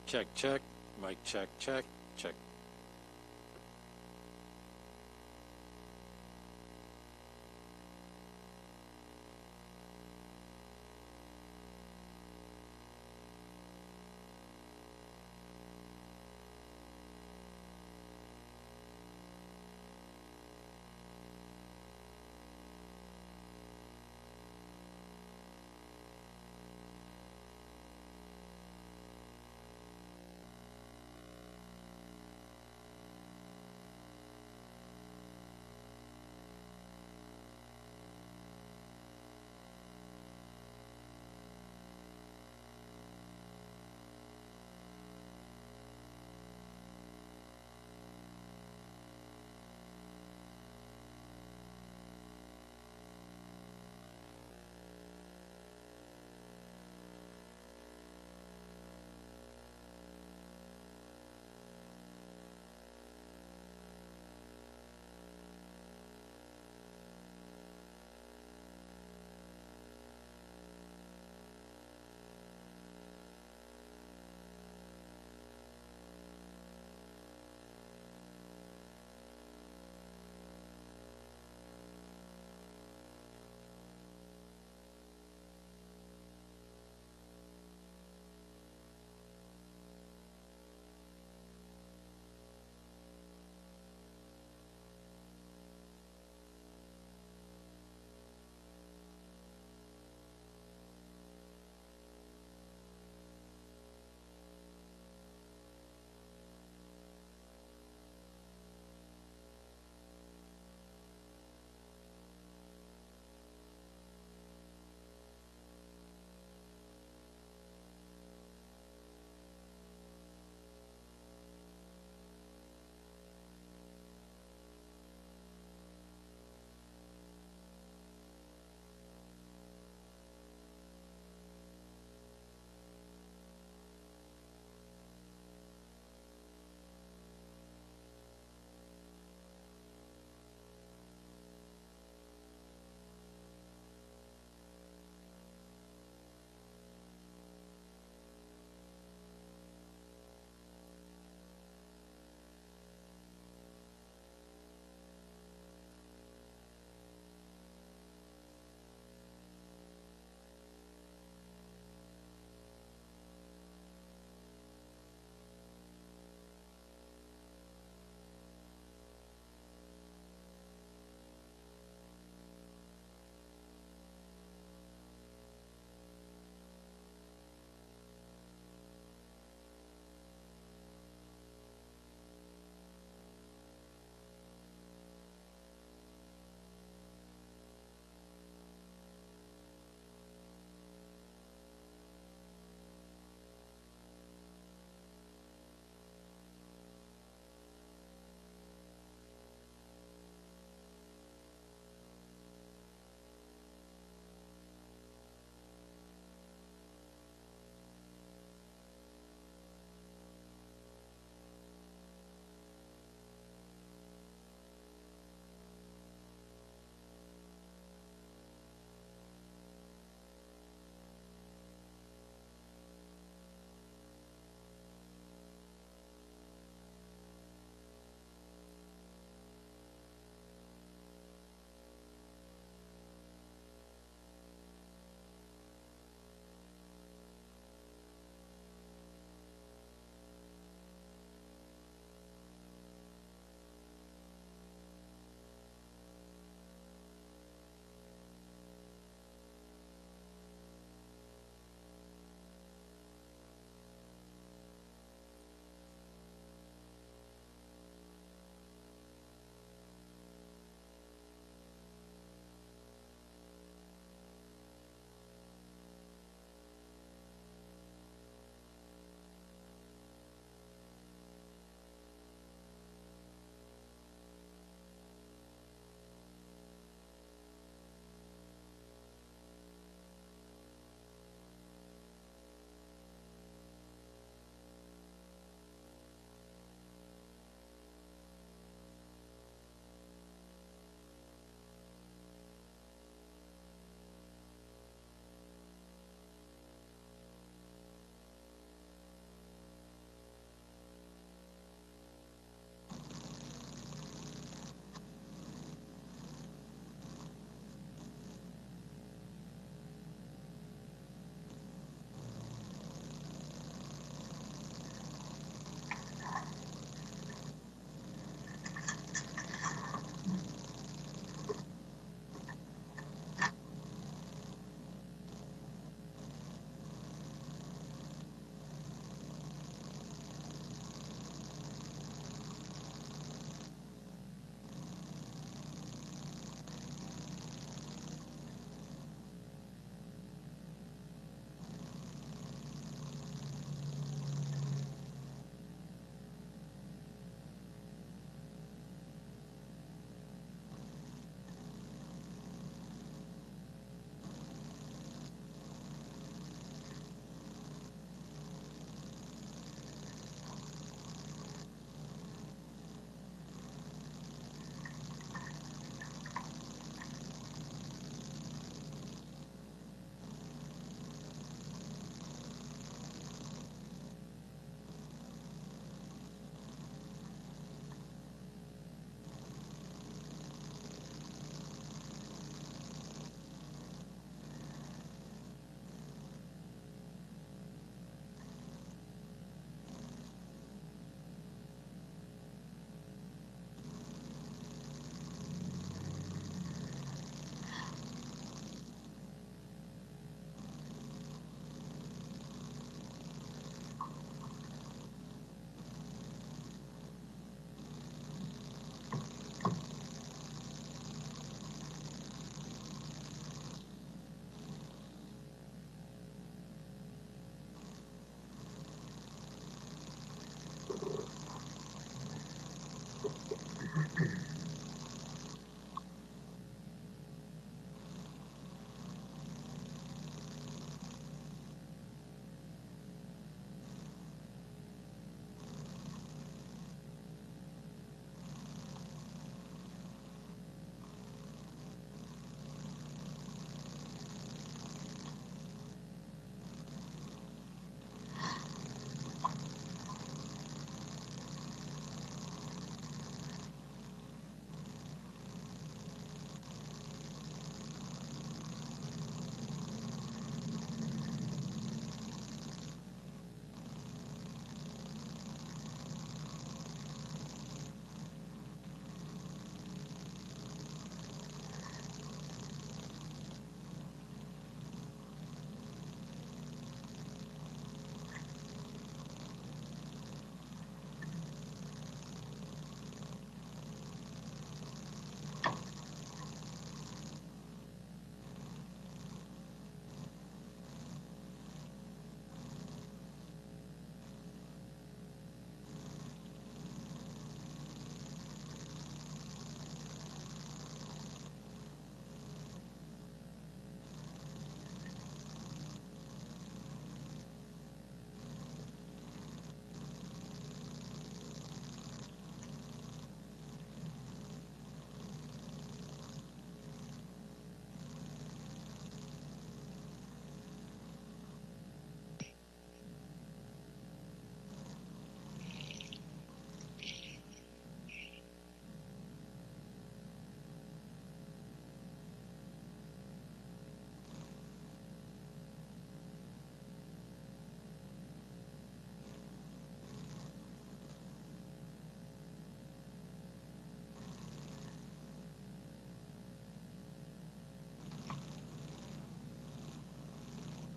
Check, check. Mic check, check, check.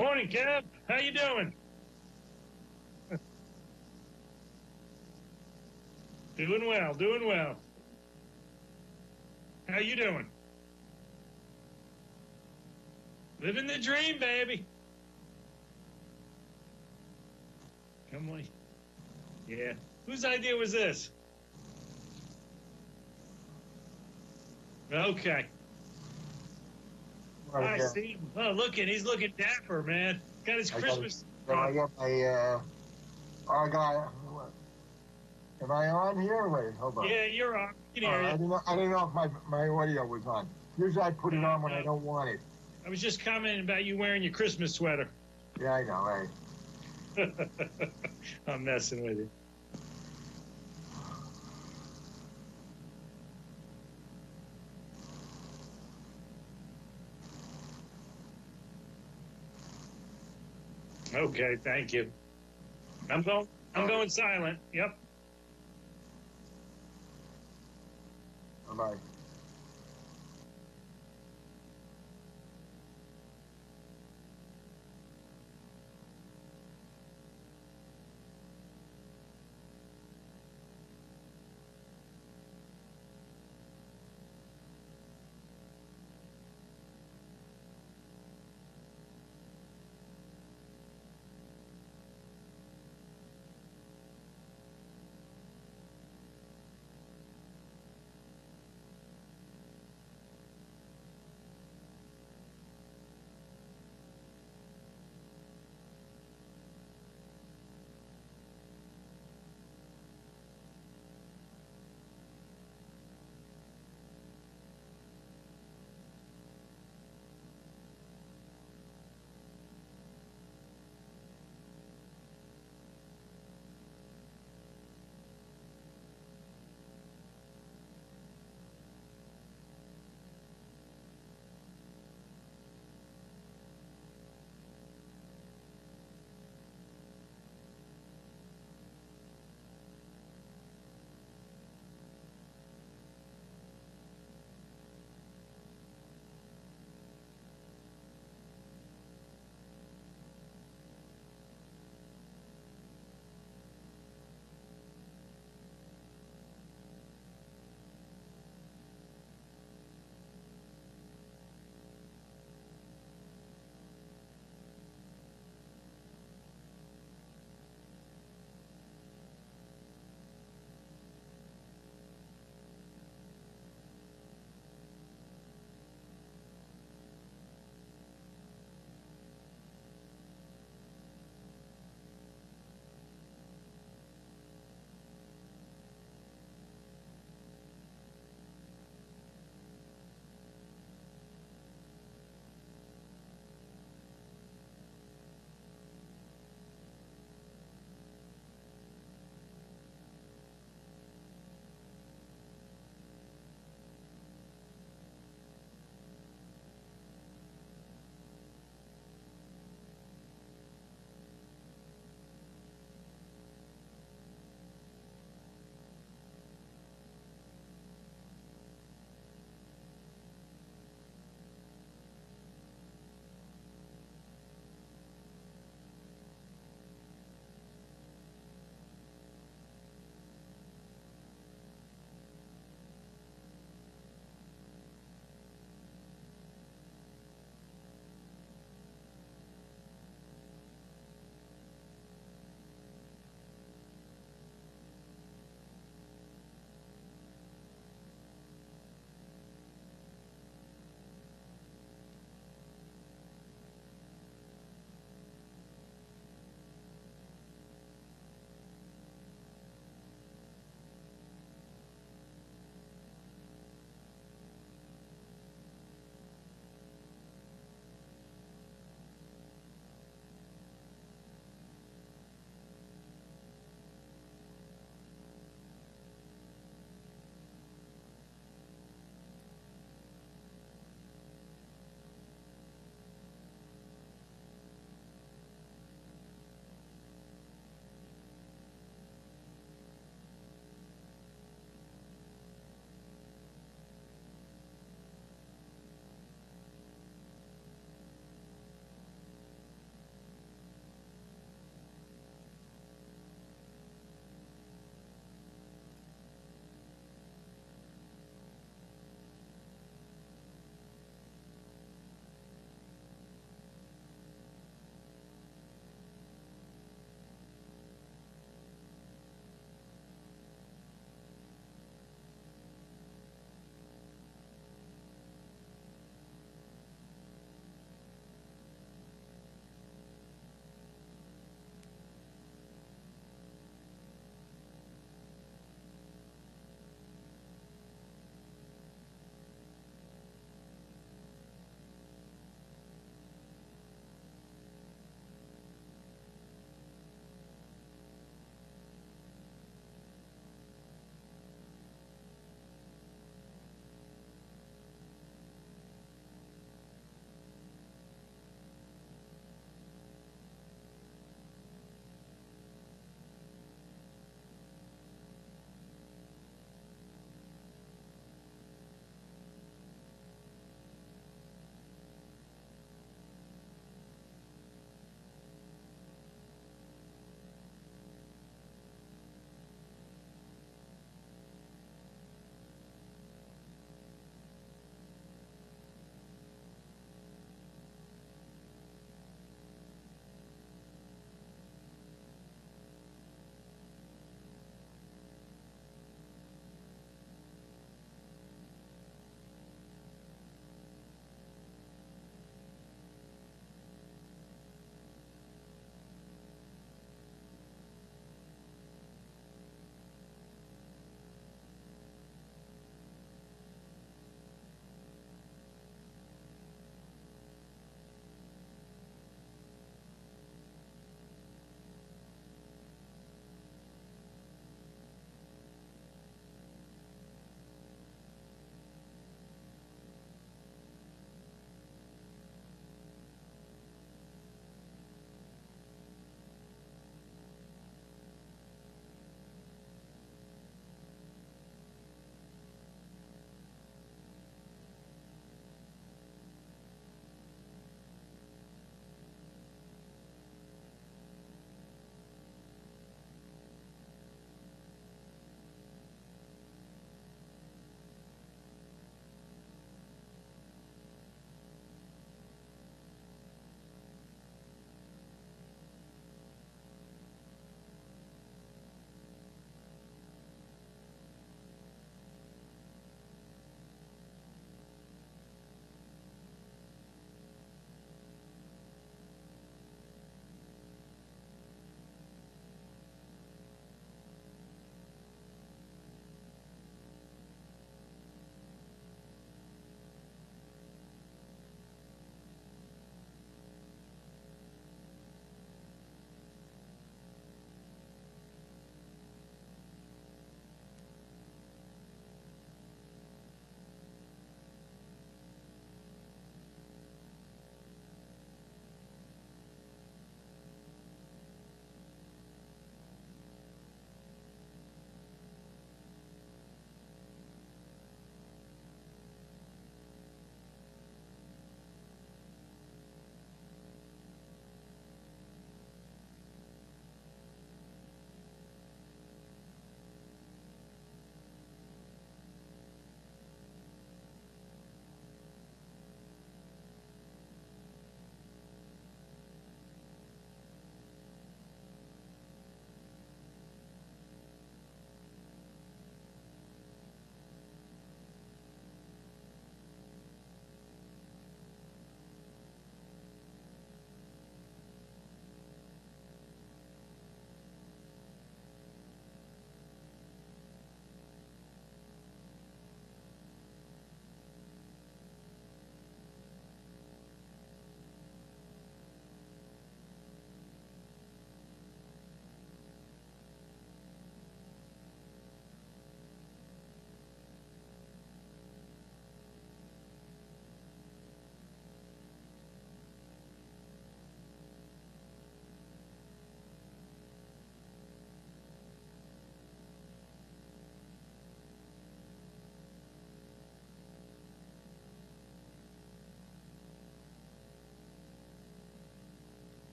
Morning, Kev. How you doing? Doing well, doing well. How you doing? Living the dream, baby. Come on. Yeah. Whose idea was this? Okay. I see. Oh, he's looking dapper, man. Got his Christmas. I got my, I got, am I on here? Wait, hold on. Yeah, you're on. I can hear you. I didn't know if my audio was on. Usually I put it on when I don't want it. I was just commenting about you wearing your Christmas sweater. Yeah, I know, right? I'm messing with you. Okay, thank you. I'm going silent. Yep. Bye-bye.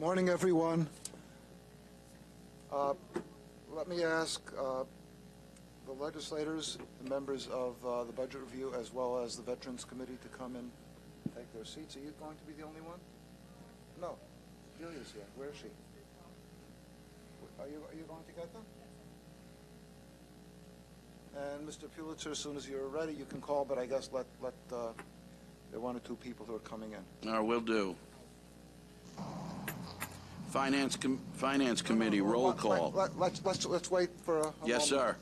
Morning, everyone. Let me ask the legislators, the members of the Budget Review, as well as the Veterans Committee to come and take their seats. Are you going to be the only one? No. Delia's here. Where is she? Are you going to get them? And Mr. Pulitzer, as soon as you're ready, you can call, but I guess let there are one or two people who are coming in. Will do. Finance Committee, roll call. Let's wait for a Yes, moment. sir.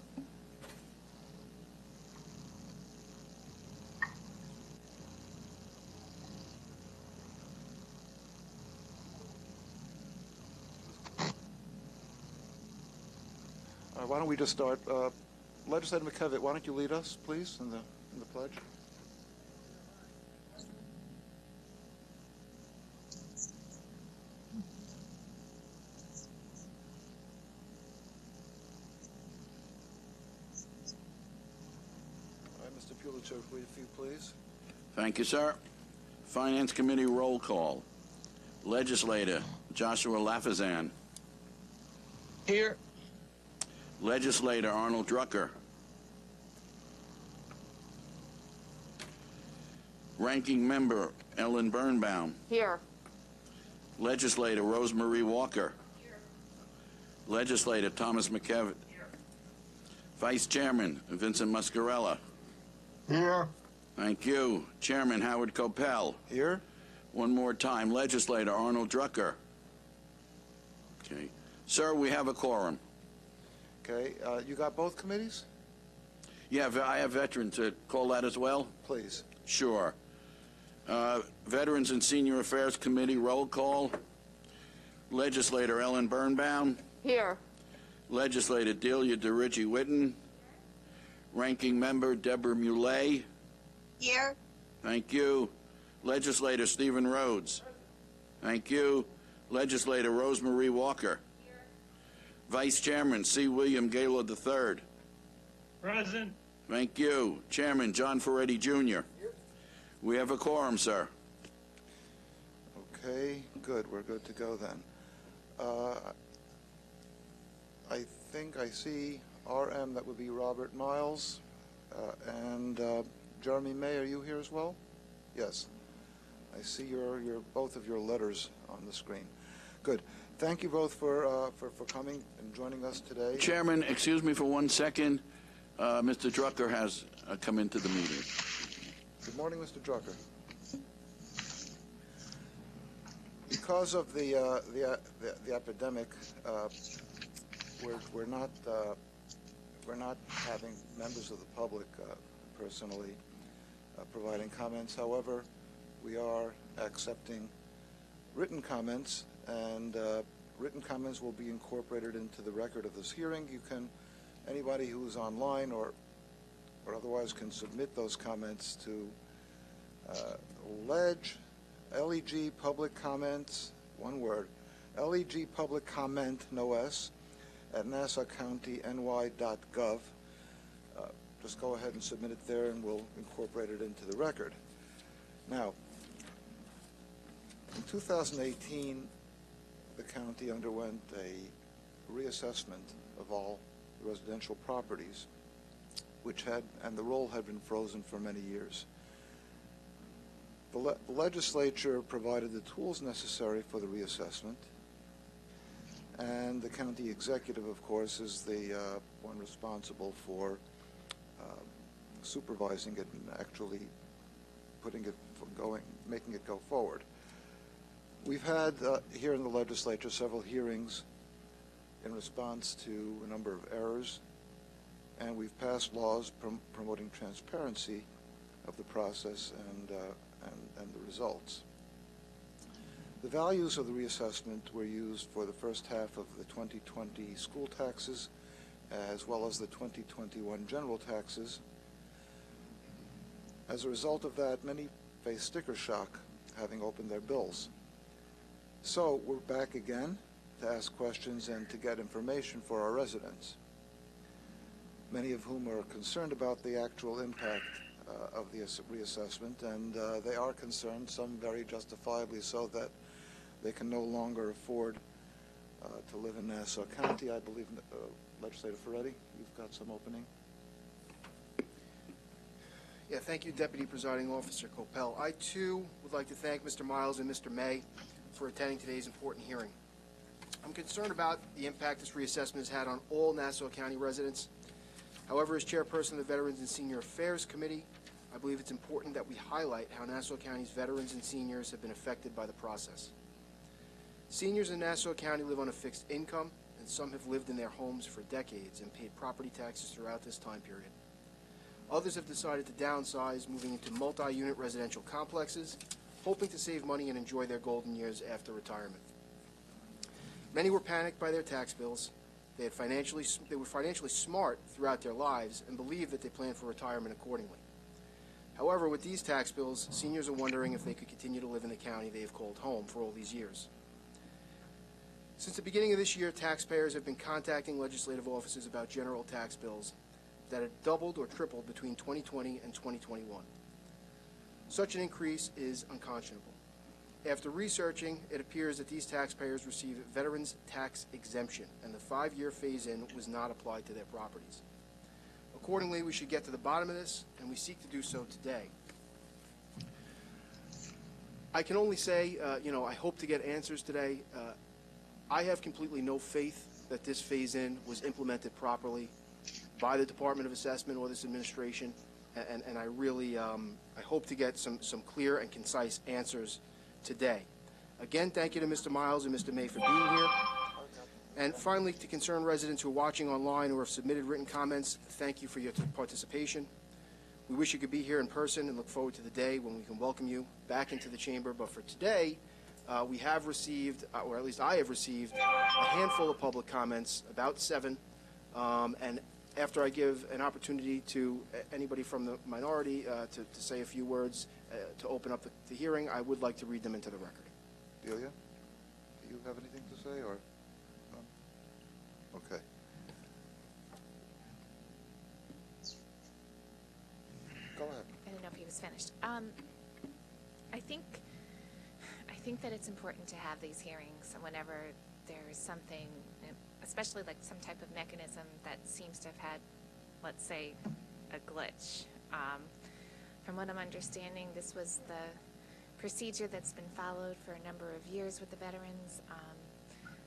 Why don't we just start? Legislator McKevitt, why don't you lead us, please, in the pledge? All right, Mr. Pulitzer, if you please. Thank you, sir. Finance Committee, roll call. Legislator Joshua Lafazan. Here. Legislator Arnold Drucker. Ranking Member Ellen Birnbaum. Here. Legislator Rosemarie Walker. Here. Legislator Thomas McKevitt. Here. Vice Chairman Vincent Muscarella. Here. Thank you. Chairman Howard Copel. Here. One more time. Legislator Arnold Drucker. Okay. Sir, we have a quorum. Okay, you got both committees? Yeah, I have veterans. Call that as well? Please. Sure. Veterans and Senior Affairs Committee, roll call. Legislator Ellen Birnbaum. Here. Legislator Delia DeRicci-Whitten. Ranking Member Deborah Muley. Here. Thank you. Legislator Stephen Rhodes. Thank you. Legislator Rosemarie Walker. Vice Chairman C. William Gaylord III. Present. Thank you. Chairman John Ferretti Jr. We have a quorum, sir. Okay, good. We're good to go then. I think I see RM, that would be Robert Miles, and Jeremy May, are you here as well? Yes. I see your both of your letters on the screen. Good. Thank you both for coming and joining us today. Chairman, excuse me for 1 second. Mr. Drucker has come into the meeting. Good morning, Mr. Drucker. Because of the epidemic, we're not having members of the public personally providing comments. However, we are accepting written comments, and written comments will be incorporated into the record of this hearing. Anybody who is online or otherwise can submit those comments to LEG public comments, one word, LEG public comment, no S, at nassaucountiny.gov. Just go ahead and submit it there, and we'll incorporate it into the record. Now, in 2018, the county underwent a reassessment of all residential properties, and the roll had been frozen for many years. The legislature provided the tools necessary for the reassessment, and the county executive, of course, is the one responsible for supervising it and actually making it go forward. We've had here in the legislature several hearings in response to a number of errors, and we've passed laws promoting transparency of the process and the results. The values of the reassessment were used for the first half of the 2020 school taxes, as well as the 2021 general taxes. As a result of that, many face sticker shock having opened their bills. So we're back again to ask questions and to get information for our residents, many of whom are concerned about the actual impact of the reassessment, and they are concerned, some very justifiably so, that they can no longer afford to live in Nassau County. I believe, Legislator Ferretti, you've got some opening. Yeah, thank you, Deputy Presiding Officer Coppell. I, too, would like to thank Mr. Miles and Mr. May for attending today's important hearing. I'm concerned about the impact this reassessment has had on all Nassau County residents. However, as chairperson of the Veterans and Senior Affairs Committee, I believe it's important that we highlight how Nassau County's veterans and seniors have been affected by the process. Seniors in Nassau County live on a fixed income, and some have lived in their homes for decades and paid property taxes throughout this time period. Others have decided to downsize, moving into multi-unit residential complexes, hoping to save money and enjoy their golden years after retirement. Many were panicked by their tax bills. They were financially smart throughout their lives and believed that they planned for retirement accordingly. However, with these tax bills, seniors are wondering if they could continue to live in the county they have called home for all these years. Since the beginning of this year, taxpayers have been contacting legislative offices about general tax bills that had doubled or tripled between 2020 and 2021. Such an increase is unconscionable. After researching, it appears that these taxpayers receive veterans tax exemption, and the 5-year phase-in was not applied to their properties. Accordingly, we should get to the bottom of this, and we seek to do so today. I can only say, I hope to get answers today. I have completely no faith that this phase-in was implemented properly by the Department of Assessment or this administration, and I really I hope to get some clear and concise answers today. Again, thank you to Mr. Miles and Mr. May for being here. And finally, to concerned residents who are watching online or have submitted written comments, thank you for your participation. We wish you could be here in person and look forward to the day when we can welcome you back into the chamber. But for today, we have received, or at least I have received, a handful of public comments, about 7, and after I give an opportunity to anybody from the minority to say a few words to open up the hearing, I would like to read them into the record. Delia, do you have anything to say, or? Okay. Go ahead. I don't know if he was finished. I think that it's important to have these hearings whenever there's something, especially like some type of mechanism that seems to have had, let's say, a glitch. From what I'm understanding, this was the procedure that's been followed for a number of years with the veterans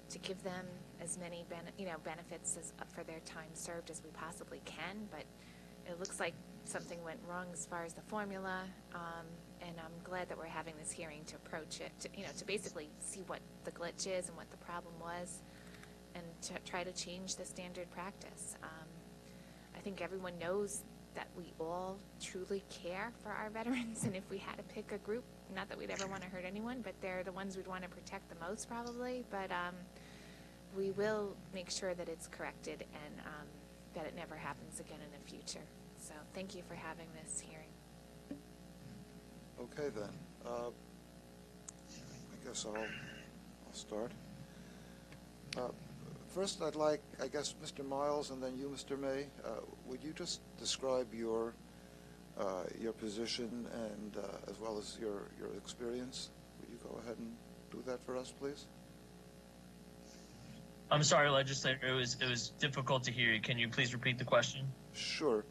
to give them as many benefits for their time served as we possibly can. But it looks like something went wrong as far as the formula, and I'm glad that we're having this hearing to approach it, to basically see what the glitch is and what the problem was, and to try to change the standard practice. I think everyone knows that we all truly care for our veterans, and if we had to pick a group, not that we'd ever want to hurt anyone, but they're the ones we'd want to protect the most probably, but we will make sure that it's corrected and that it never happens again in the future. So thank you for having this hearing. Okay then. I guess I'll start. First, I'd like, I guess, Mr. Miles and then you, Mr. May. Would you just describe your position and as well as your experience? Would you go ahead and do that for us, please? I'm sorry, Legislator. It was difficult to hear you. Can you please repeat the question? Sure.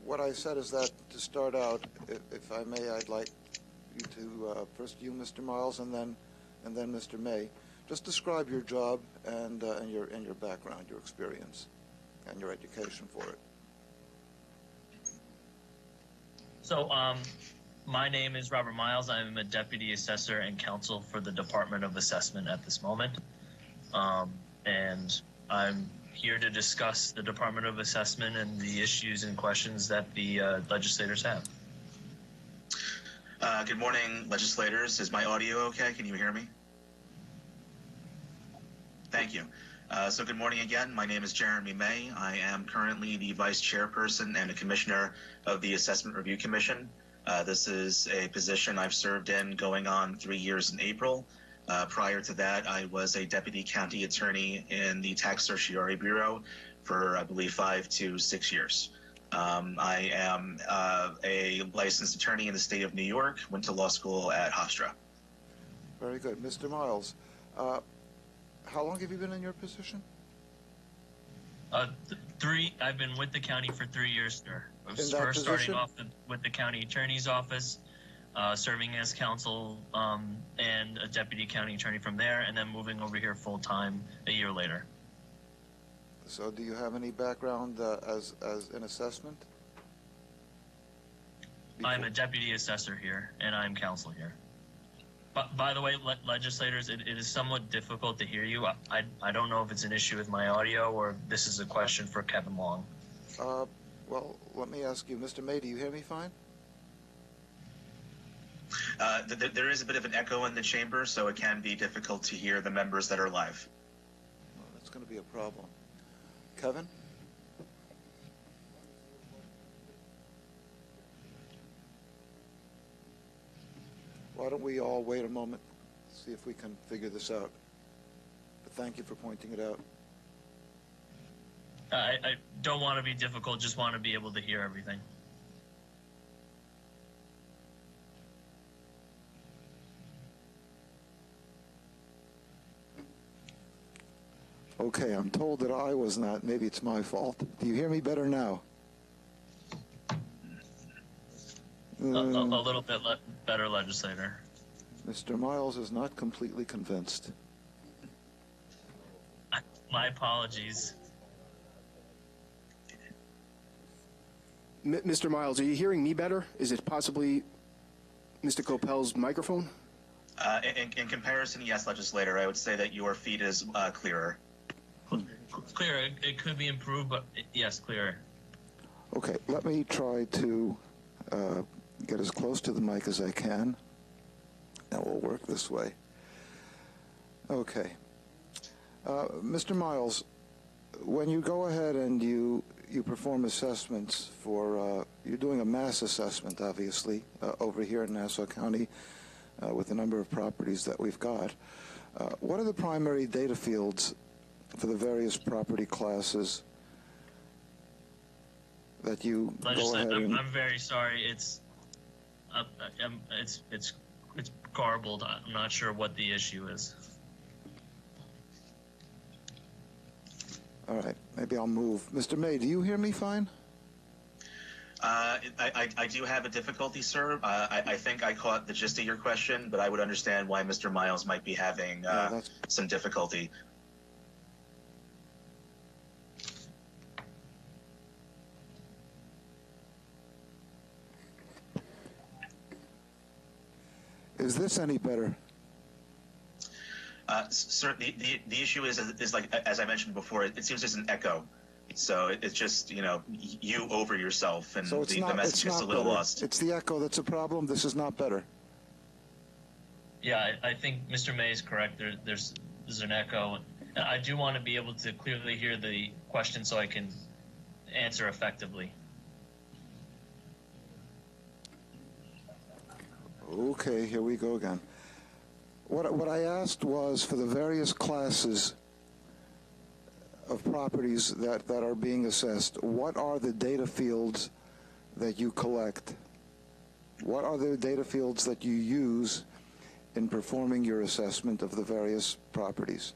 What I said is that to start out, if I may, I'd like you to first you, Mr. Miles, and then Mr. May. Just describe your job and your background, your experience, and your education for it. So, my name is Robert Miles. I'm a Deputy Assessor and Counsel for the Department of Assessment at this moment. And I'm here to discuss the Department of Assessment and the issues and questions that the legislators have. Good morning, legislators. Is my audio okay? Can you hear me? Thank you. So good morning again. My name is Jeremy May. I am currently the Vice Chairperson and a Commissioner of the Assessment Review Commission. This is a position I've served in going on 3 years in April. Prior to that, I was a Deputy County Attorney in the Tax Certiorari Bureau for, I believe, 5 to 6 years. I am a licensed attorney in the state of New York, went to law school at Hofstra. Very good. Mr. Miles, how long have you been in your position? I've been with the county for 3 years, sir. I was In that first position? starting off with the county attorney's office, serving as counsel and a deputy county attorney from there, and then moving over here full time a year later. So do you have any background as in assessment? I'm a deputy assessor here, and I'm counsel here. But by the way, legislators, it is somewhat difficult to hear you. I don't know if it's an issue with my audio or if this is a question for Kevin Long. Well, let me ask you, Mr. May, do you hear me fine? There is a bit of an echo in the chamber, so it can be difficult to hear the members that are live. Well, that's going to be a problem. Kevin? Why don't we all wait a moment, see if we can figure this out. But thank you for pointing it out. I don't want to be difficult, just want to be able to hear everything. Okay, I'm told that I was not. Maybe it's my fault. Do you hear me better now? A little bit better, legislator. Mr. Miles is not completely convinced. My apologies. Mr. Miles, are you hearing me better? Is it possibly Mr. Coppell's microphone? In comparison, yes, legislator, I would say that your feed is clearer. Clear. It could be improved, but yes, clearer. Okay, let me try to get as close to the mic as I can. And we'll work this way. Okay. Mr. Miles, when you go ahead and you perform assessments for, you're doing a mass assessment, obviously, over here in Nassau County with the number of properties that we've got. What are the primary data fields for the various property classes that you go ahead and... I'm very sorry. It's garbled. I'm not sure what the issue is. All right, maybe I'll move. Mr. May, do you hear me fine? I do have a difficulty, sir. I think I caught the gist of your question, but I would understand why Mr. Miles might be having some difficulty. Is this any better? Sir, the issue is like, as I mentioned before, it seems there's an echo. So it's just, you over yourself, and So the message gets a little better. lost. It's the echo that's a problem. This is not better. Yeah, I think Mr. May is correct. There's an echo. I do want to be able to clearly hear the question so I can answer effectively. Okay, here we go again. What I asked was for the various classes of properties that are being assessed, what are the data fields that you collect? What are the data fields that you use in performing your assessment of the various properties?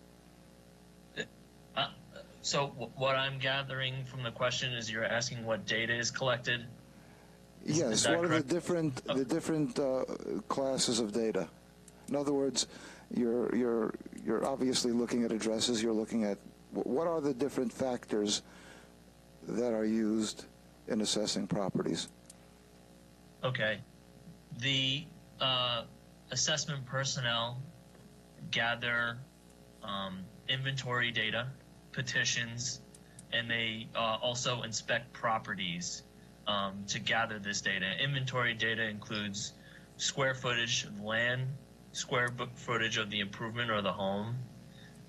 So what I'm gathering from the question is you're asking what data is collected? Yes, what are the different classes of data? In other words, you're obviously looking at addresses. You're looking at what are the different factors that are used in assessing properties? Okay, the assessment personnel gather inventory data, petitions, and they also inspect properties to gather this data. Inventory data includes square footage of land, square footage of the improvement or the home,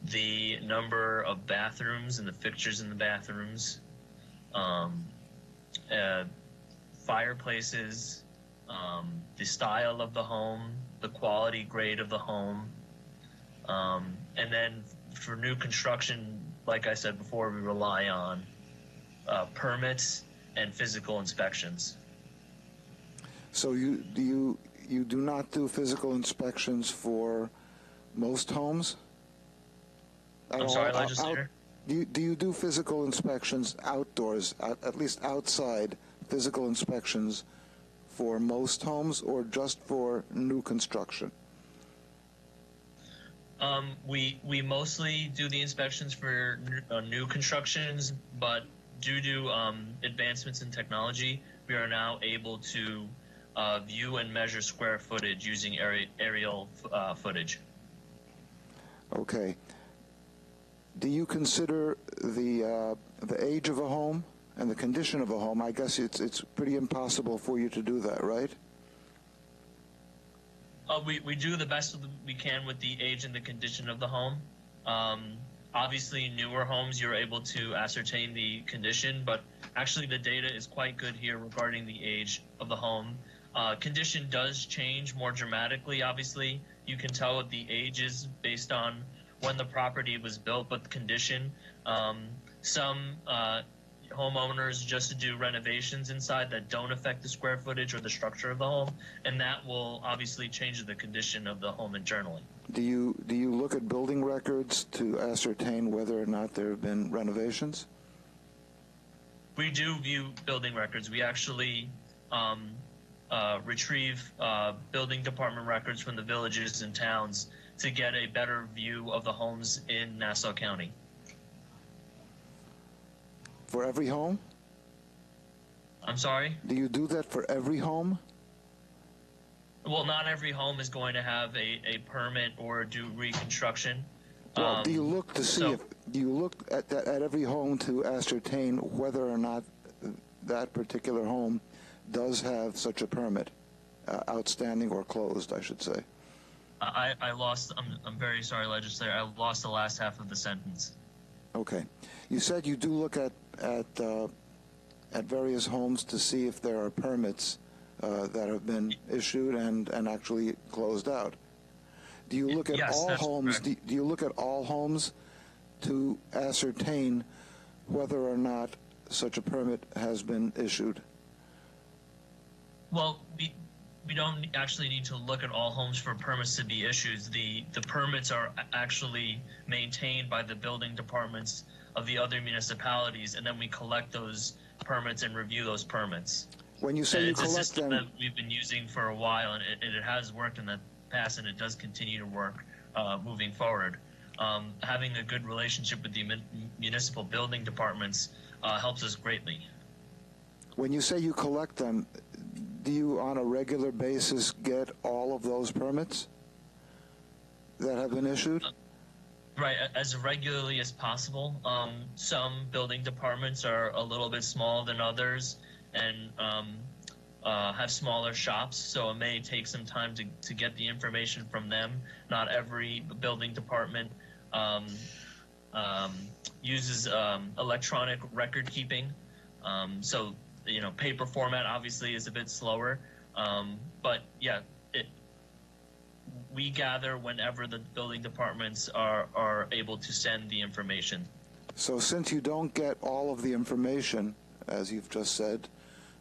the number of bathrooms and the fixtures in the bathrooms, fireplaces, the style of the home, the quality grade of the home, and then for new construction, like I said before, we rely on permits and physical inspections. So you do not do physical inspections for Most homes? At I'm all- sorry, out- legislator. Do you do physical inspections outdoors, at least outside physical inspections for most homes or just for new construction? We mostly do the inspections for new constructions, but due to advancements in technology, we are now able to view and measure square footage using aerial footage. Okay. Do you consider the age of a home and the condition of a home? I guess it's pretty impossible for you to do that, right? We do the best we can with the age and the condition of the home. Obviously, newer homes, you're able to ascertain the condition, but actually the data is quite good here regarding the age of the home. Condition does change more dramatically, obviously. You can tell what the age is based on when the property was built, but the condition. Some homeowners just do renovations inside that don't affect the square footage or the structure of the home, and that will obviously change the condition of the home internally. Do you look at building records to ascertain whether or not there have been renovations? We do view building records. We actually retrieve building department records from the villages and towns to get a better view of the homes in Nassau County. For every home? I'm sorry? Do you do that for every home? Well, not every home is going to have a permit or do reconstruction. Well, do you look to see so- do you look at every home to ascertain whether or not that particular home does have such a permit, outstanding or closed, I should say? I lost. I'm very sorry, legislator. I lost the last half of the sentence. Okay. You said you do look at various homes to see if there are permits that have been issued and actually closed out. Do you look at Yes, all that's homes? correct. Do you look at all homes to ascertain whether or not such a permit has been issued? Well, we don't actually need to look at all homes for permits to be issued. The permits are actually maintained by the building departments of the other municipalities, and then we collect those permits and review those permits. When you say you It's a collect system them, that we've been using for a while, and it has worked in the past, and it does continue to work moving forward. Having a good relationship with the municipal building departments helps us greatly. when you say you collect them, do you on a regular basis get all of those permits that have been issued? Right, as regularly as possible. Some building departments are a little bit smaller than others and have smaller shops, so it may take some time to get the information from them. Not every building department uses electronic record keeping, so paper format obviously is a bit slower, but yeah, we gather whenever the building departments are able to send the information. So since you don't get all of the information, as you've just said,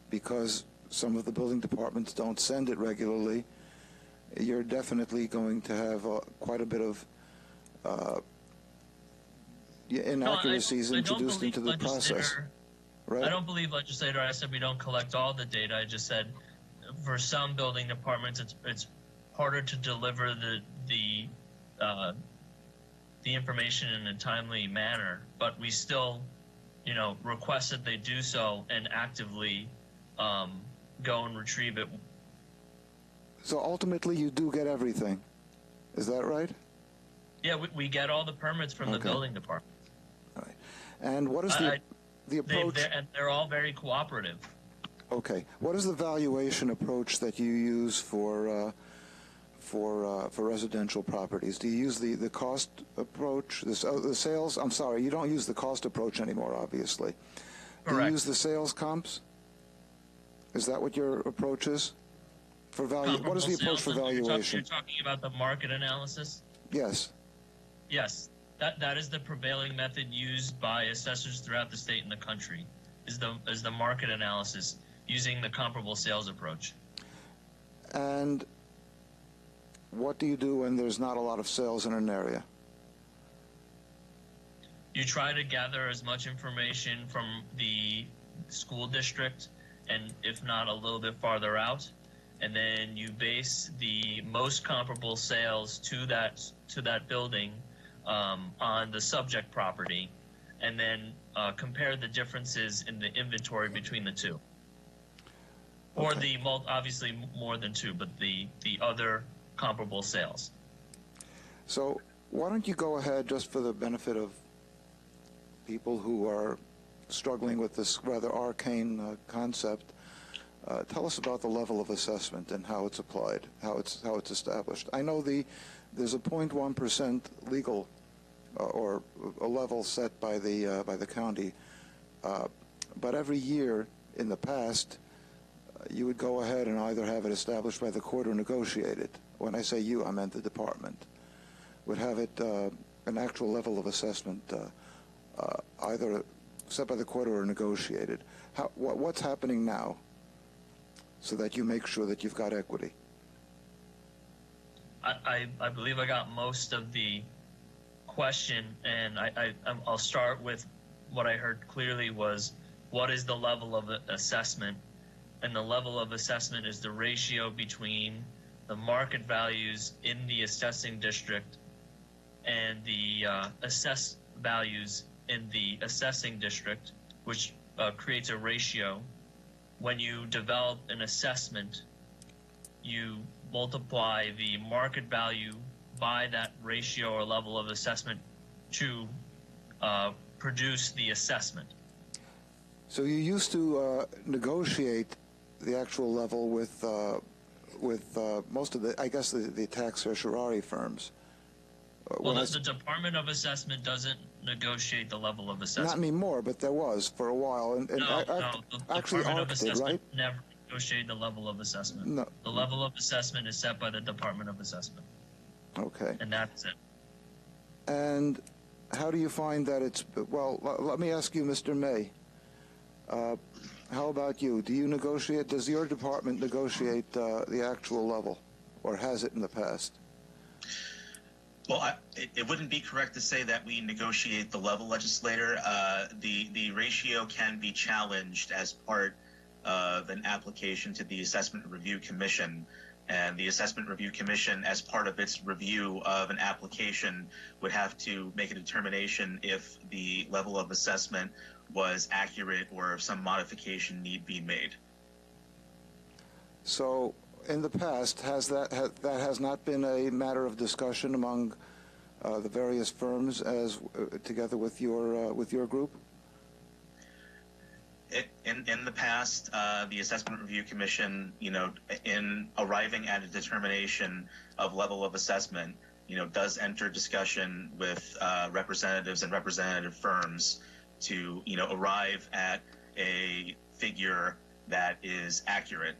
because some of the building departments don't send it regularly, you're definitely going to have quite a bit of inaccuracies introduced into the process. Right? I don't believe, legislator, I said we don't collect all the data. I just said for some building departments it's harder to deliver the information in a timely manner, but we still request that they do so and actively go and retrieve it. So ultimately you do get everything. Is that right? Yeah, we get all the permits from the Okay. building department. All right. And what is the approach? And they're all very cooperative. Okay. What is the valuation approach that you use for residential properties? Do you use the cost approach? The sales? I'm sorry, you don't use the cost approach anymore, obviously. Do Correct. you use the sales comps? Is that what your approach is for value? What is the approach for valuation? You're talking about the market analysis? Yes. Yes. That is the prevailing method used by assessors throughout the state and the country. Is the market analysis using the comparable sales approach. And what do you do when there's not a lot of sales in an area? You try to gather as much information from the school district, and if not a little bit farther out, and then you base the most comparable sales to that building on the subject property, and then compare the differences in the inventory between the two. Or Okay. obviously more than two, but the other comparable sales. So why don't you go ahead, just for the benefit of people who are struggling with this rather arcane concept, tell us about the level of assessment and how it's applied, how it's established. I know there's a 0.1% legal or a level set by the county, but every year in the past, you would go ahead and either have it established by the court or negotiated. When I say you, I meant the department. Would have it an actual level of assessment either set by the court or negotiated. What's happening now so that you make sure that you've got equity? I believe I got most of the question, and I'll start with what I heard clearly was, what is the level of assessment? And the level of assessment is the ratio between the market values in the assessing district and the assessed values in the assessing district, which creates a ratio. When you develop an assessment, you multiply the market value by that ratio or level of assessment to produce the assessment. So you used to negotiate the actual level with most of the, I guess, the tax certiorari firms. Well, the Department of Assessment doesn't negotiate the level of assessment. Not anymore, but there was for a while. And No, the actually, Department of ARC did, Assessment right? never negotiated the level of assessment. No. The level of assessment is set by the Department of Assessment, Okay. and that's it. And how do you find that it's, well, let me ask you, Mr. May, how about you? Do you negotiate, does your department negotiate the actual level, or has it in the past? Well, it wouldn't be correct to say that we negotiate the level, legislator. The ratio can be challenged as part of an application to the Assessment Review Commission. And the Assessment Review Commission, as part of its review of an application, would have to make a determination if the level of assessment was accurate or if some modification need be made. So, in the past, that has not been a matter of discussion among the various firms as together with your group? In the past, the Assessment Review Commission, in arriving at a determination of level of assessment, does enter discussion with representatives and representative firms to, arrive at a figure that is accurate.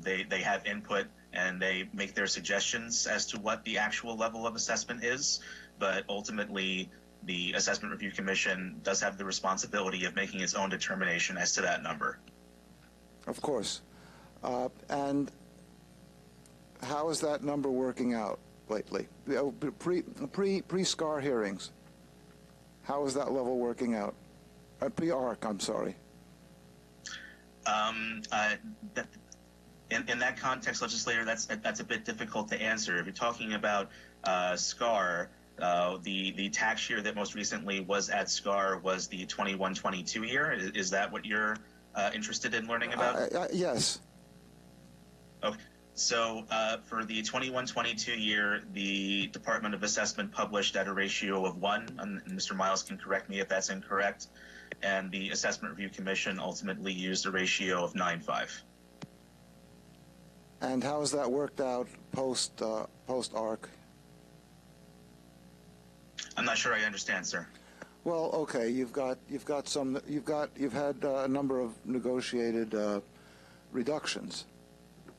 They have input and they make their suggestions as to what the actual level of assessment is, but ultimately the Assessment Review Commission does have the responsibility of making its own determination as to that number. Of course. And how is that number working out lately? Pre-SCAR hearings, how is that level working out? Pre-ARC, I'm sorry. In that context, legislator, that's a bit difficult to answer. If you're talking about SCAR, the tax year that most recently was at SCAR was the 21-22 year. Is that what you're interested in learning about? Yes. Okay. So for the 21-22 year, the Department of Assessment published at a ratio of 1, and Mr. Miles can correct me if that's incorrect, and the Assessment Review Commission ultimately used a ratio of 9.5. And how has that worked out post-ARC? I'm not sure I understand, sir. Well, okay, you've had a number of negotiated reductions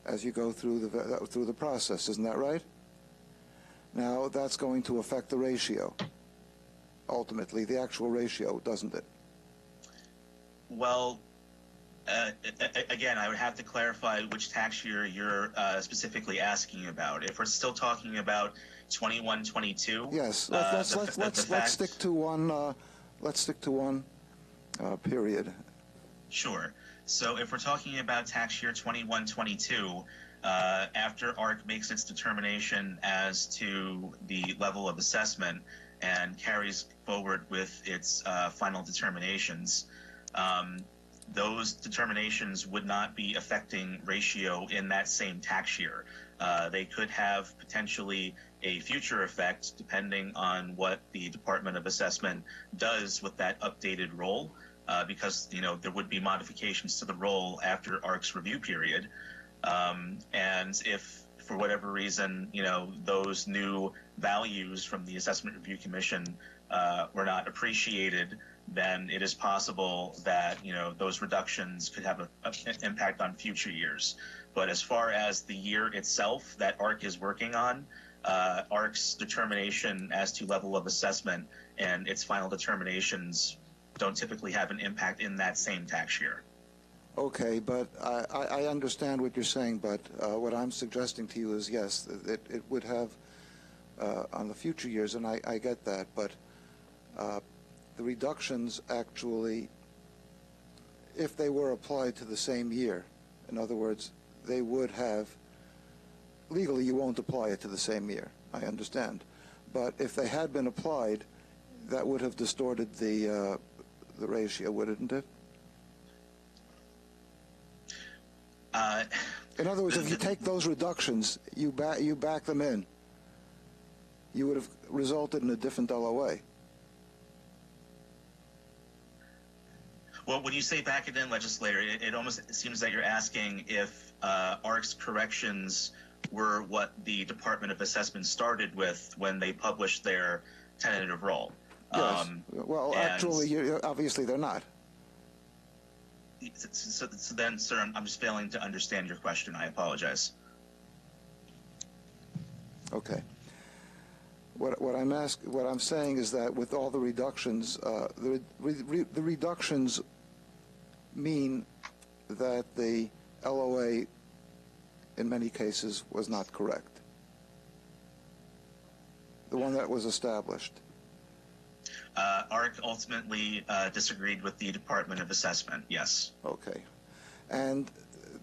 as you go through the process, isn't that right? Now that's going to affect the ratio, ultimately, the actual ratio, doesn't it? Well, Again, I would have to clarify which tax year you're specifically asking about. If we're still talking about 21, 22, Yes, the let's fact- stick to one. Let's stick to one period. Sure. So if we're talking about tax year 21, 22, after ARC makes its determination as to the level of assessment and carries forward with its final determinations, those determinations would not be affecting ratio in that same tax year. They could have potentially a future effect depending on what the Department of Assessment does with that updated roll, because there would be modifications to the roll after ARC's review period. And if for whatever reason, those new values from the Assessment Review Commission were not appreciated, then it is possible that those reductions could have an impact on future years. But as far as the year itself that ARC is working on, ARC's determination as to level of assessment and its final determinations don't typically have an impact in that same tax year. Okay, but I understand what you're saying, but what I'm suggesting to you is, yes, it would have on the future years, and I get that, but the reductions actually, if they were applied to the same year, in other words, they would have, legally you won't apply it to the same year, I understand, but if they had been applied, that would have distorted the ratio, wouldn't it? In other words, if you take those reductions, you back them in, you would have resulted in a different LOA. Well, when you say back it in, legislator, it almost seems that you're asking if ARC's corrections were what the Department of Assessment started with when they published their tentative roll. Yes. Well, actually, obviously they're not. So then, sir, I'm just failing to understand your question. I apologize. Okay. What I'm saying is that with all the reductions, the reductions mean that the LOA, in many cases, was not correct. The one that was established. ARC ultimately disagreed with the Department of Assessment. Yes. Okay, and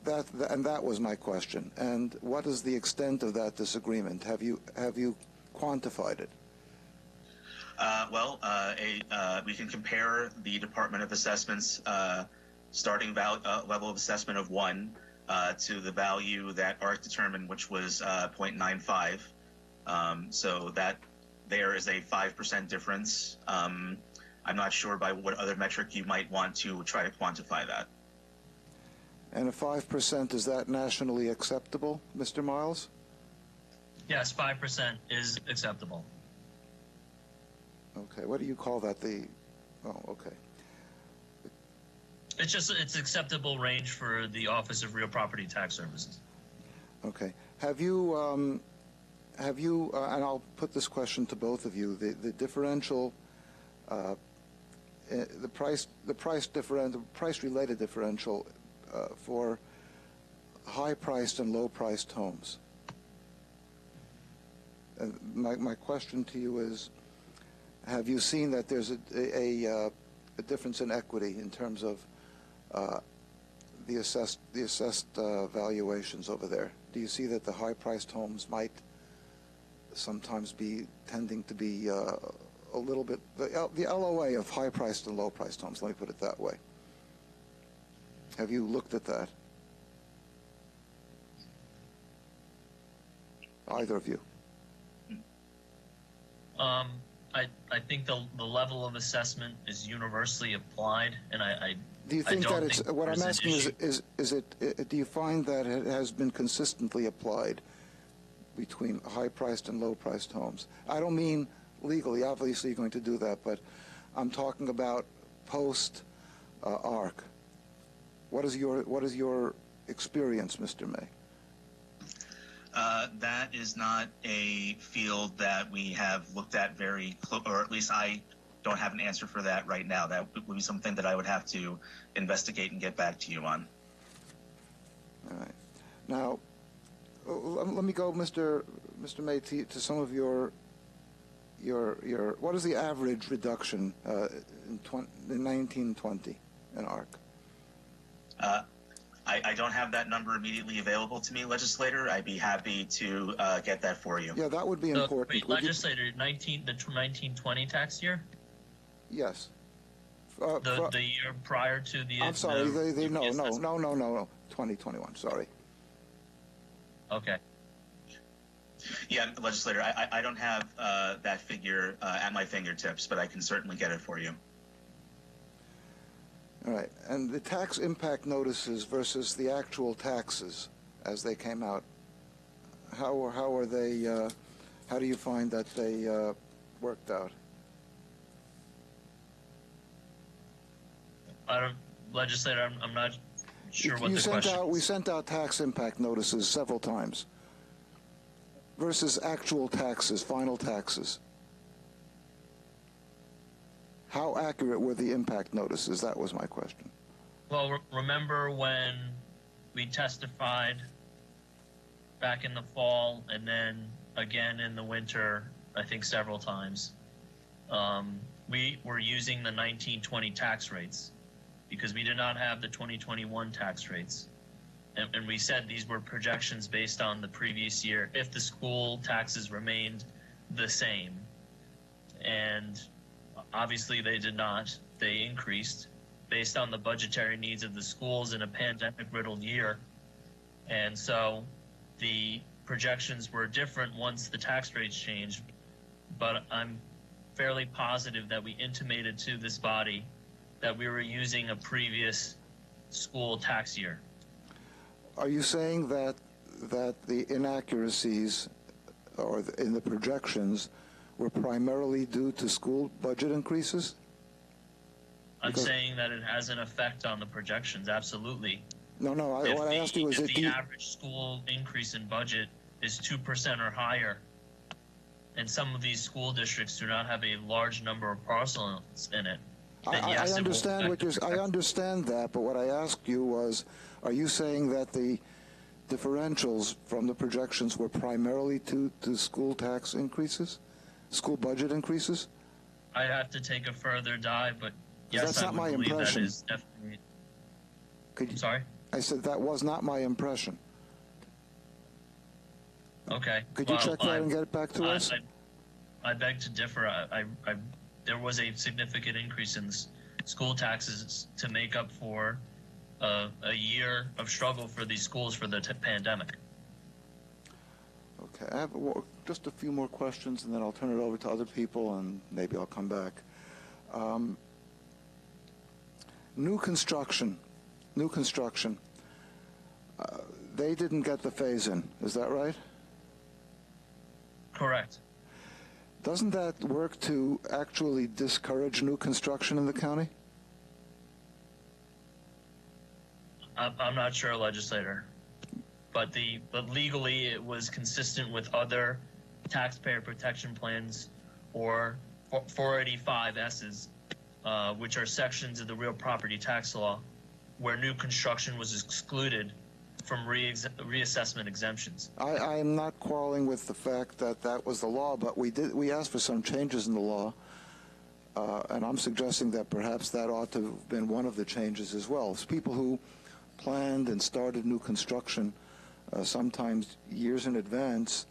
that was my question. And what is the extent of that disagreement? Have you quantified it? We can compare the Department of Assessment's starting level of assessment of 1 to the value that ARC determined, which was 0.95. So that there is a 5% difference. I'm not sure by what other metric you might want to try to quantify that. And a 5%, is that nationally acceptable, Mr. Miles? Yes, 5% is acceptable. Okay, what do you call that? Okay. It's acceptable range for the Office of Real Property Tax Services. Okay. Have you, and I'll put this question to both of you, the differential, the price-related differential for high-priced and low-priced homes. And my question to you is, have you seen that there's a difference in equity in terms of the assessed valuations over there? Do you see that the high-priced homes might sometimes be tending to be a little bit, the LOA of high-priced and low-priced homes, let me put it that way. Have you looked at that? Either of you? I think the level of assessment is universally applied, and do you think that it's, what I'm asking is do you find that it has been consistently applied between high-priced and low-priced homes? I don't mean legally, obviously you're going to do that, but I'm talking about post-ARC. What is your experience, Mr. May? That is not a field that we have looked at very close, or at least I don't have an answer for that right now. That would be something that I would have to investigate and get back to you on. All right. Now, let me go, Mr. May, to some of your what is the average reduction in 1920 in ARC? I don't have that number immediately available to me, legislator. I'd be happy to get that for you. Yeah, that would be So, important. wait, Would you- legislator, the 1920 tax year? Yes. The year prior to the... I'm sorry, the no, reassessment? 2021, sorry. Okay. Yeah, legislator, I don't have that figure at my fingertips, but I can certainly get it for you. All right, and the tax impact notices versus the actual taxes as they came out, how are they, how do you find that they worked out? Legislator, I'm not sure what You the sent question out, we is. sent out tax impact notices several times versus actual taxes, final taxes. How accurate were the impact notices? That was my question. Well, remember when we testified back in the fall and then again in the winter, I think several times, we were using the 1920 tax rates because we did not have the 2021 tax rates. And we said these were projections based on the previous year if the school taxes remained the same. And obviously they did not. They increased based on the budgetary needs of the schools in a pandemic-riddled year. And so the projections were different once the tax rates changed. But I'm fairly positive that we intimated to this body that we were using a previous school tax year. Are you saying that the inaccuracies or in the projections were primarily due to school budget increases? I'm saying that it has an effect on the projections, absolutely. No, what I asked you was if the average school increase in budget is 2% or higher, and some of these school districts do not have a large number of parcels in it, then yes, I it will understand what affect you're. I understand that, but what I asked you was, are you saying that the differentials from the projections were primarily to school tax increases, school budget increases? I have to take a further dive, but yes, that's I not would my believe impression. that is definitely. Could Sorry. I said that was not my impression. Okay. Could you check that and get it back to us? I beg to differ. There was a significant increase in school taxes to make up for a year of struggle for these schools for the pandemic. Okay, I have just a few more questions, and then I'll turn it over to other people, and maybe I'll come back. New construction. They didn't get the phase-in. Is that right? Correct. Doesn't that work to actually discourage new construction in the county? I'm not sure, legislator, but legally it was consistent with other taxpayer protection plans or 485S's, which are sections of the real property tax law, where new construction was excluded from reassessment exemptions. I am not quarreling with the fact that that was the law, but we asked for some changes in the law, and I'm suggesting that perhaps that ought to have been one of the changes as well. It's people who planned and started new construction sometimes years in advance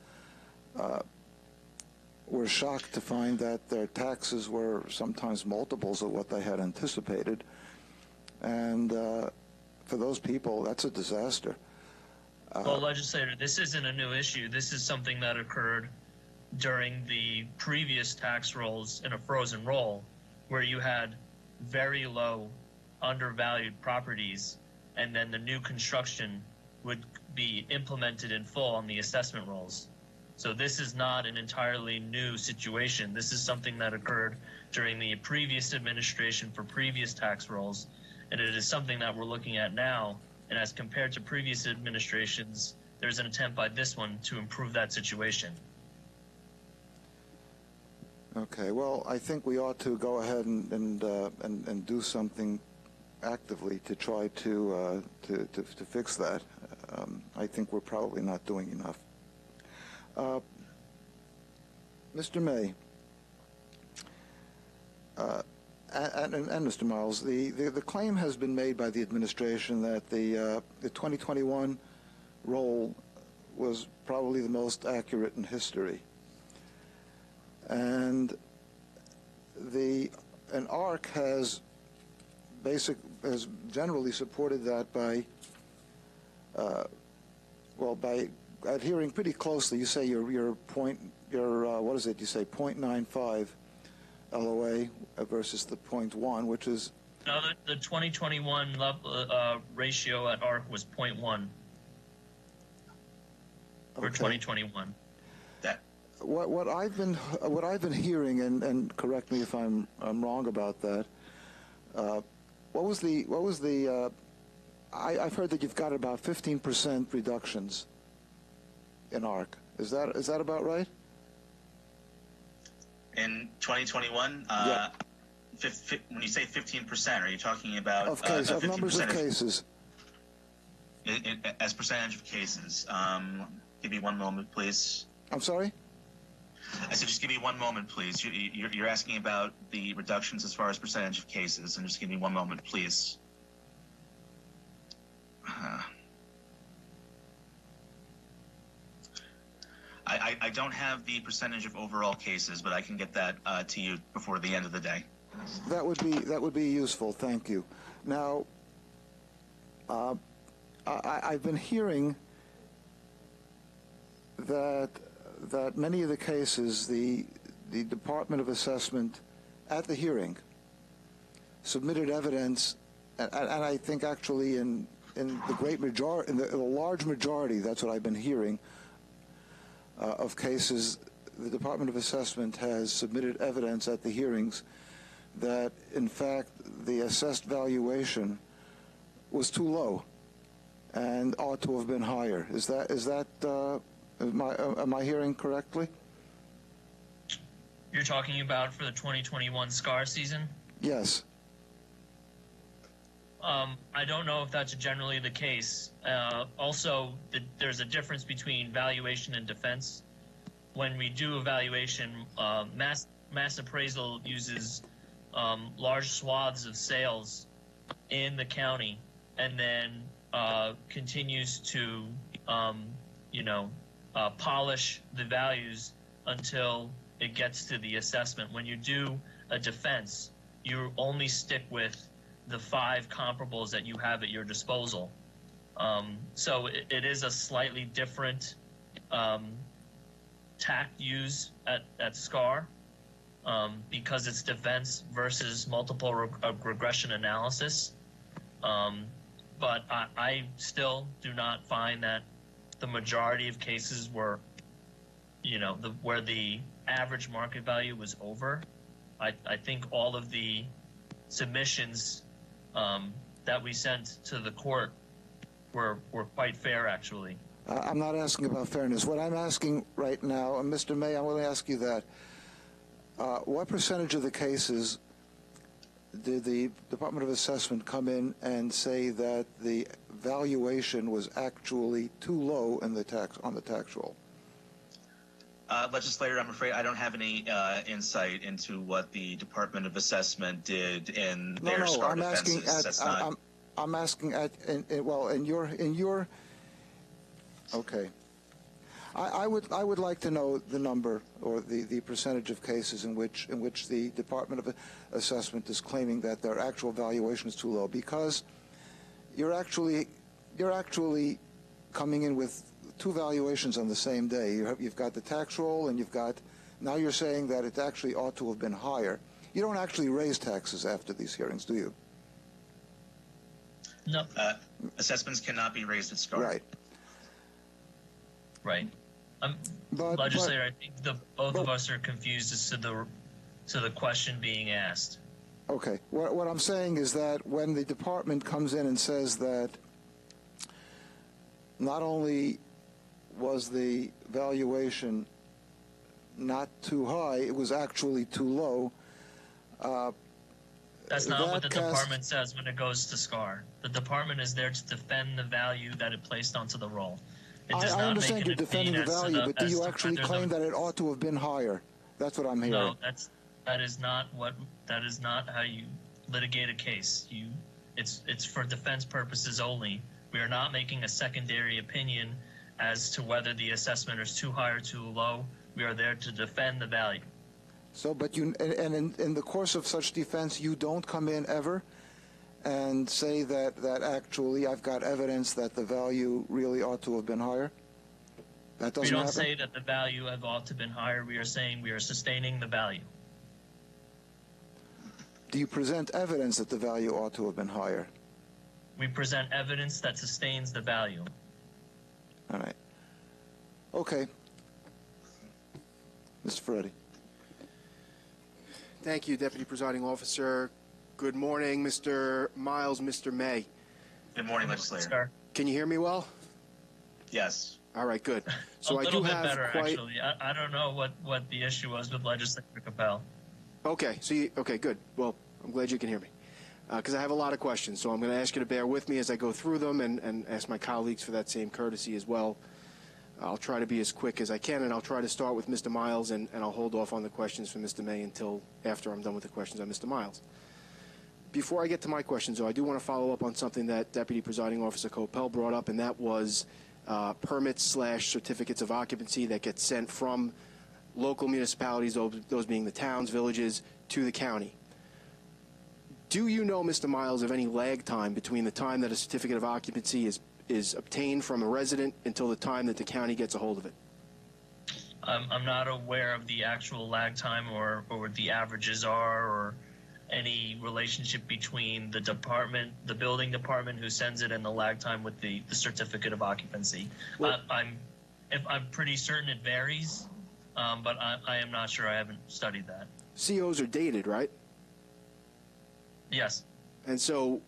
were shocked to find that their taxes were sometimes multiples of what they had anticipated, and for those people, that's a disaster. Well, legislator, this isn't a new issue. This is something that occurred during the previous tax rolls in a frozen roll, where you had very low, undervalued properties, and then the new construction would be implemented in full on the assessment rolls. So this is not an entirely new situation. This is something that occurred during the previous administration for previous tax rolls, and it is something that we're looking at now. And as compared to previous administrations, there's an attempt by this one to improve that situation. Okay, well, I think we ought to go ahead and do something actively to try to fix that. I think we're probably not doing enough. Mr. May, and Mr. Miles, the claim has been made by the administration that the 2021 roll was probably the most accurate in history. And ARC has generally supported that by by adhering pretty closely. You say what is it? You say 0.95 LOA versus the 0.1, which is no, the 2021 level, ratio at ARC was 0.1 for 2021. What I've been hearing, and correct me if I'm wrong about that. I've heard that you've got about 15% reductions in ARC. Is that about right? In 2021, yeah. When you say 15%, are you talking about of numbers of cases? As percentage of cases. Give me one moment, please. I'm sorry? I said just give me one moment, please. You're asking about the reductions as far as percentage of cases, and just give me one moment, please. I don't have the percentage of overall cases, but I can get that to you before the end of the day. That would be useful. Thank you. Now, I've been hearing that many of the cases, the Department of Assessment at the hearing submitted evidence, and I think actually in the great majority, in the large majority, that's what I've been hearing, of cases, the Department of Assessment has submitted evidence at the hearings that, in fact, the assessed valuation was too low and ought to have been higher. Am I hearing correctly? You're talking about for the 2021 SCAR season? Yes. I don't know if that's generally the case. Also, there's a difference between valuation and defense. When we do evaluation, mass appraisal uses large swaths of sales in the county, and then continues to, polish the values until it gets to the assessment. When you do a defense, you only stick with the 5 comparables that you have at your disposal. So it is a slightly different tack used at SCAR because it's defense versus multiple regression analysis. But I still do not find that the majority of cases were, where the average market value was over. I think all of the submissions that we sent to the court were quite fair, actually. I'm not asking about fairness. What I'm asking right now, and Mr. May, I'm going to ask you that. What percentage of the cases did the Department of Assessment come in and say that the valuation was actually too low in on the tax roll? Legislator, I'm afraid I don't have any insight into what the Department of Assessment did in their SCAR defenses. I'm asking in your. Okay. I would like to know the number or the percentage of cases in which the Department of Assessment is claiming that their actual valuation is too low, because you're actually coming in with 2 valuations on the same day. You've got the tax roll, and now you're saying that it actually ought to have been higher. You don't actually raise taxes after these hearings, do you? No. Assessments cannot be raised at SCAR. Right. Right. Legislator, I think both of us are confused as to the question being asked. Okay. What I'm saying is that when the department comes in and says that not only was the valuation not too high, it was actually too low. That's not what the that department says when it goes to SCAR. The department is there to defend the value that it placed onto the roll. It does I not understand make you're an defending the opinion as to value, but do as you to actually whether claim that it ought to have been higher? That's what I'm hearing. No, that is not how you litigate a case. It's for defense purposes only. We are not making a secondary opinion as to whether the assessment is too high or too low. We are there to defend the value. So, but you, and in the course of such defense, you don't come in ever and say that actually I've got evidence that the value really ought to have been higher? That doesn't We don't happen? say that the value have ought to have been higher. We are saying we are sustaining the value. Do you present evidence that the value ought to have been higher? We present evidence that sustains the value. All right. Okay. Mr. Ferretti. Thank you, Deputy Presiding Officer. Good morning, Mr. Miles, Mr. May. Good morning, legislator. Sir. Can you hear me well? Yes. All right, good. So A I little do bit have better, quite. actually. I don't know what the issue was with Legislator Capel. Okay, so okay, good. Well, I'm glad you can hear me because I have a lot of questions. So I'm going to ask you to bear with me as I go through them and ask my colleagues for that same courtesy as well. I'll try to be as quick as I can, and I'll try to start with Mr. Miles, and I'll hold off on the questions for Mr. May until after I'm done with the questions on Mr. Miles. Before I get to my questions, though, I do want to follow up on something that Deputy Presiding Officer Coppell brought up, and that was permits/certificates of occupancy that get sent from local municipalities, those being the towns, villages, to the county. Do you know, Mr. Miles, of any lag time between the time that a certificate of occupancy is obtained from a resident until the time that the county gets a hold of it? I'm not aware of the actual lag time or what the averages are or any relationship between the department, the building department who sends it, and the lag time with the certificate of occupancy. Well, I'm pretty certain it varies, but I am not sure. I haven't studied that. COs are dated, right? Yes. And so,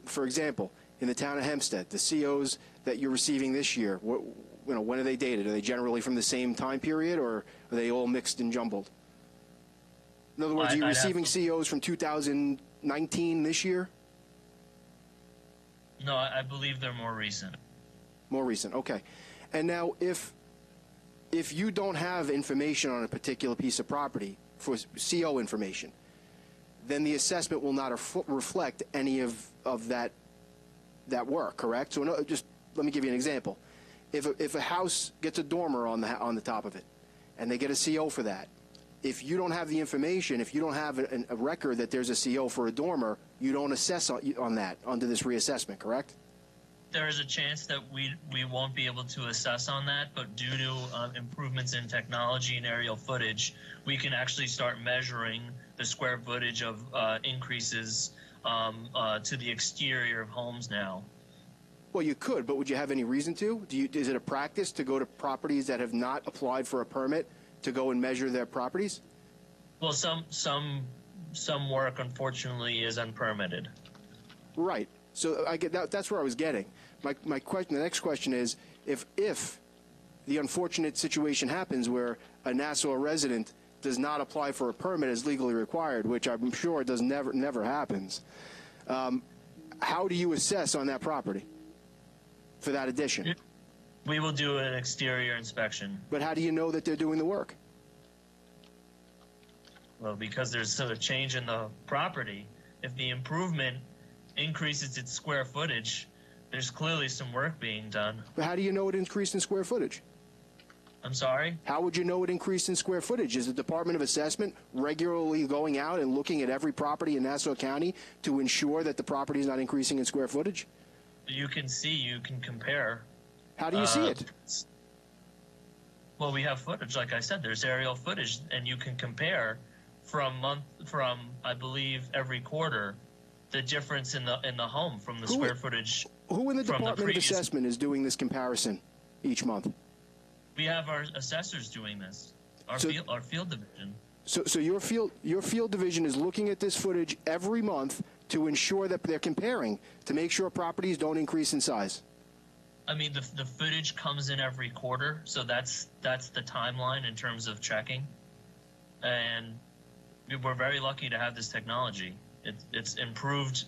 for example, in the town of Hempstead, the COs that you're receiving this year, when are they dated? Are they generally from the same time period, or are they all mixed and jumbled? In other words, are you receiving COs from 2019 this year? No, I believe they're more recent. More recent, okay. And now, if you don't have information on a particular piece of property for CO information, then the assessment will not reflect any of that work, correct? So just let me give you an example. If a house gets a dormer on the top of it, and they get a CO for that, if you don't have the information, if you don't have a record that there's a CO for a dormer, you don't assess on that under this reassessment, correct? There is a chance that we won't be able to assess on that, but due to improvements in technology and aerial footage, we can actually start measuring the square footage of increases to the exterior of homes now. Well, you could, but would you have any reason to? Is it a practice to go to properties that have not applied for a permit to go and measure their properties? Well, some work, unfortunately, is unpermitted. Right. So I get that. That's where I was getting. My question. The next question is, if the unfortunate situation happens where a Nassau resident does not apply for a permit as legally required, which I'm sure never happens, how do you assess on that property for that addition? We will do an exterior inspection. But how do you know that they're doing the work? Well, because there's a change in the property. If the improvement increases its square footage, there's clearly some work being done. But how do you know it increased in square footage? I'm sorry? How would you know it increased in square footage? Is the Department of Assessment regularly going out and looking at every property in Nassau County to ensure that the property is not increasing in square footage? You can see, you can compare. How do you see it? Well, we have footage, like I said, there's aerial footage, and you can compare from I believe every quarter, the difference in the home from the square footage. Who in the Department of Assessment is doing this comparison each month? We have our assessors doing this, our field division. So your field division is looking at this footage every month to ensure that they're comparing to make sure properties don't increase in size. I mean, the footage comes in every quarter, so that's the timeline in terms of checking, and we're very lucky to have this technology. It's improved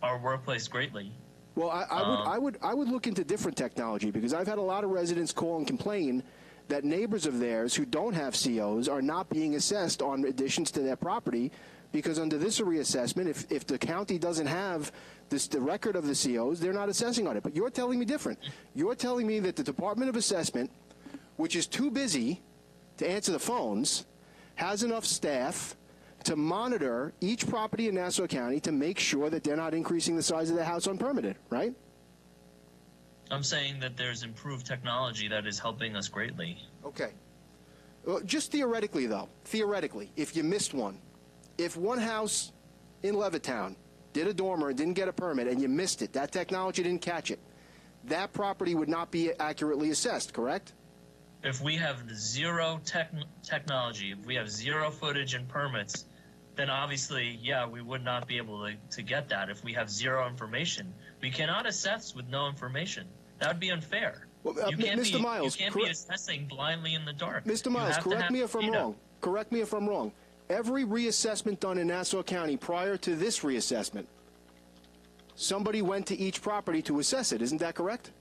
our workplace greatly. Well, I would look into different technology, because I've had a lot of residents call and complain that neighbors of theirs who don't have COs are not being assessed on additions to their property, because under this reassessment, if the county doesn't have the record of the COs, they're not assessing on it. But you're telling me different. You're telling me that the Department of Assessment, which is too busy to answer the phones, has enough staff to monitor each property in Nassau County to make sure that they're not increasing the size of their house unpermitted, right? I'm saying that there's improved technology that is helping us greatly. Okay. Well, just theoretically, though, if you missed one, if one house in Levittown did a dormer and didn't get a permit and you missed it, that technology didn't catch it, that property would not be accurately assessed, correct? If we have zero technology, if we have zero footage and permits, then obviously, yeah, we would not be able to get that. If we have zero information, we cannot assess with no information. That would be unfair. Well, Mr. Miles, you can't be assessing blindly in the dark. Mr. Miles, correct me if I'm wrong. Correct me if I'm wrong. Every reassessment done in Nassau County prior to this reassessment, somebody went to each property to assess it. Isn't that correct?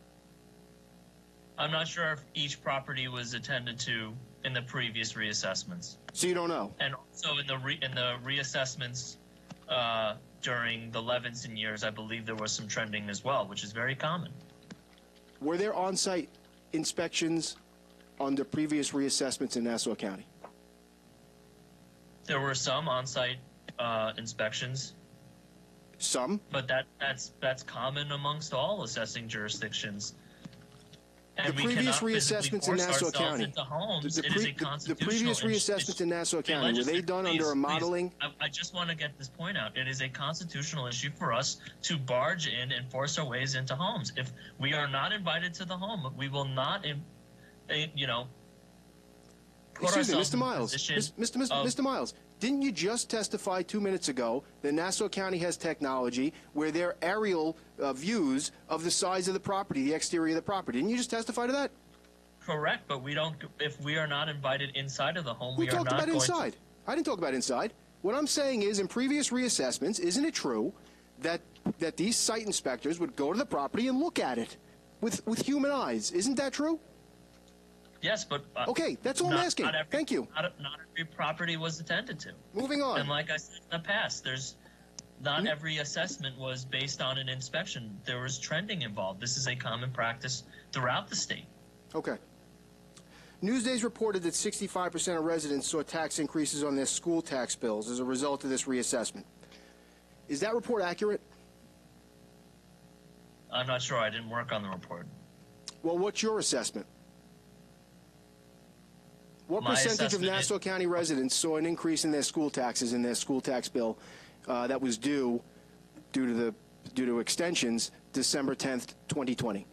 I'm not sure if each property was attended to in the previous reassessments. So you don't know? And also in the reassessments during the Levinson years, I believe there was some trending as well, which is very common. Were there on-site inspections under previous reassessments in Nassau County? There were some on-site inspections. Some? But that's common amongst all assessing jurisdictions. And the previous reassessments in Nassau County. The previous reassessments in Nassau County, were they done under a modeling? I just want to get this point out. It is a constitutional issue for us to barge in and force our ways into homes. If we are not invited to the home, we will not, Excuse me, Mr. Miles. Mr. Miles, didn't you just testify 2 minutes ago that Nassau County has technology where there are aerial views of the size of the property, the exterior of the property? Didn't you just testify to that? Correct, but we don't. If we are not invited inside of the home, we talked about inside. I didn't talk about inside. What I'm saying is, in previous reassessments, isn't it true that these site inspectors would go to the property and look at it with human eyes? Isn't that true? Yes, but okay, that's all I'm asking. Thank you. Not every property was attended to. Moving on. And like I said in the past, not every assessment was based on an inspection. There was trending involved. This is a common practice throughout the state. Okay. Newsdays reported that 65% of residents saw tax increases on their school tax bills as a result of this reassessment. Is that report accurate? I'm not sure. I didn't work on the report. Well, what's your assessment? What percentage of Nassau County residents saw an increase in their school taxes in their school tax bill that was due to extensions December 10th, 2020?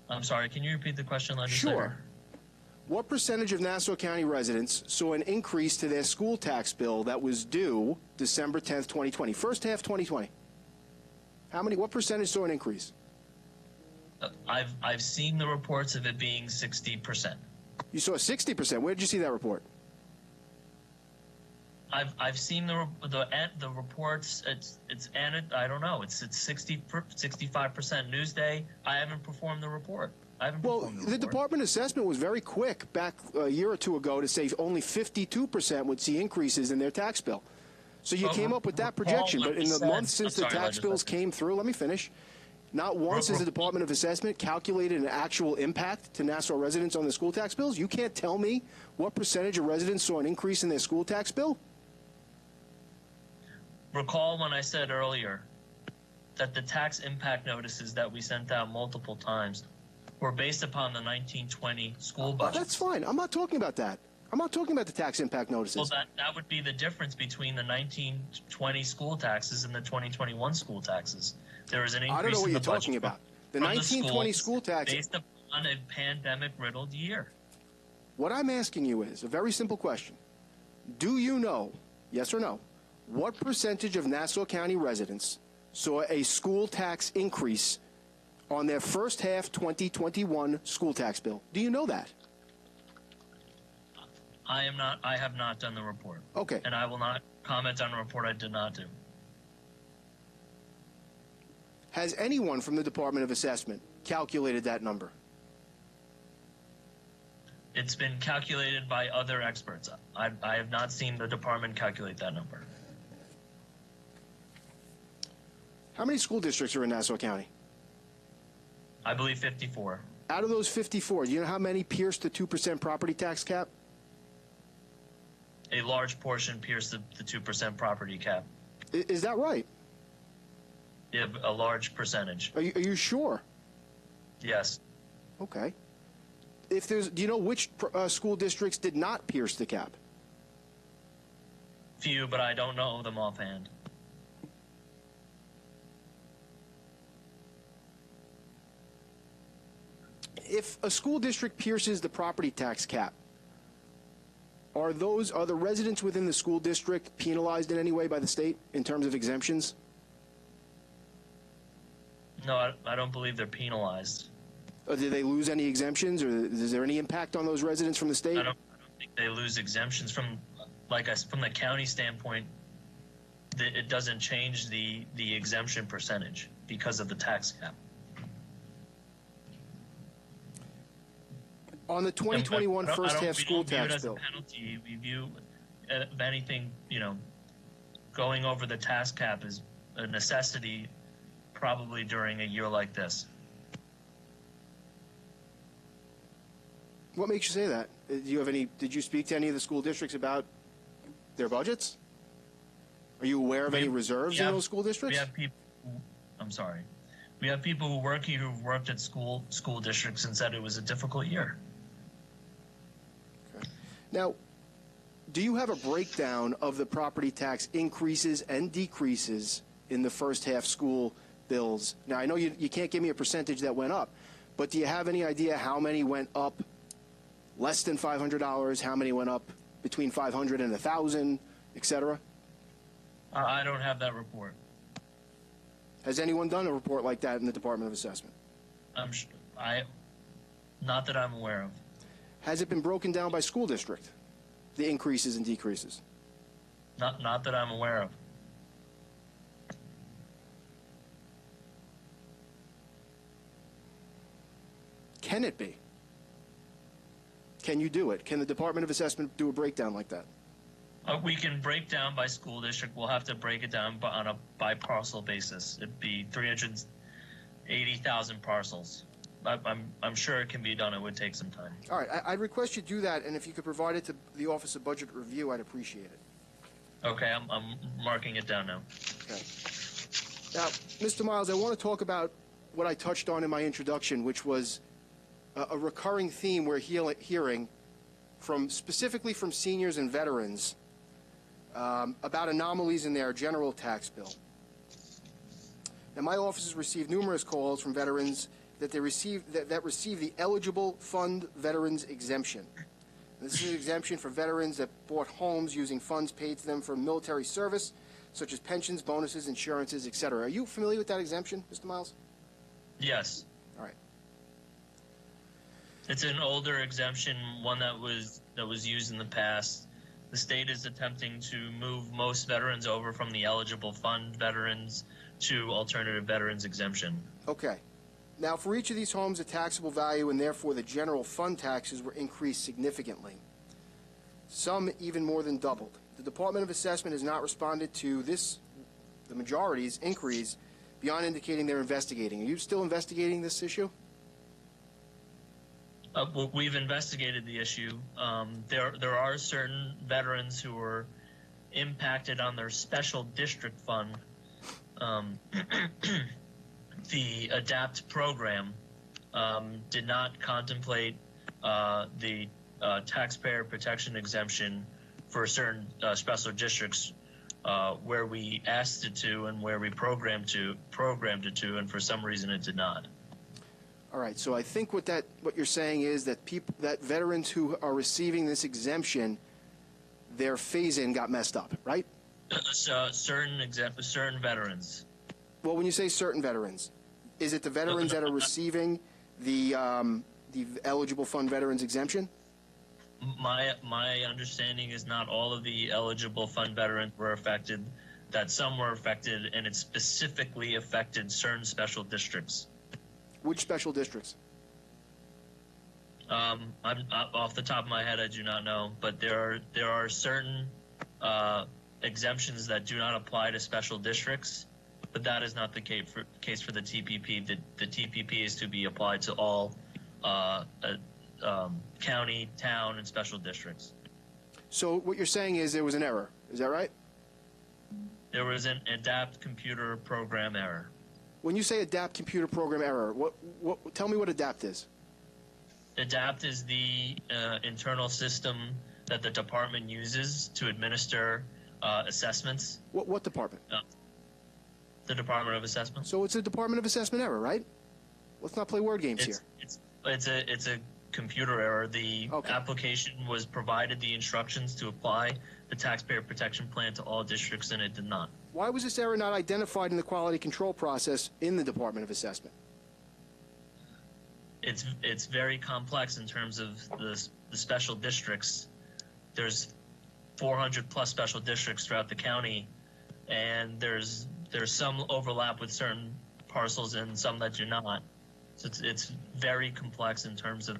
I'm sorry, can you repeat the question, legislator? Sure. What percentage of Nassau County residents saw an increase to their school tax bill that was due December 10th, 2020? First half 2020. What percentage saw an increase? I've seen the reports of it being 60%. You saw 60%. Where did you see that report? I've seen the reports. It's I don't know. It's 65% Newsday. I haven't performed the report. The Department of Assessment was very quick back a year or two ago to say only 52% would see increases in their tax bill. So you came up with that projection, but in the month since the tax bills came through, let me finish. Not once has the Department of Assessment calculated an actual impact to Nassau residents on the school tax bills. You can't tell me what percentage of residents saw an increase in their school tax bill? Recall when I said earlier that the tax impact notices that we sent out multiple times were based upon the 1920 school budget. That's fine. I'm not talking about that. I'm not talking about the tax impact notices. Well, that would be the difference between the 1920 school taxes and the 2021 school taxes. There is an increase. I don't know what you're talking about. The 1920 school taxes based upon a pandemic-riddled year. What I'm asking you is a very simple question. Do you know, yes or no, what percentage of Nassau County residents saw a school tax increase on their first half 2021 school tax bill. Do you know that? I have not done the report. Okay. And I will not comment on a report I did not do. Has anyone from the Department of Assessment calculated that number? It's been calculated by other experts. I have not seen the department calculate that number. How many school districts are in Nassau County? I believe 54. Out of those 54, do you know how many pierced the 2% property tax cap? A large portion pierced the 2% property cap. Is that right? Yeah, a large percentage. Are you sure? Yes. Okay. Do you know which school districts did not pierce the cap? Few, but I don't know them offhand. If a school district pierces the property tax cap, are the residents within the school district penalized in any way by the state in terms of exemptions? No, I don't believe they're penalized. Do they lose any exemptions, or is there any impact on those residents from the state? I don't think they lose exemptions from the county standpoint. It doesn't change the exemption percentage because of the tax cap. On the 2021 first half school We don't view it tax as bill. a penalty. We view, if anything, going over the tax cap is a necessity, probably during a year like this. What makes you say that? Did you speak to any of the school districts about their budgets? Are you aware of any reserves in those school districts? We have people. I'm sorry. We have people who work here who've worked at school districts and said it was a difficult year. Okay. Now, do you have a breakdown of the property tax increases and decreases in the first half school bills? Now, I know you can't give me a percentage that went up, but do you have any idea how many went up less than $500, how many went up between $500 and $1,000, et cetera? I don't have that report. Has anyone done a report like that in the Department of Assessment? Not that I'm aware of. Has it been broken down by school district, the increases and decreases? Not that I'm aware of. Can it be? Can you do it? Can the Department of Assessment do a breakdown like that? We can break down by school district. We'll have to break it down on a by parcel basis. It'd be 380,000 parcels. I'm sure it can be done. It would take some time. All right, I'd request you do that, and if you could provide it to the Office of Budget Review, I'd appreciate it. Okay, I'm marking it down now. Okay. Now, Mr. Miles, I want to talk about what I touched on in my introduction, which was a recurring theme we're hearing specifically from seniors and veterans about anomalies in their general tax bill. Now, my office has received numerous calls from veterans that receive the eligible fund veterans exemption. This is an exemption for veterans that bought homes using funds paid to them for military service, such as pensions, bonuses, insurances, etc. Are you familiar with that exemption, Mr. Miles? Yes. All right. It's an older exemption, one that was used in the past. The state is attempting to move most veterans over from the eligible fund veterans to alternative veterans exemption. Okay. Now, for each of these homes, the taxable value and therefore the general fund taxes were increased significantly. Some even more than doubled. The Department of Assessment has not responded to the majority's increase, beyond indicating they're investigating. Are you still investigating this issue? Well, we've investigated the issue. There are certain veterans who were impacted on their special district fund. The ADAPT program did not contemplate the taxpayer protection exemption for certain special districts where we asked it to and where we programmed it to, and for some reason it did not. All right. So I think what you're saying is that veterans who are receiving this exemption, their phase-in got messed up, right? Certain veterans. Well, when you say certain veterans, is it the veterans that are receiving the eligible fund veterans exemption? My understanding is not all of the eligible fund veterans were affected, that some were affected, and it specifically affected certain special districts. Which special districts? I'm off the top of my head, I do not know, but there are certain exemptions that do not apply to special districts, but that is not the case for the TPP. The TPP is to be applied to all county, town, and special districts. So what you're saying is there was an error. Is that right? There was an ADAPT computer program error. When you say ADAPT computer program error, tell me what ADAPT is. ADAPT is the internal system that the department uses to administer assessments. What department? The Department of Assessment. So it's a Department of Assessment error, right? Let's not play word games here. It's a computer error. The Okay. application was provided the instructions to apply the taxpayer protection plan to all districts, and it did not. Why was this error not identified in the quality control process in the Department of Assessment? It's very complex in terms of the special districts. There's 400 plus special districts throughout the county, and there's some overlap with certain parcels and some that do not. So it's very complex in terms of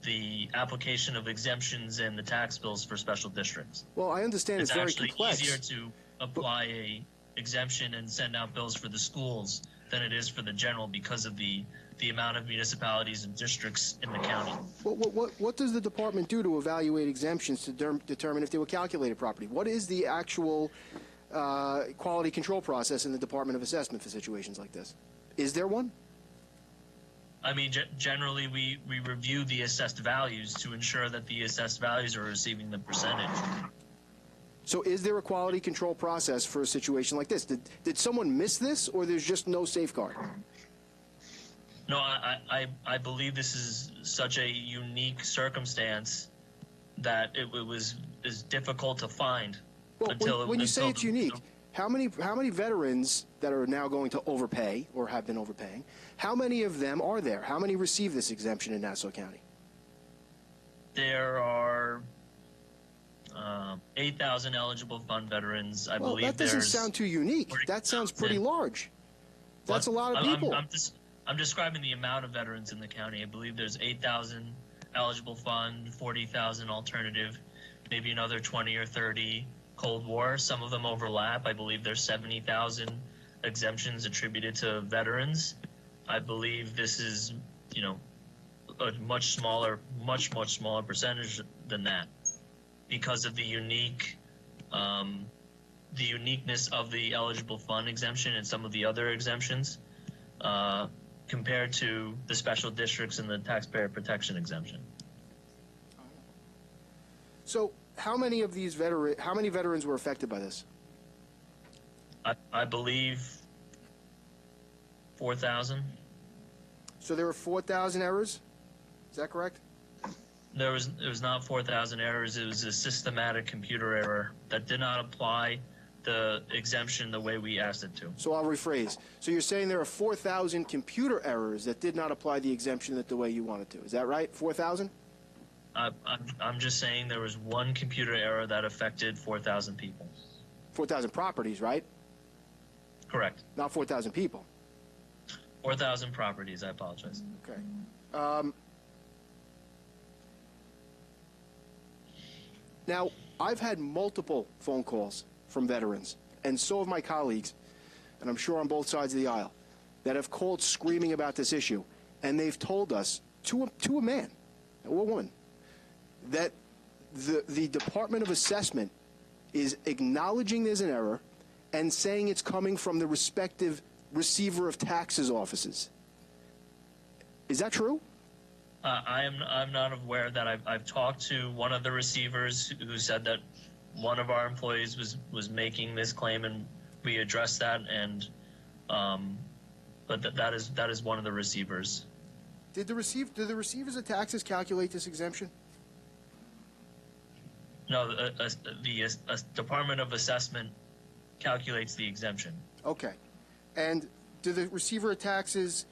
the application of exemptions and the tax bills for special districts. Well, I understand it's very actually complex. easier to apply a exemption and send out bills for the schools than it is for the general because of the amount of municipalities and districts in the county. What does the department do to evaluate exemptions to determine if they were calculated properly? What is the actual quality control process in the Department of Assessment for situations like this? Is there one? I mean, generally, we review the assessed values to ensure that the assessed values are receiving the percentage. So is there a quality control process for a situation like this? Did someone miss this, or there's just no safeguard? No, I believe this is such a unique circumstance that it is difficult to find. Well, when you say it's unique, how many veterans that are now going to overpay or have been overpaying, how many of them are there? How many receive this exemption in Nassau County? There are 8,000 eligible fund veterans. I believe that doesn't sound too unique. That sounds pretty large. That's a lot of people. I'm describing the amount of veterans in the county. I believe there's 8,000 eligible fund, 40,000 alternative, maybe another 20 or 30 Cold War. Some of them overlap. I believe there's 70,000 exemptions attributed to veterans. I believe this is, a much smaller percentage than that because of the uniqueness of the eligible fund exemption and some of the other exemptions compared to the special districts and the taxpayer protection exemption. So how many veterans were affected by this? I believe 4,000. So there were 4,000 errors? Is that correct? There was not 4,000 errors. It was a systematic computer error that did not apply the exemption the way we asked it to. So I'll rephrase. So you're saying there are 4,000 computer errors that did not apply the exemption the way you wanted to. Is that right? 4,000? I'm just saying there was one computer error that affected 4,000 people. 4,000 properties, right? Correct. Not 4,000 people. 4,000 properties. I apologize. Okay. Now, I've had multiple phone calls from veterans, and so have my colleagues, and I'm sure on both sides of the aisle, that have called screaming about this issue, and they've told us, to a man or a woman, that the Department of Assessment is acknowledging there's an error and saying it's coming from the respective receiver of taxes offices. Is that true? I'm not aware that I've talked to one of the receivers who said that one of our employees was making this claim, and we addressed that, and but that is one of the receivers. Did the receivers of taxes calculate this exemption? No, the Department of Assessment calculates the exemption. Okay. And do the receiver of taxes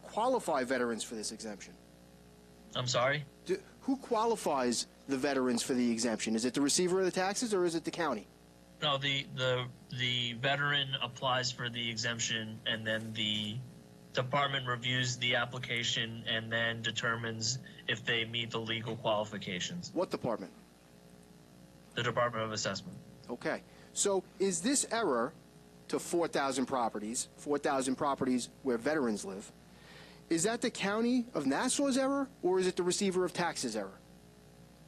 qualify veterans for this exemption? I'm sorry? Who qualifies the veterans for the exemption? Is it the receiver of the taxes or is it the county? No, the veteran applies for the exemption, and then the department reviews the application and then determines if they meet the legal qualifications. What department? The Department of Assessment. Okay. So is this error to 4,000 properties where veterans live, is that the county of Nassau's error or is it the receiver of taxes error?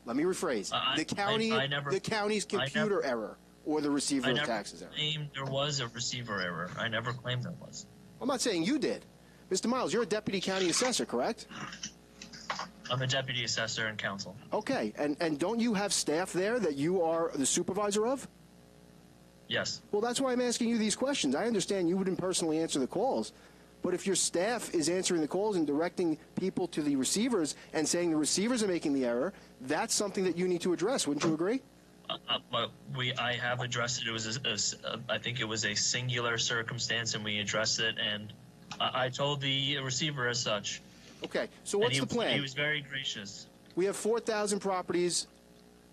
Let me rephrase. The county's computer error or the receiver of taxes error? I never claimed there was a receiver error. I never claimed there was. I'm not saying you did. Mr. Miles, you're a deputy county assessor, correct? I'm a deputy assessor and counsel. Okay. And don't you have staff there that you are the supervisor of? Yes. Well, that's why I'm asking you these questions. I understand you wouldn't personally answer the calls, but if your staff is answering the calls and directing people to the receivers and saying the receivers are making the error, that's something that you need to address. Wouldn't you agree? I have addressed it. It was I think it was a singular circumstance, and we addressed it. And I told the receiver as such. Okay. So what's the plan? He was very gracious. We have 4,000 properties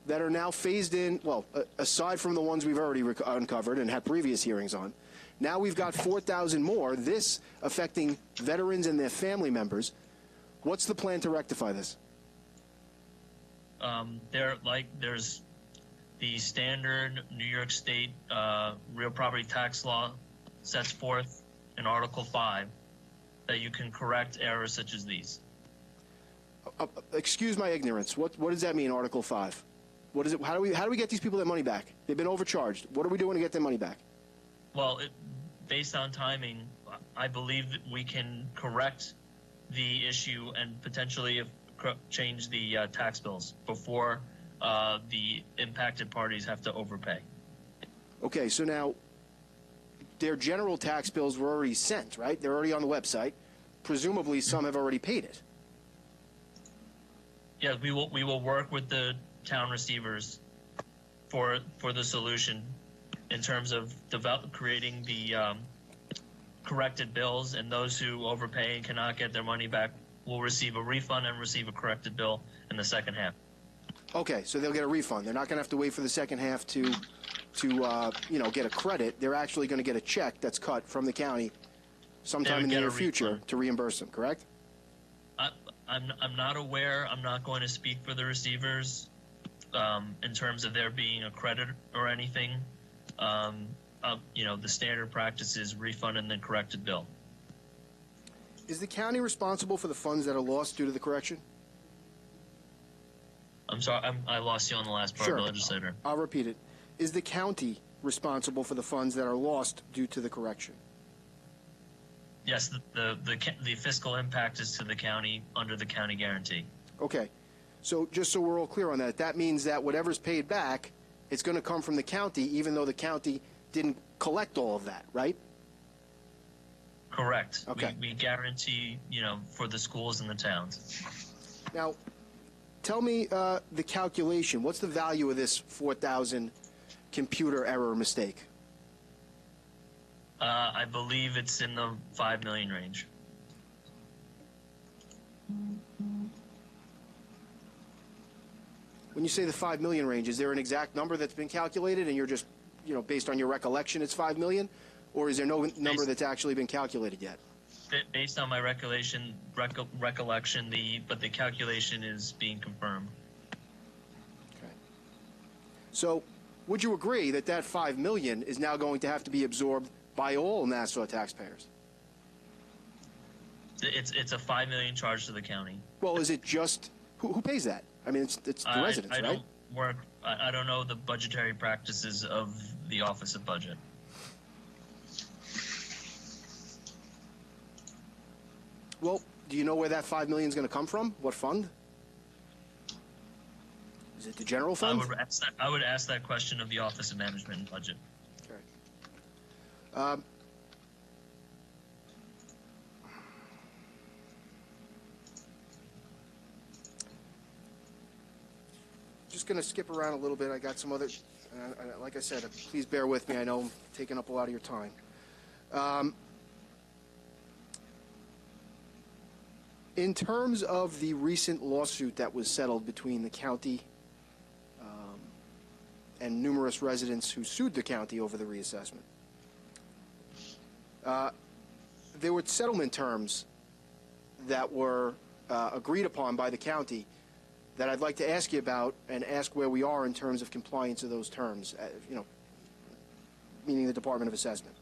that are now phased in, well, aside from the ones we've already uncovered and had previous hearings on. Now we've got 4,000 more, this affecting veterans and their family members. What's the plan to rectify this? There's the standard New York State real property tax law sets forth in Article 5 that you can correct errors such as these. Excuse my ignorance. What does that mean, Article 5? What is it? How do we get these people their money back? They've been overcharged. What are we doing to get their money back? Well, based on timing, I believe that we can correct the issue and potentially change the tax bills before the impacted parties have to overpay. Okay, so now their general tax bills were already sent, right? They're already on the website. Presumably, some have already paid it. Yeah, we will work with the town receivers for the solution in terms of creating the corrected bills, and those who overpay and cannot get their money back will receive a refund and receive a corrected bill in the second half. Okay, so they'll get a refund. They're not going to have to wait for the second half to get a credit. They're actually going to get a check that's cut from the county sometime in the near future to reimburse them, correct? I'm not aware. I'm not going to speak for the receivers in terms of there being a credit or anything. The standard practice is refund and then corrected bill. Is the county responsible for the funds that are lost due to the correction? I'm sorry, I lost you on the last part, Sure. legislator. I'll repeat it. Is the county responsible for the funds that are lost due to the correction? Yes, the fiscal impact is to the county under the county guarantee. Okay. So just so we're all clear on that, that means that whatever's paid back, it's going to come from the county, even though the county didn't collect all of that, right? Correct. Okay. We guarantee, for the schools and the towns. Now, tell me the calculation. What's the value of this 4,000 computer error mistake? I believe it's in the 5 million range. When you say the 5 million range, is there an exact number that's been calculated and you're just, based on your recollection, it's 5 million? Or is there no number that's actually been calculated yet? Based on my recollection, but the calculation is being confirmed. Okay. So, would you agree that that 5 million is now going to have to be absorbed by all Nassau taxpayers? It's a 5 million charge to the county. Well, is it just who pays that? I mean, it's the residents, right? I don't know the budgetary practices of the Office of Budget. Well, do you know where that 5 million is going to come from? What fund? Is it the general fund? I would ask that question of the Office of Management and Budget. Okay. Just going to skip around a little bit. I got some other, like I said, please bear with me. I know I'm taking up a lot of your time. In terms of the recent lawsuit that was settled between the county and numerous residents who sued the county over the reassessment, there were settlement terms that were agreed upon by the county that I'd like to ask you about and ask where we are in terms of compliance of those terms, meaning the Department of Assessment.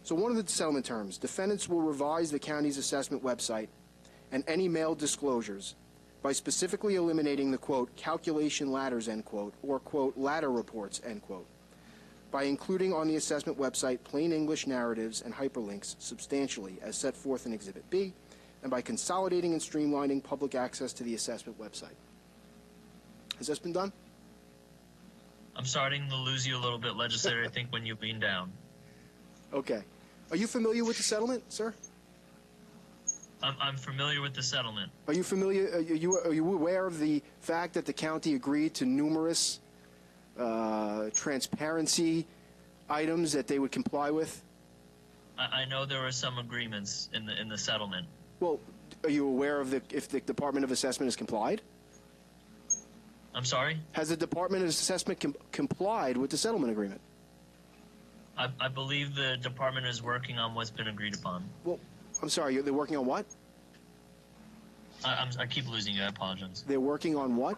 So one of the settlement terms, defendants will revise the county's assessment website and any mailed disclosures by specifically eliminating the, quote, calculation ladders, end quote, or, quote, ladder reports, end quote, by including on the assessment website plain English narratives and hyperlinks substantially as set forth in Exhibit B, and by consolidating and streamlining public access to the assessment website. Has this been done? I'm starting to lose you a little bit, legislator, I think, when you lean down. Okay. Are you familiar with the settlement, sir? I'm familiar with the settlement. Are you familiar, are you aware of the fact that the county agreed to numerous transparency items that they would comply with? I know there were some agreements in the settlement. Well, are you aware of if the Department of Assessment has complied? I'm sorry? Has the Department of Assessment complied with the settlement agreement? I believe the department is working on what's been agreed upon. Well, I'm sorry, they're working on what? I keep losing you, I apologize. They're working on what?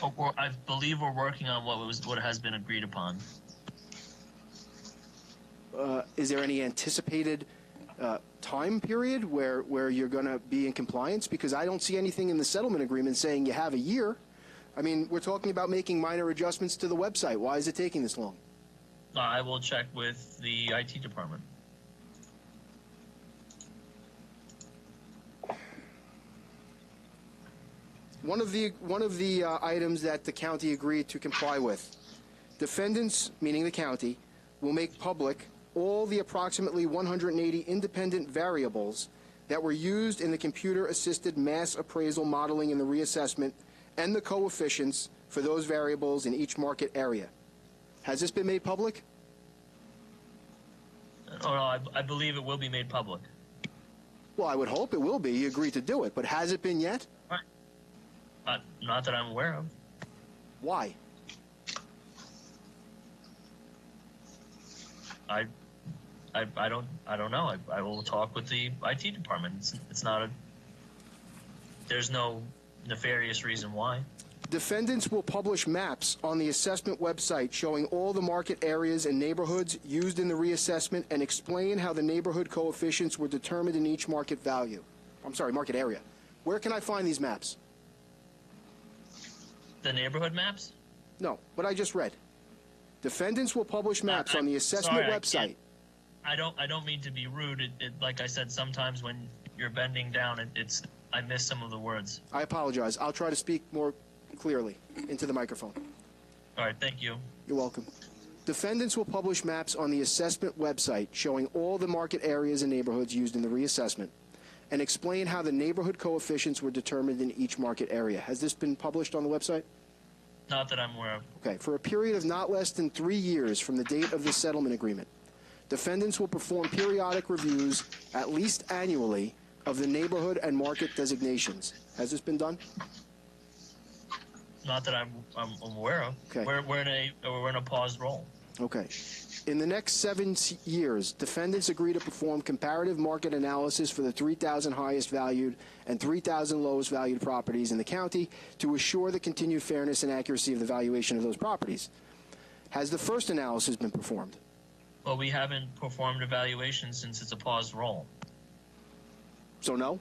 I believe we're working on what has been agreed upon. Is there any anticipated time period where you're going to be in compliance? Because I don't see anything in the settlement agreement saying you have a year. I mean, we're talking about making minor adjustments to the website. Why is it taking this long? I will check with the IT department. One of the items that the county agreed to comply with, defendants, meaning the county, will make public all the approximately 180 independent variables that were used in the computer-assisted mass appraisal modeling in the reassessment and the coefficients for those variables in each market area. Has this been made public? Oh, no, I believe it will be made public. Well, I would hope it will be. You agreed to do it, but has it been yet? Not that I'm aware of. Why? I don't know. I will talk with the IT department. It's not a. There's no nefarious reason why. Defendants will publish maps on the assessment website showing all the market areas and neighborhoods used in the reassessment and explain how the neighborhood coefficients were determined in each market value. I'm sorry, market area. Where can I find these maps? The neighborhood maps? No, what I just read. Defendants will publish maps on the assessment website. I don't mean to be rude. Like I said, sometimes when you're bending down, I miss some of the words. I apologize. I'll try to speak more clearly into the microphone. All right, thank you. You're welcome. Defendants will publish maps on the assessment website showing all the market areas and neighborhoods used in the reassessment and explain how the neighborhood coefficients were determined in each market area. Has this been published on the website? Not that I'm aware of. Okay. For a period of not less than 3 years from the date of the settlement agreement, defendants will perform periodic reviews, at least annually, of the neighborhood and market designations. Has this been done? Not that I'm aware of. Okay. We're in a paused roll. Okay. In the next 7 years, defendants agree to perform comparative market analysis for the 3,000 highest valued and 3,000 lowest valued properties in the county to assure the continued fairness and accuracy of the valuation of those properties. Has the first analysis been performed? Well, we haven't performed evaluation since it's a paused roll. So no?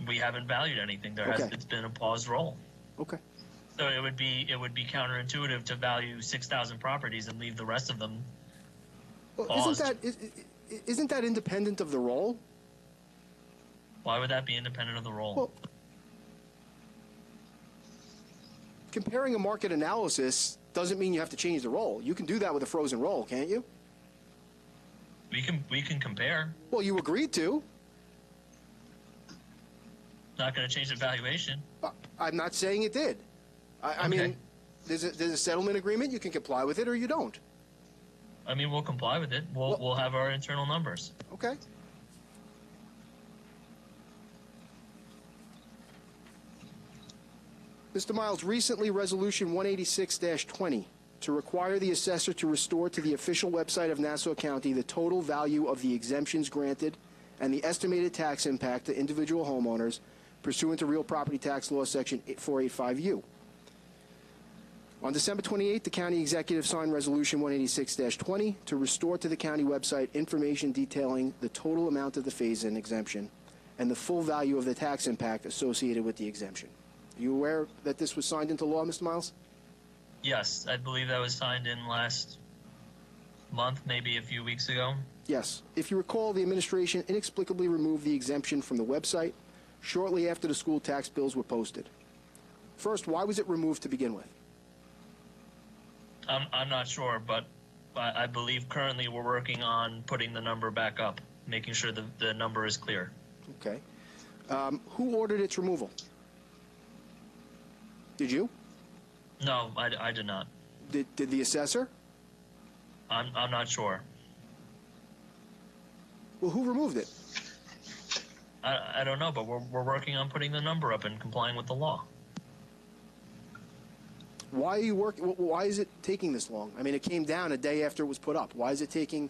We haven't valued anything. It's been a paused roll. Okay. So it would be counterintuitive to value 6,000 properties and leave the rest of them paused. Isn't that independent of the roll? Why would that be independent of the roll? Well, comparing a market analysis doesn't mean you have to change the roll. You can do that with a frozen roll, can't you? We can compare. Well, you agreed to. Not going to change the valuation. I'm not saying it did. I mean, there's a settlement agreement. You can comply with it or you don't. I mean, we'll comply with it. We'll have our internal numbers. Okay. Mr. Miles, recently Resolution 186-20 to require the assessor to restore to the official website of Nassau County the total value of the exemptions granted and the estimated tax impact to individual homeowners pursuant to Real Property Tax Law Section 485U. On December 28th, the county executive signed Resolution 186-20 to restore to the county website information detailing the total amount of the phase-in exemption and the full value of the tax impact associated with the exemption. Are you aware that this was signed into law, Mr. Miles? Yes, I believe that was signed in last month, maybe a few weeks ago. Yes. If you recall, the administration inexplicably removed the exemption from the website shortly after the school tax bills were posted. First, why was it removed to begin with? I'm not sure, but I believe currently we're working on putting the number back up, making sure the number is clear. Okay. Who ordered its removal? Did you? No, I did not. Did the assessor? I'm not sure. Well, who removed it? I don't know, but we're working on putting the number up and complying with the law. Why are you working? Why is it taking this long? I mean, it came down a day after it was put up. Why is it taking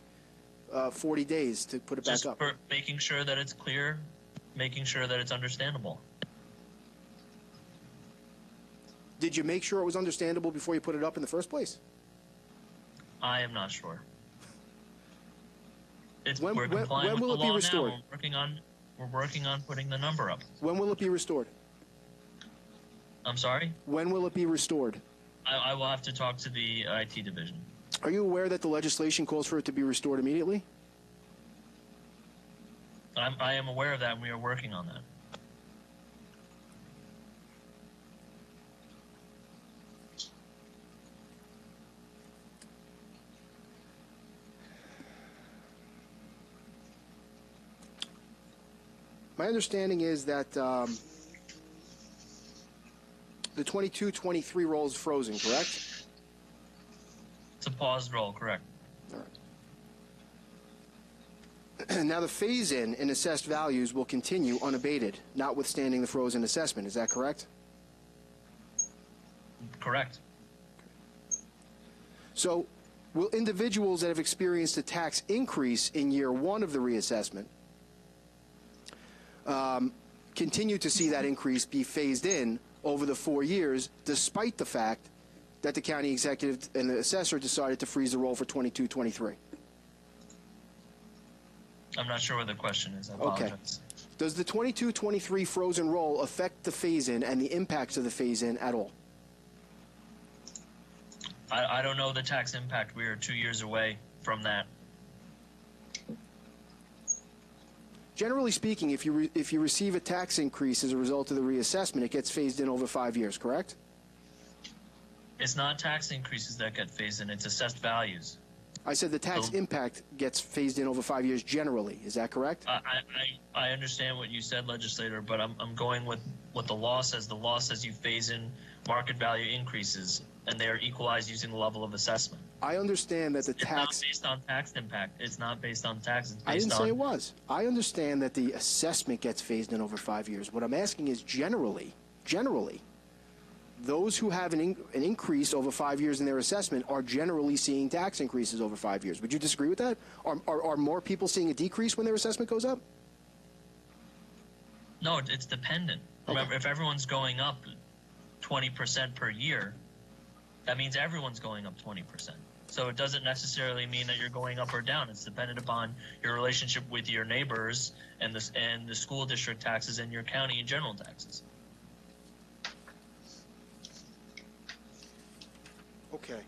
40 days to put it Just back up? for making sure that it's clear, making sure that it's understandable. Did you make sure it was understandable before you put it up in the first place? I am not sure. When We're complying with will the it be law restored? now. We're working on putting the number up. When will it be restored? I'm sorry? When will it be restored? I will have to talk to the IT division. Are you aware that the legislation calls for it to be restored immediately? I am aware of that, and we are working on that. My understanding is that the 22-23 roll is frozen, correct? It's a paused roll, correct? All right. Now, the phase-in in assessed values will continue unabated, notwithstanding the frozen assessment. Is that correct? Correct. So, will individuals that have experienced a tax increase in year one of the reassessment continue to see that increase be phased in over the 4 years, despite the fact that the county executive and the assessor decided to freeze the roll for 22-23? I'm not sure what the question is. I Okay. apologize. Does the 22-23 frozen roll affect the phase-in and the impacts of the phase-in at all? I don't know the tax impact. We are 2 years away from that. Generally speaking, if you receive a tax increase as a result of the reassessment, it gets phased in over 5 years, correct? It's not tax increases that get phased in. It's assessed values. I said the tax impact gets phased in over 5 years generally. Is that correct? I understand what you said, legislator, but I'm going with what the law says. The law says you phase in market value increases, and they are equalized using the level of assessment. I understand that the It's tax... not based on tax impact. It's not based on tax. It's based I didn't on... say it was. I understand that the assessment gets phased in over 5 years. What I'm asking is generally, those who have an increase over 5 years in their assessment are generally seeing tax increases over 5 years. Would you disagree with that? Are more people seeing a decrease when their assessment goes up? No, it's dependent. Remember, if everyone's going up 20% per year, that means everyone's going up 20%. So it doesn't necessarily mean that you're going up or down. It's dependent upon your relationship with your neighbors and the school district taxes and your county and general taxes. Okay.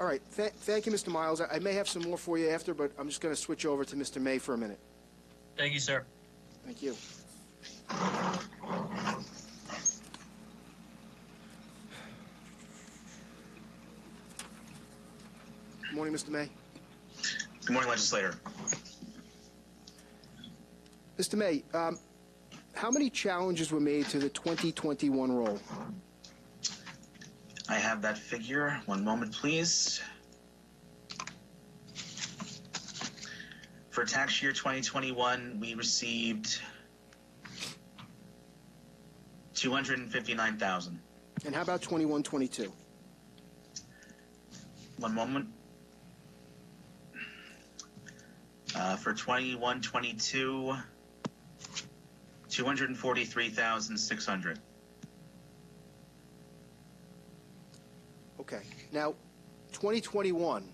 All right. Thank you, Mr. Miles. I may have some more for you after, but I'm just going to switch over to Mr. May for a minute. Thank you, sir. Thank you. Good morning, Mr. May. Good morning, legislator. Mr. May, how many challenges were made to the 2021 roll? I have that figure. One moment, please. For tax year 2021, we received 259,000. And how about 21-22? One moment. For 21-22, 243,600. Okay. Now, 2021,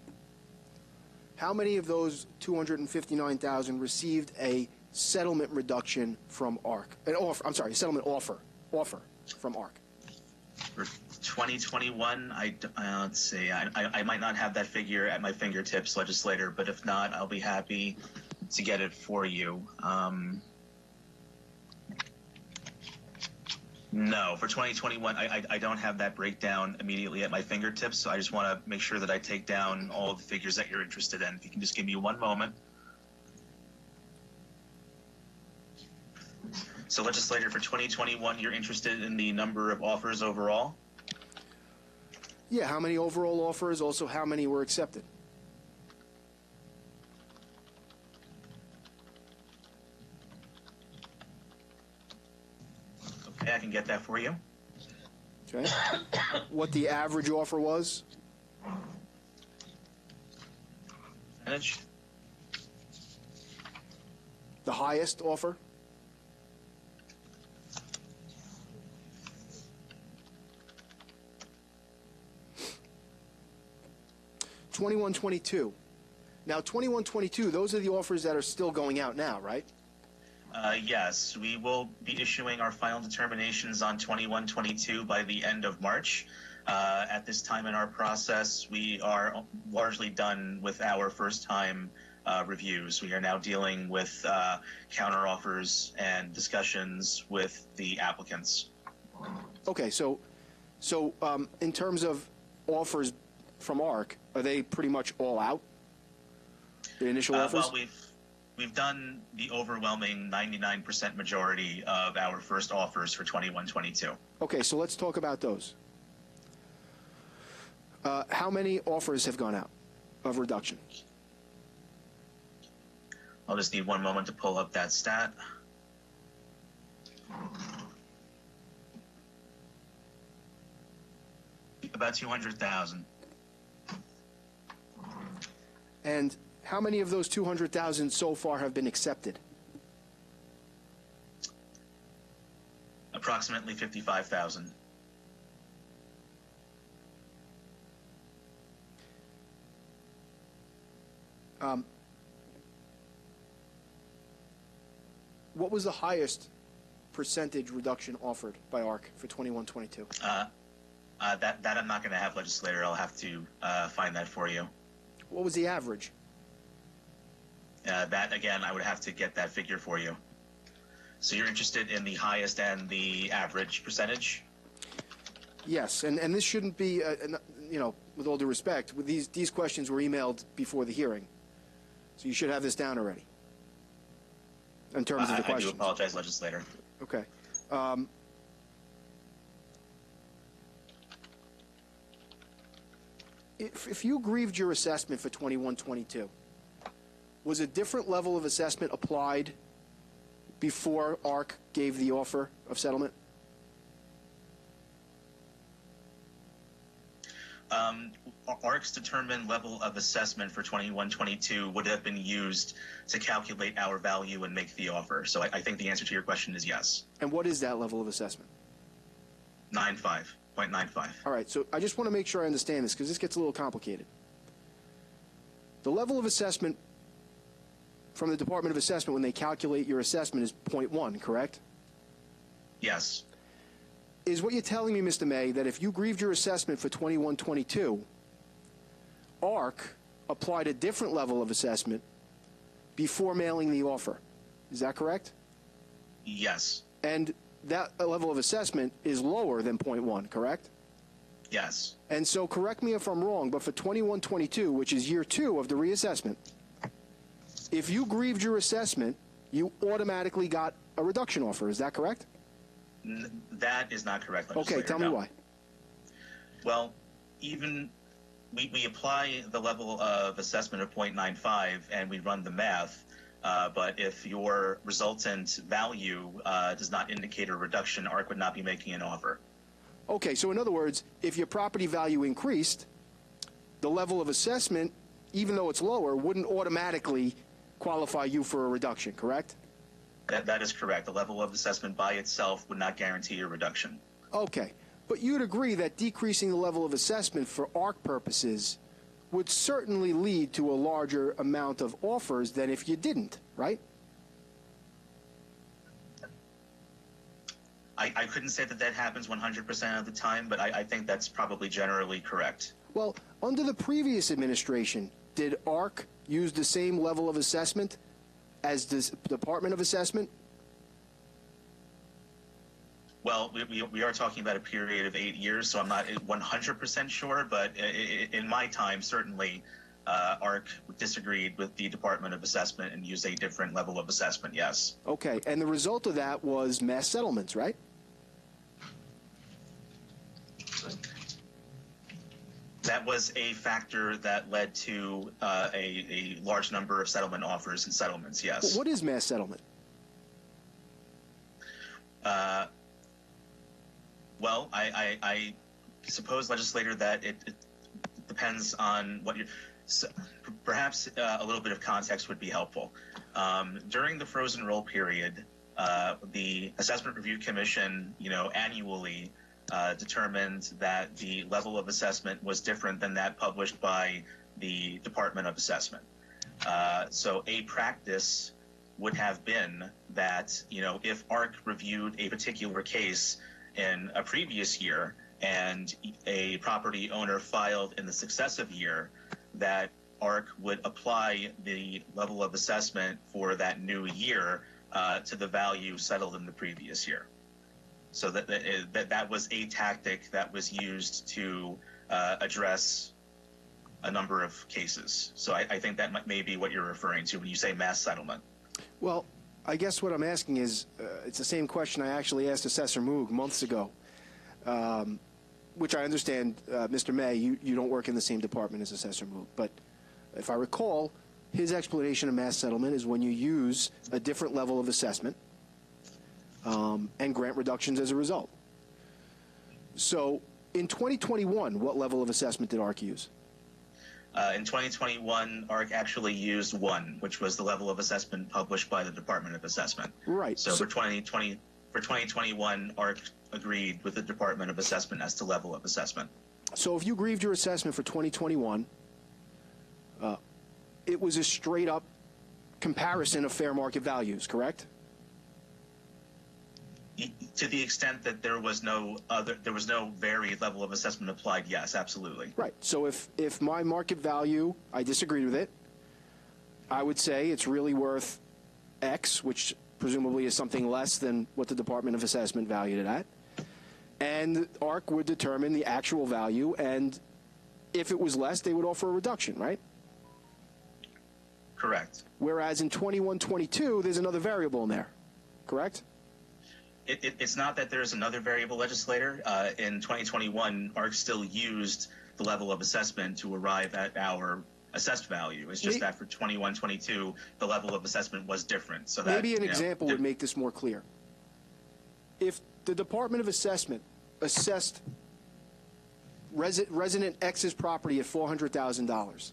how many of those 259,000 received a settlement reduction from ARC? An offer, I'm sorry, a settlement offer from ARC. For 2021, let's see, I might not have that figure at my fingertips, legislator, but if not, I'll be happy to get it for you. No, for 2021, I don't have that breakdown immediately at my fingertips, so I just want to make sure that I take down all the figures that you're interested in. If you can just give me one moment. So, legislator, for 2021, you're interested in the number of offers overall? Yeah, how many overall offers? Also, how many were accepted? Okay, I can get that for you. Okay. What the average offer was? Percentage? The highest offer? $21.22. Now, $21.22, those are the offers that are still going out now, right? Yes, we will be issuing our final determinations on 21-22 by the end of March. At this time in our process, we are largely done with our first-time reviews. We are now dealing with counteroffers and discussions with the applicants. Okay, so in terms of offers from ARC, are they pretty much all out? The initial offers? Well, we've done the overwhelming 99% majority of our first offers for 21-22. Okay, so let's talk about those. How many offers have gone out of reduction? I'll just need one moment to pull up that stat. About 200,000. And how many of those 200,000 so far have been accepted? Approximately 55,000. What was the highest percentage reduction offered by ARC for 21-22? That I'm not going to have, legislator. I'll have to find that for you. What was the average? That, again, I would have to get that figure for you. So you're interested in the highest and the average percentage? Yes, and this shouldn't be, you know, with all due respect, with these questions were emailed before the hearing, so you should have this down already. In terms of the questions. I do apologize, legislator. Okay. If you grieved your assessment for 21-22, was a different level of assessment applied before ARC gave the offer of settlement? ARC's determined level of assessment for 21-22 would have been used to calculate our value and make the offer. So I think the answer to your question is yes. And what is that level of assessment? 0.95. All right, so I just want to make sure I understand this because this gets a little complicated. The level of assessment from the Department of Assessment when they calculate your assessment is 0.1, correct? Yes. Is what you're telling me, Mr. May, that if you grieved your assessment for 21-22, ARC applied a different level of assessment before mailing the offer? Is that correct? Yes. And that level of assessment is lower than 0.1, correct? Yes. And so correct me if I'm wrong, but for 21-22, which is year 2 of the reassessment, if you grieved your assessment, you automatically got a reduction offer. Is that correct? That is not correct, legislator. Okay, tell me why. Well, even we apply the level of assessment of 0.95 and we run the math. But if your resultant value does not indicate a reduction, ARC would not be making an offer. Okay, so in other words, if your property value increased, the level of assessment, even though it's lower, wouldn't automatically qualify you for a reduction, correct? That is correct. The level of assessment by itself would not guarantee a reduction. Okay, but you'd agree that decreasing the level of assessment for ARC purposes would certainly lead to a larger amount of offers than if you didn't, right? I couldn't say that that happens 100% of the time, but I think that's probably generally correct. Well, under the previous administration, did ARC use the same level of assessment as the Department of Assessment? Well, we are talking about a period of 8 years, so I'm not 100% sure, but in my time, certainly, ARC disagreed with the Department of Assessment and used a different level of assessment, yes. Okay, and the result of that was mass settlements, right? That was a factor that led to a large number of settlement offers and settlements, yes. What is mass settlement? Well, I suppose, legislator, that it depends on what you. So perhaps a little bit of context would be helpful. During the frozen roll period, the Assessment Review Commission, annually determined that the level of assessment was different than that published by the Department of Assessment. So a practice would have been that, if ARC reviewed a particular case in a previous year and a property owner filed in the successive year, that ARC would apply the level of assessment for that new year to the value settled in the previous year. So that was a tactic that was used to address a number of cases. So I think that may be what you're referring to when you say mass settlement. Well, I guess what I'm asking is, it's the same question I actually asked Assessor Moog months ago, which I understand, Mr. May, you don't work in the same department as Assessor Moog, but if I recall, his explanation of mass settlement is when you use a different level of assessment and grant reductions as a result. So in 2021, what level of assessment did ARC use? In 2021, ARC actually used 1, which was the level of assessment published by the Department of Assessment. Right. So for 2021, ARC agreed with the Department of Assessment as to level of assessment. So if you grieved your assessment for 2021, it was a straight-up comparison of fair market values, correct? To the extent that there was no varied level of assessment applied, yes, absolutely. Right. So if my market value, I disagreed with it, I would say it's really worth X, which presumably is something less than what the Department of Assessment valued it at. And ARC would determine the actual value, and if it was less, they would offer a reduction, right? Correct. Whereas in 21-22, there's another variable in there, correct? It's not that there's another variable, legislator. In 2021, ARC still used the level of assessment to arrive at our assessed value. It's just that for 21-22, the level of assessment was different. So that, maybe an example would make this more clear. If the Department of Assessment assessed resident X's property at $400,000,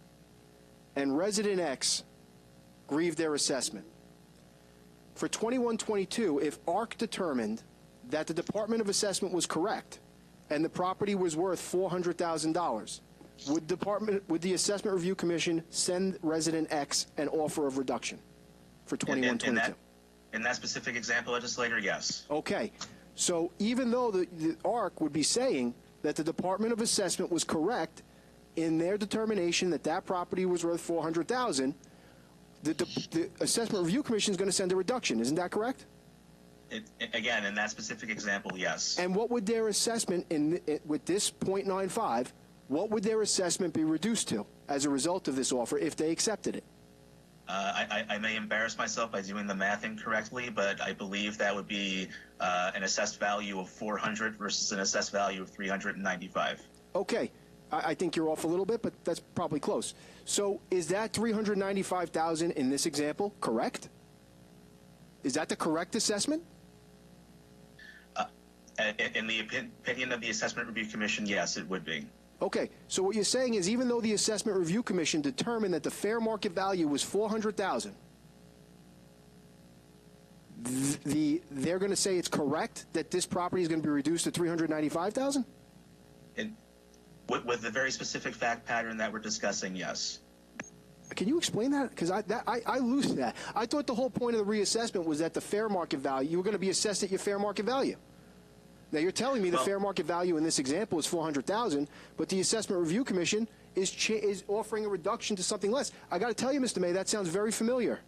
and resident X grieved their assessment, for 21-22, if ARC determined that the Department of Assessment was correct and the property was worth $400,000, would the Assessment Review Commission send resident X an offer of reduction for 21-22? In that specific example, legislator, yes. Okay. So even though the ARC would be saying that the Department of Assessment was correct in their determination that that property was worth $400,000, the Assessment Review Commission is going to send a reduction. Isn't that correct? Again, in that specific example, yes. And what would their assessment with this 0.95, what would their assessment be reduced to as a result of this offer if they accepted it? I may embarrass myself by doing the math incorrectly, but I believe that would be an assessed value of $400 versus an assessed value of $395. Okay. I think you're off a little bit, but that's probably close. So is that $395,000 in this example correct? Is that the correct assessment? In the opinion of the Assessment Review Commission, yes, it would be. Okay, so what you're saying is even though the Assessment Review Commission determined that the fair market value was $400,000, they're going to say it's correct that this property is going to be reduced to $395,000? With the very specific fact pattern that we're discussing, yes. Can you explain that? Because I lose that. I thought the whole point of the reassessment was that the fair market value, you were going to be assessed at your fair market value. Now you're telling me the fair market value in this example is $400,000, but the Assessment Review Commission is offering a reduction to something less. I got to tell you, Mr. May, that sounds very familiar.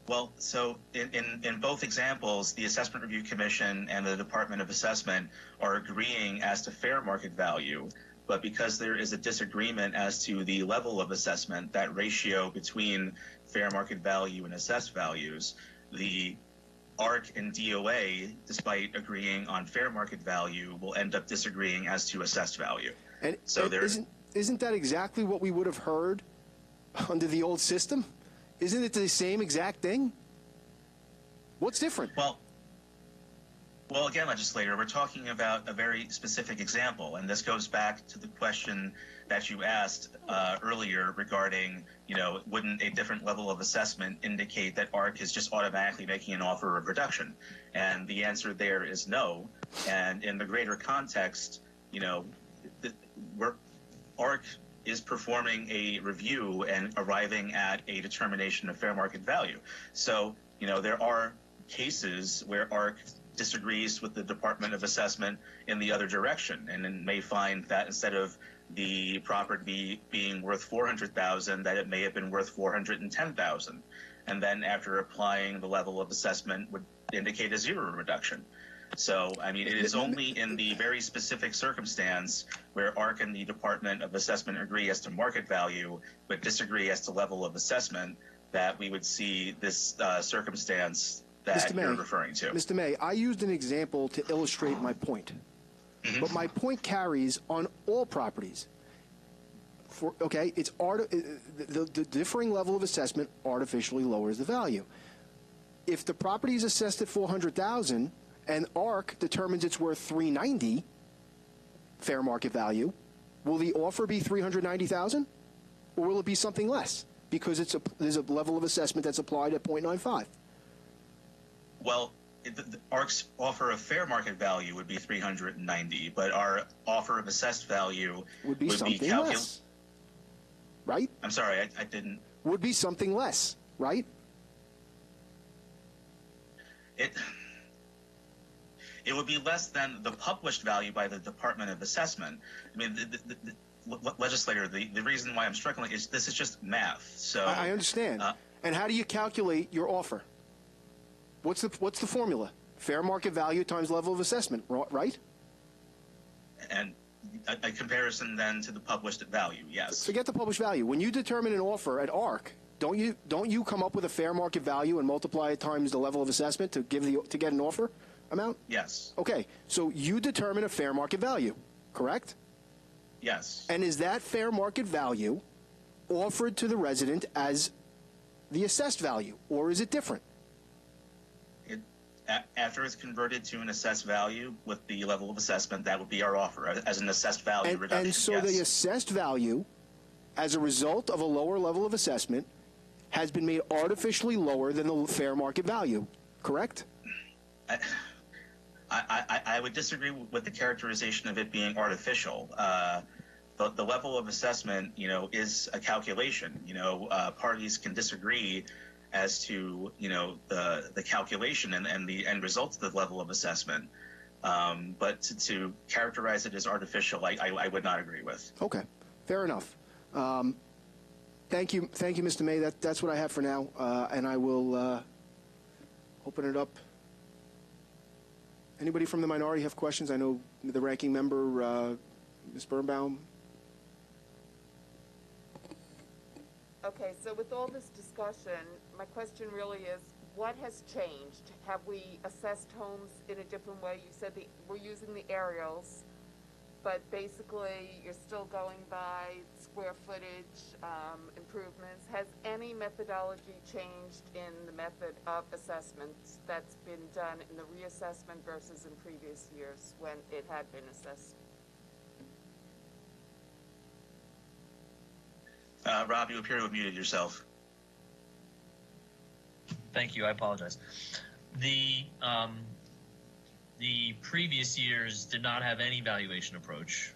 Well, so in both examples, the Assessment Review Commission and the Department of Assessment are agreeing as to fair market value, but because there is a disagreement as to the level of assessment, that ratio between fair market value and assessed values, the ARC and DOA, despite agreeing on fair market value, will end up disagreeing as to assessed value. And, so isn't that exactly what we would have heard under the old system? Isn't it the same exact thing? What's different? Well, again, legislator, we're talking about a very specific example, and this goes back to the question that you asked earlier regarding, wouldn't a different level of assessment indicate that ARC is just automatically making an offer of reduction? And the answer there is no. And in the greater context, ARC is performing a review and arriving at a determination of fair market value. So, there are cases where ARC disagrees with the Department of Assessment in the other direction, and then may find that instead of the property being worth $400,000, that it may have been worth $410,000, and then after applying the level of assessment would indicate a zero reduction. So, I mean, it is only in the very specific circumstance where ARC and the Department of Assessment agree as to market value, but disagree as to level of assessment, that we would see this circumstance that you're referring to. Mr. May, I used an example to illustrate my point. But my point carries on all properties. It's the differing level of assessment artificially lowers the value. If the property is assessed at $400,000 and ARC determines it's worth $390,000 fair market value, will the offer be $390,000, or will it be something less because there's a level of assessment that's applied at 0.95? Well, ARC's offer of fair market value would be $390,000, but our offer of assessed value would be something less, right? I'm sorry, I didn't. Would be something less, right? It would be less than the published value by the Department of Assessment. I mean, legislator, the reason why I'm struggling is this is just math. So I understand. And how do you calculate your offer? What's the formula? Fair market value times level of assessment, right? And a comparison then to the published value, yes. Forget the published value. When you determine an offer at ARC, don't you come up with a fair market value and multiply it times the level of assessment to get an offer amount? Yes. Okay, so you determine a fair market value, correct? Yes. And is that fair market value offered to the resident as the assessed value, or is it different? After it's converted to an assessed value with the level of assessment, that would be our offer as an assessed value reduction. And so yes. The assessed value, as a result of a lower level of assessment, has been made artificially lower than the fair market value, correct? I would disagree with the characterization of it being artificial. The level of assessment, is a calculation. Parties can disagree as to, the calculation and the end result of the level of assessment. But to characterize it as artificial, I would not agree with. Okay, fair enough. Thank you, Mr. May. That's what I have for now, and I will open it up. Anybody from the minority have questions? I know the ranking member, Ms. Birnbaum. Okay, so with all this discussion, my question really is, what has changed? Have we assessed homes in a different way? You said we're using the aerials. but basically you're still going by square footage improvements. Has any methodology changed in the method of assessments that's been done in the reassessment versus in previous years when it had been assessed? Rob, you appear to have muted yourself. Thank you. I apologize. The previous years did not have any valuation approach.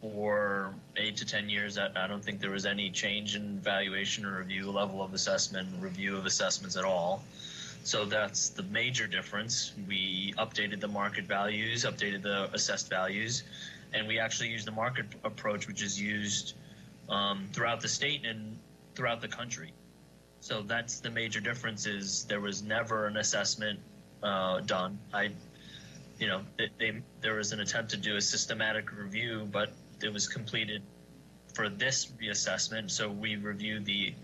For 8 to 10 years, I don't think there was any change in valuation or review level of assessment, review of assessments at all. So that's the major difference. We updated the market values, updated the assessed values, and we actually used the market approach, which is used throughout the state and throughout the country. So that's the major difference. Is there was never an assessment done. There was an attempt to do a systematic review, but it was completed for this reassessment. So we reviewed the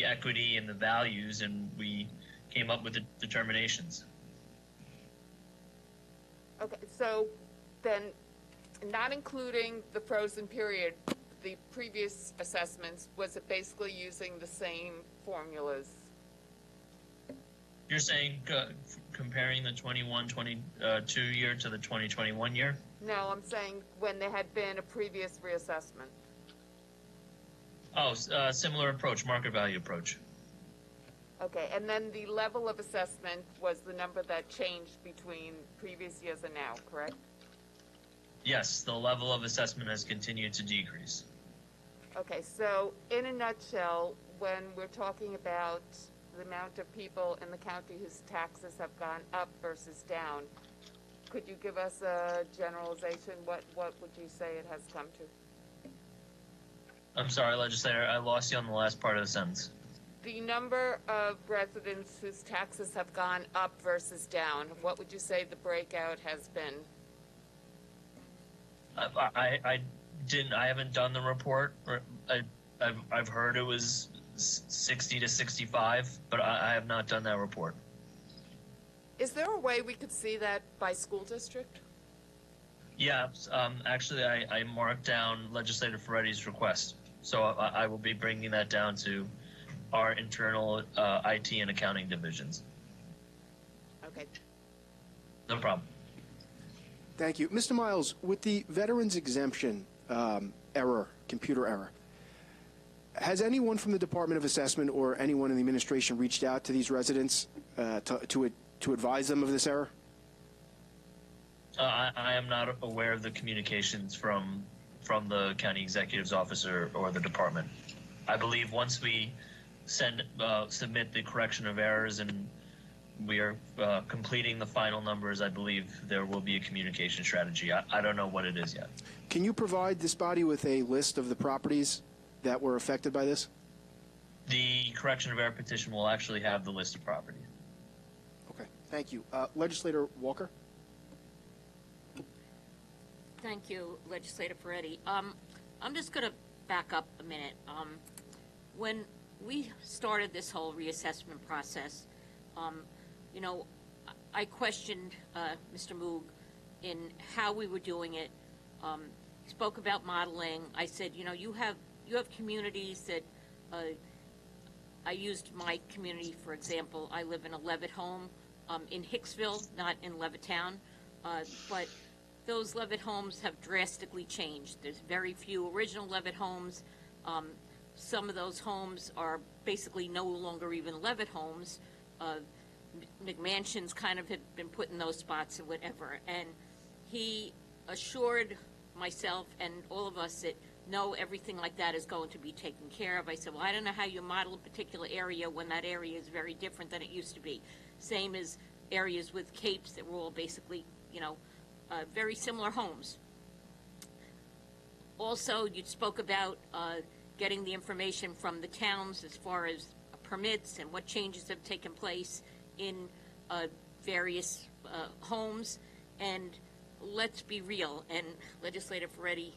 equity and the values, and we came up with the determinations. Okay, so then, not including the frozen period, the previous assessments, was it basically using the same formulas? You're saying comparing the 21-22 year to the 2021 year? No, I'm saying when there had been a previous reassessment. Oh, similar approach, market value approach. Okay, and then the level of assessment was the number that changed between previous years and now, correct? Yes, the level of assessment has continued to decrease. Okay, so in a nutshell, when we're talking about the amount of people in the county whose taxes have gone up versus down, could you give us a generalization? What would you say it has come to? I'm sorry, legislator, I lost you on the last part of the sentence. The number of residents whose taxes have gone up versus down, what would you say the breakout has been? I haven't done the report. I've heard it was 60 to 65, but I have not done that report. Is there a way we could see that by school district? Yeah, actually, I marked down Legislator Ferretti's request, so I will be bringing that down to our internal IT and accounting divisions. Okay. No problem. Thank you. Mr. Miles, with the veterans exemption computer error, has anyone from the Department of Assessment or anyone in the administration reached out to these residents to advise them of this error? I am not aware of the communications from the county executive's office or the department. I believe once we submit the correction of errors and we are completing the final numbers, I believe there will be a communication strategy. I don't know what it is yet. Can you provide this body with a list of the properties that were affected by this? The correction of error petition will actually have the list of properties. Okay, thank you. Legislator Walker? Thank you, Legislator Ferretti. I'm just going to back up a minute. When we started this whole reassessment process, I questioned Mr. Moog in how we were doing it. He spoke about modeling. I said, you have communities that I used my community, for example. I live in a Levitt home in Hicksville, not in Levittown, but those Levitt homes have drastically changed. There's very few original Levitt homes. Some of those homes are basically no longer even Levitt homes. McMansions kind of had been put in those spots or whatever. And he assured myself and all of us that no, everything like that is going to be taken care of. I said, well, I don't know how you model a particular area when that area is very different than it used to be. Same as areas with capes that were all basically, very similar homes. Also, you spoke about getting the information from the towns as far as permits and what changes have taken place in various homes. And let's be real, and Legislator Ferretti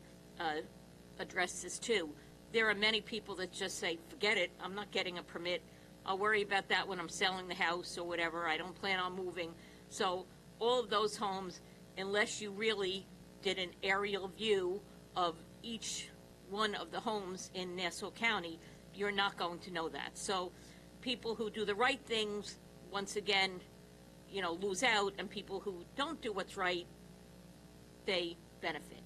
addressed this too. There are many people that just say, forget it, I'm not getting a permit. I'll worry about that when I'm selling the house or whatever. I don't plan on moving. So all of those homes, unless you really did an aerial view of each one of the homes in Nassau County, you're not going to know that. So people who do the right things, once again, lose out, and people who don't do what's right, they benefit.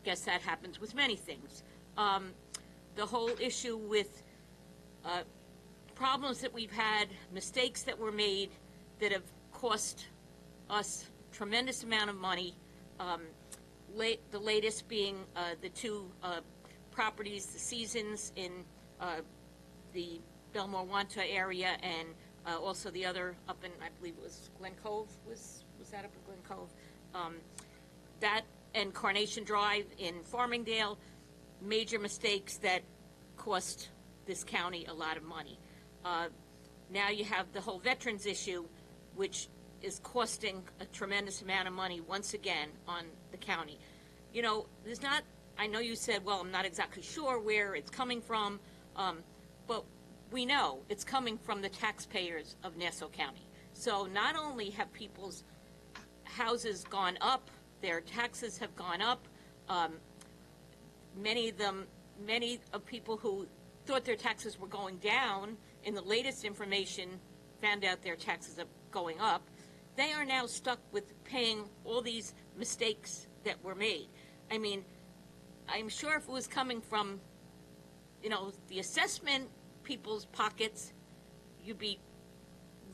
Guess that happens with many things. The whole issue with problems that we've had, mistakes that were made that have cost us tremendous amount of money. The latest being the two properties, the Seasons in the Belmore-Wanta area, and also the other up in, I believe it was Glen Cove. Was that up in Glen Cove? That and Carnation Drive in Farmingdale, major mistakes that cost this county a lot of money. Now you have the whole veterans issue, which is costing a tremendous amount of money once again on the county. There's not, I know you said, well, I'm not exactly sure where it's coming from, but we know it's coming from the taxpayers of Nassau County. So not only have people's houses gone up, their taxes have gone up. Many of people who thought their taxes were going down, in the latest information, found out their taxes are going up. They are now stuck with paying all these mistakes that were made. I mean, I'm sure if it was coming from, the assessment people's pockets, you'd be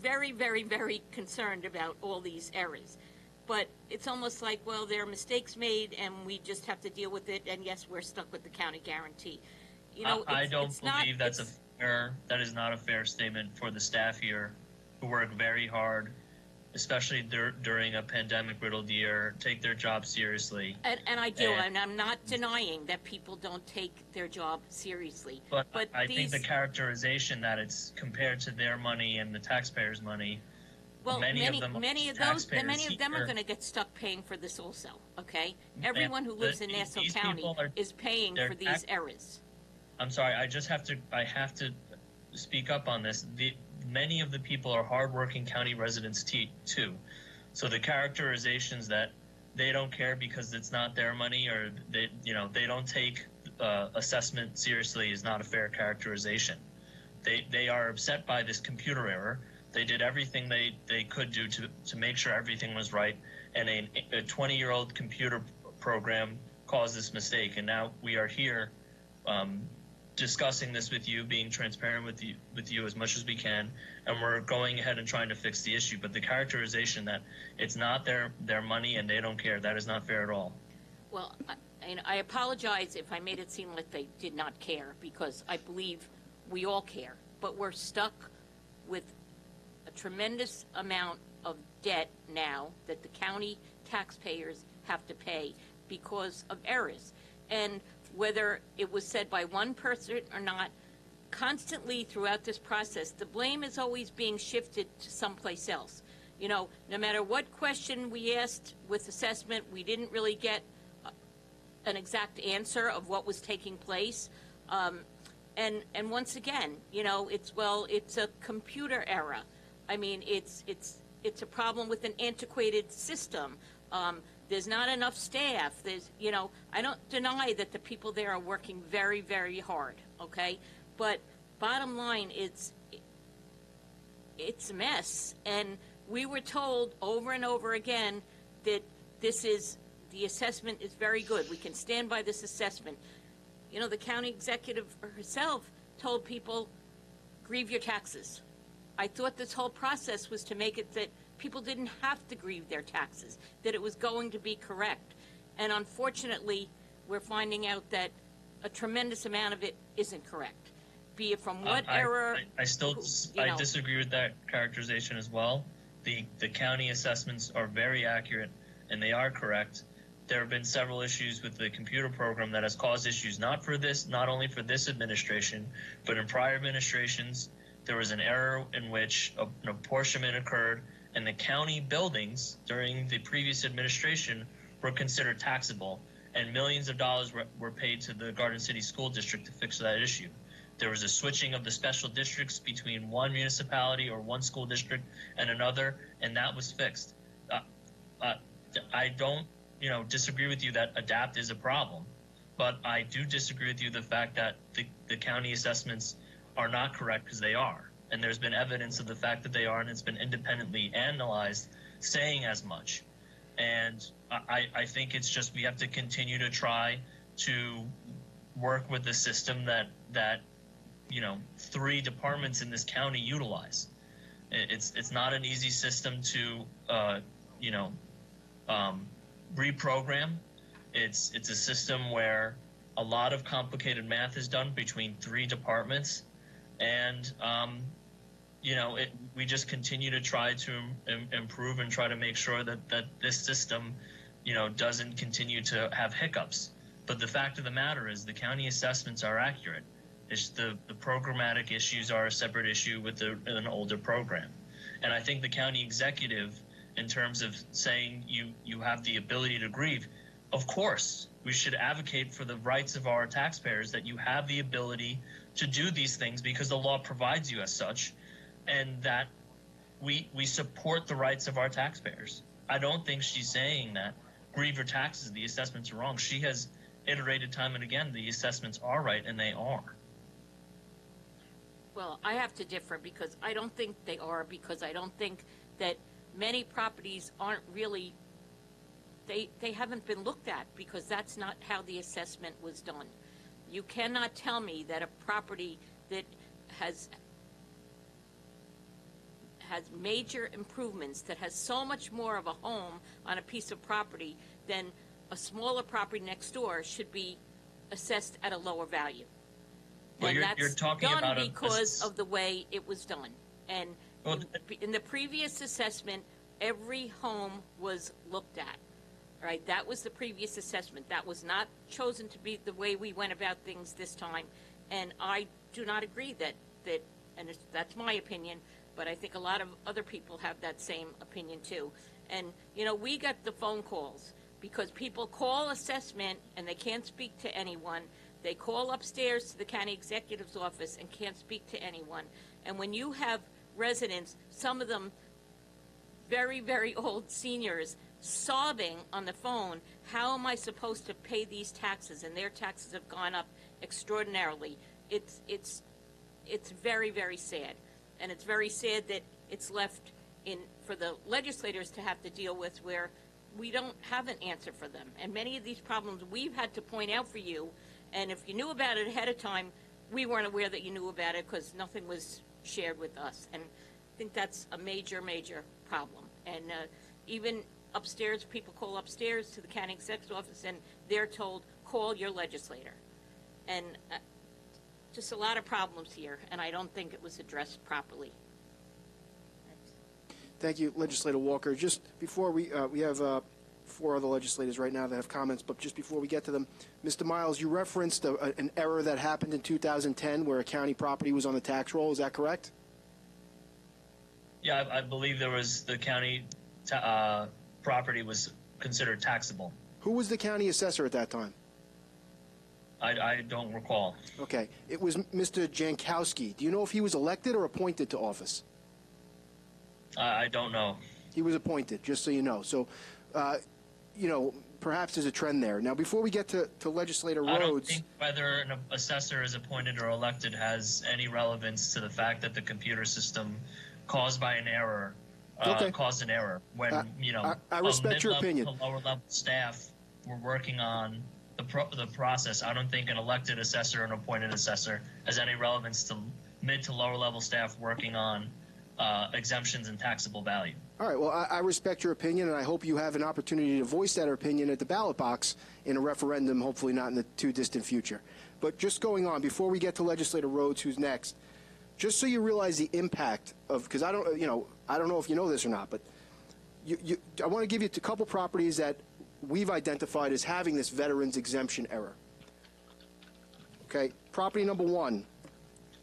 very, very, very concerned about all these errors. But it's almost like, well, there are mistakes made, and we just have to deal with it, and yes, we're stuck with the county guarantee. I don't believe that is not a fair statement for the staff here, who work very hard, especially during a pandemic-riddled year, take their job seriously. And I do, and I'm not denying that people don't take their job seriously. But I think the characterization that it's compared to their money and the taxpayers' money, well, many of them are going to get stuck paying for this also, okay? Everyone who lives in Nassau County is paying for these errors. I'm sorry, I have to speak up on this. Many of the people are hardworking county residents too. So the characterizations that they don't care because it's not their money, or they don't take assessment seriously, is not a fair characterization. They are upset by this computer error. They did everything they could do to make sure everything was right, and a 20-year-old computer program caused this mistake. And now we are here discussing this with you, being transparent with you as much as we can, and we're going ahead and trying to fix the issue. But the characterization that it's not their money and they don't care, that is not fair at all. Well, I apologize if I made it seem like they did not care, because I believe we all care. But we're stuck with a tremendous amount of debt now that the county taxpayers have to pay because of errors. And whether it was said by one person or not, constantly throughout this process, the blame is always being shifted to someplace else. No matter what question we asked with assessment, we didn't really get an exact answer of what was taking place. And once again, it's a computer error. I mean, it's a problem with an antiquated system. There's not enough staff. I don't deny that the people there are working very, very hard, okay? But bottom line, it's a mess. And we were told over and over again that the assessment is very good. We can stand by this assessment. The county executive herself told people, grieve your taxes. I thought this whole process was to make it that people didn't have to grieve their taxes, that it was going to be correct. And unfortunately, we're finding out that a tremendous amount of it isn't correct, be it from what error. I disagree with that characterization as well. The county assessments are very accurate, and they are correct. There have been several issues with the computer program that has caused issues, not only for this administration, but in prior administrations. There was an error in which an apportionment occurred, and the county buildings during the previous administration were considered taxable, and millions of dollars were paid to the Garden City School District to fix that issue. There was a switching of the special districts between one municipality or one school district and another, and that was fixed. I don't disagree with you that adapt is a problem, but I do disagree with you the fact that the county assessments are not correct, because they are. And there's been evidence of the fact that they are, and it's been independently analyzed, saying as much. And I think it's just we have to continue to try to work with the system that 3 departments in this county utilize. It's not an easy system to reprogram. It's a system where a lot of complicated math is done between 3 departments, and we just continue to try to improve and try to make sure that this system doesn't continue to have hiccups. But the fact of the matter is the county assessments are accurate. It's the programmatic issues are a separate issue with an older program. And I think the county executive, in terms of saying you have the ability to grieve, of course, we should advocate for the rights of our taxpayers, that you have the ability to do these things because the law provides you as such, and that we support the rights of our taxpayers. I don't think she's saying that grieve your taxes, the assessments are wrong. She has iterated time and again, the assessments are right, and they are. Well, I have to differ, because I don't think they are, because I don't think that many properties aren't really, they haven't been looked at, because that's not how the assessment was done. You cannot tell me that a property that has major improvements, that has so much more of a home on a piece of property than a smaller property next door, should be assessed at a lower value. Well, And you're talking done about because of the way it was done. And in the previous assessment, every home was looked at. Right? That was the previous assessment. That was not chosen to be the way we went about things this time. And I do not agree that and that's my opinion, but I think a lot of other people have that same opinion too. And, we got the phone calls because people call assessment and they can't speak to anyone. They call upstairs to the county executive's office and can't speak to anyone. And when you have residents, some of them very, very old seniors, sobbing on the phone, how am I supposed to pay these taxes? And their taxes have gone up extraordinarily. It's very, very sad. And it's very sad that it's left for the legislators to have to deal with, where we don't have an answer for them. And many of these problems we've had to point out for you, and if you knew about it ahead of time, we weren't aware that you knew about it because nothing was shared with us. And I think that's a major, major problem. And even upstairs, people call upstairs to the county exec's office and they're told, call your legislator. And just a lot of problems here, and I don't think it was addressed properly. Thank you, Legislator Walker. Just before we have 4 other legislators right now that have comments, but just before we get to them, Mr. Miles, you referenced an error that happened in 2010 where a county property was on the tax roll. Is that correct? Yeah, I believe there was the county property was considered taxable. Who was the county assessor at that time? I don't recall. Okay. It was Mr. Jankowski. Do you know if he was elected or appointed to office? I don't know. He was appointed, just so you know. So, perhaps there's a trend there. Now, before we get to Legislator Rhodes... I don't think whether an assessor is appointed or elected has any relevance to the fact that the computer system caused by an error caused an error when, I respect your opinion. To lower level staff were working on the process. I don't think an elected assessor or an appointed assessor has any relevance to mid to lower level staff working on exemptions and taxable value. All right. Well, I respect your opinion, and I hope you have an opportunity to voice that opinion at the ballot box in a referendum, hopefully not in the too distant future. But just going on, before we get to Legislator Rhodes, who's next, just so you realize the impact of, because I don't know if you know this or not, but I want to give you a couple properties that we've identified as having this veterans exemption error. Okay. Property number 1,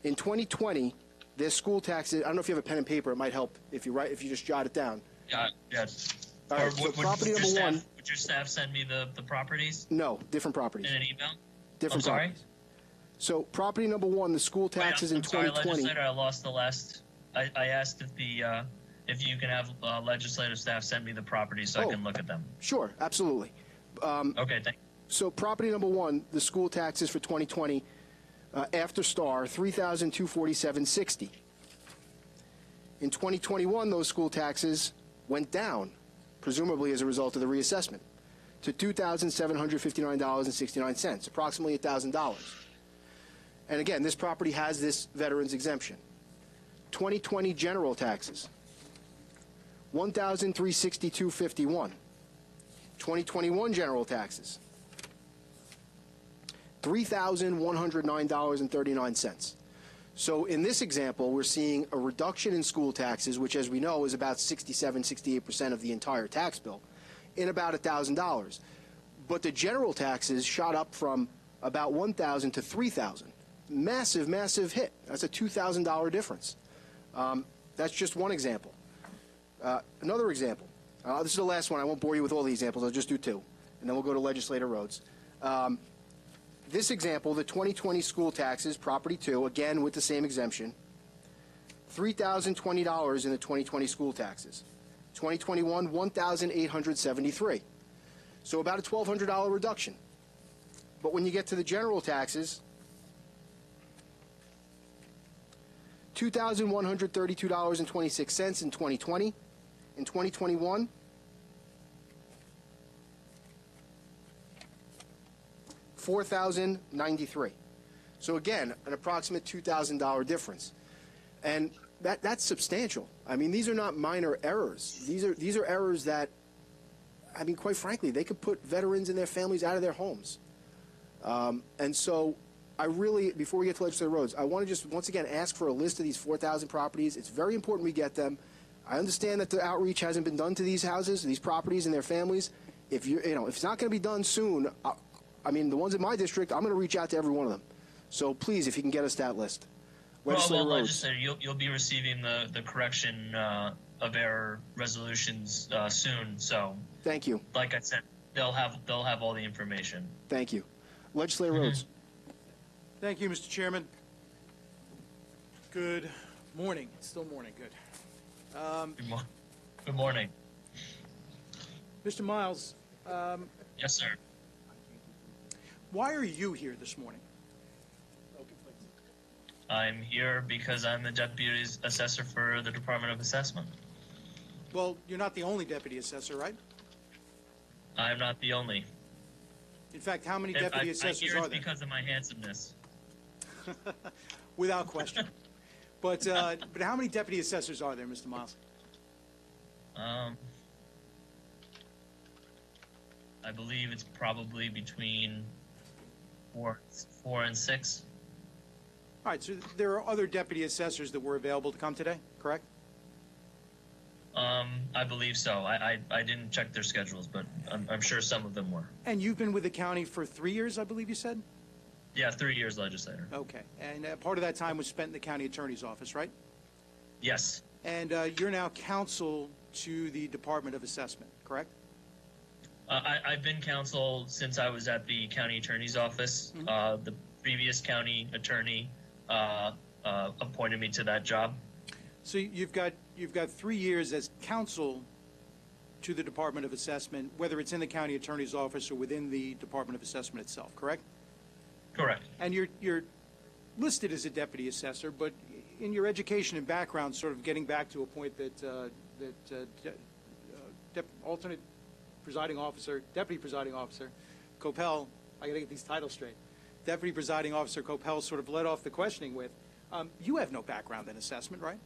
in 2020. Their school taxes, I don't know if you have a pen and paper, it might help if you just jot it down. Yeah. All right, so property number 1. Would your staff send me the properties? No, different properties. In an email? Different properties. So property number 1, the school taxes in 2020. Sorry, legislator, I lost the last. I asked if you can have legislative staff send me the properties so I can look at them. Sure, absolutely. Okay, thank you. So property number one, the school taxes for 2020, after STAR, $3,247.60. In 2021, those school taxes went down, presumably as a result of the reassessment, to $2,759.69, approximately $1,000. And again, this property has this veterans exemption. 2020 general taxes, $1,362.51. 2021 general taxes, $3,109.39. So in this example, we're seeing a reduction in school taxes, which, as we know, is about 68% of the entire tax bill, in about $1,000. But the general taxes shot up from about $1,000 to $3,000. Massive, massive hit. That's a $2,000 difference. That's just one example. Another example. This is the last one. I won't bore you with all the examples. I'll just do two, and then we'll go to legislator roads. This example, the 2020 school taxes, property two, again with the same exemption, $3,020 in the 2020 school taxes. 2021, $1,873. So about a $1,200 reduction. But when you get to the general taxes, $2,132.26 in 2020. In 2021, $4,093. So again, an approximate $2,000 difference, and that's substantial. I mean, these are not minor errors. These are errors that, I mean, quite frankly, they could put veterans and their families out of their homes. And so, I really, before we get to legislative roads, I want to just once again ask for a list of these 4,000 properties. It's very important we get them. I understand that the outreach hasn't been done to these houses, these properties, and their families. If if it's not going to be done soon, I mean, the ones in my district, I'm going to reach out to every one of them. So please, if you can get us that list. Legislator, you'll be receiving the correction of error resolutions soon. So thank you. Like I said, they'll have all the information. Thank you. Legislator Rhodes. Thank you, Mr. Chairman. Good morning. It's still morning. Good. Good morning. Mr. Miles. Yes, sir. Why are you here this morning? I'm here because I'm the deputy assessor for the Department of Assessment. Well, you're not the only deputy assessor, right? I'm not the only. In fact, how many deputy assessors are there? Because of my handsomeness. Without question. But how many deputy assessors are there, Mr. Miles? I believe it's probably between four and six. All right, so there are other deputy assessors that were available to come today, correct? I believe so. I didn't check their schedules, but I'm sure some of them were. And you've been with the county for 3 years, I believe you said? Yeah, 3 years, legislator. Okay, and part of that time was spent in the county attorney's office, right? Yes. And you're now counsel to the Department of Assessment, correct? I've been counsel since I was at the county attorney's office. Mm-hmm. The previous county attorney appointed me to that job. So you've got 3 years as counsel to the Department of Assessment, whether it's in the county attorney's office or within the Department of Assessment itself, correct? Correct. And you're listed as a deputy assessor, but in your education and background, sort of getting back to a point that alternate presiding officer, deputy presiding officer, Coppell, I got to get these titles straight. Deputy presiding officer Coppell sort of led off the questioning with, you have no background in assessment, right?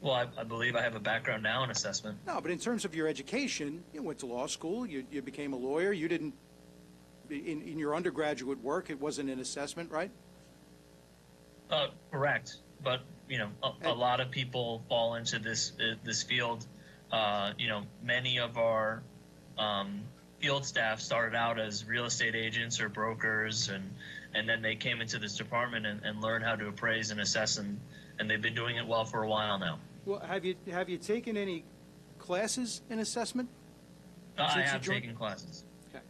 Well, I believe I have a background now in assessment. No, but in terms of your education, you went to law school, you became a lawyer, you didn't, in your undergraduate work, it wasn't in assessment, right? Correct. But, a lot of people fall into this field. Many of our field staff started out as real estate agents or brokers, and then they came into this department and learned how to appraise and assess, and they've been doing it well for a while now. Well, have you taken any classes in assessment? I have taken classes. Okay.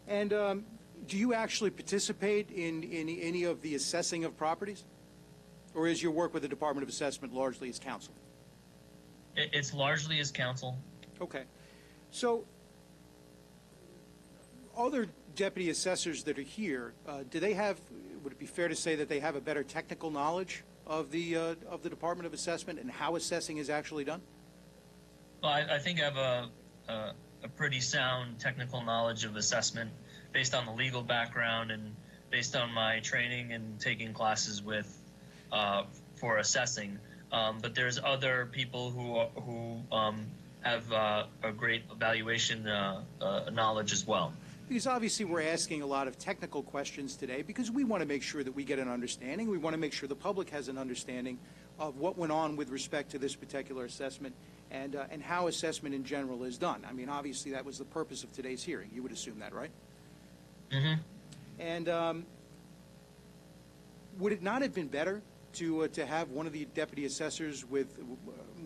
And do you actually participate in any of the assessing of properties? Or is your work with the Department of Assessment largely as counsel? It's largely as counsel. Okay. So other deputy assessors that are here, do they have, would it be fair to say that they have a better technical knowledge of the Department of Assessment and how assessing is actually done? Well, I think I have a pretty sound technical knowledge of assessment based on the legal background and based on my training and taking classes with for assessing. But there's other people who have a great evaluation knowledge as well. Because obviously we're asking a lot of technical questions today because we want to make sure that we get an understanding. We want to make sure the public has an understanding of what went on with respect to this particular assessment and how assessment in general is done. I mean, obviously that was the purpose of today's hearing. You would assume that, right? Mm-hmm. And would it not have been better to have one of the deputy assessors with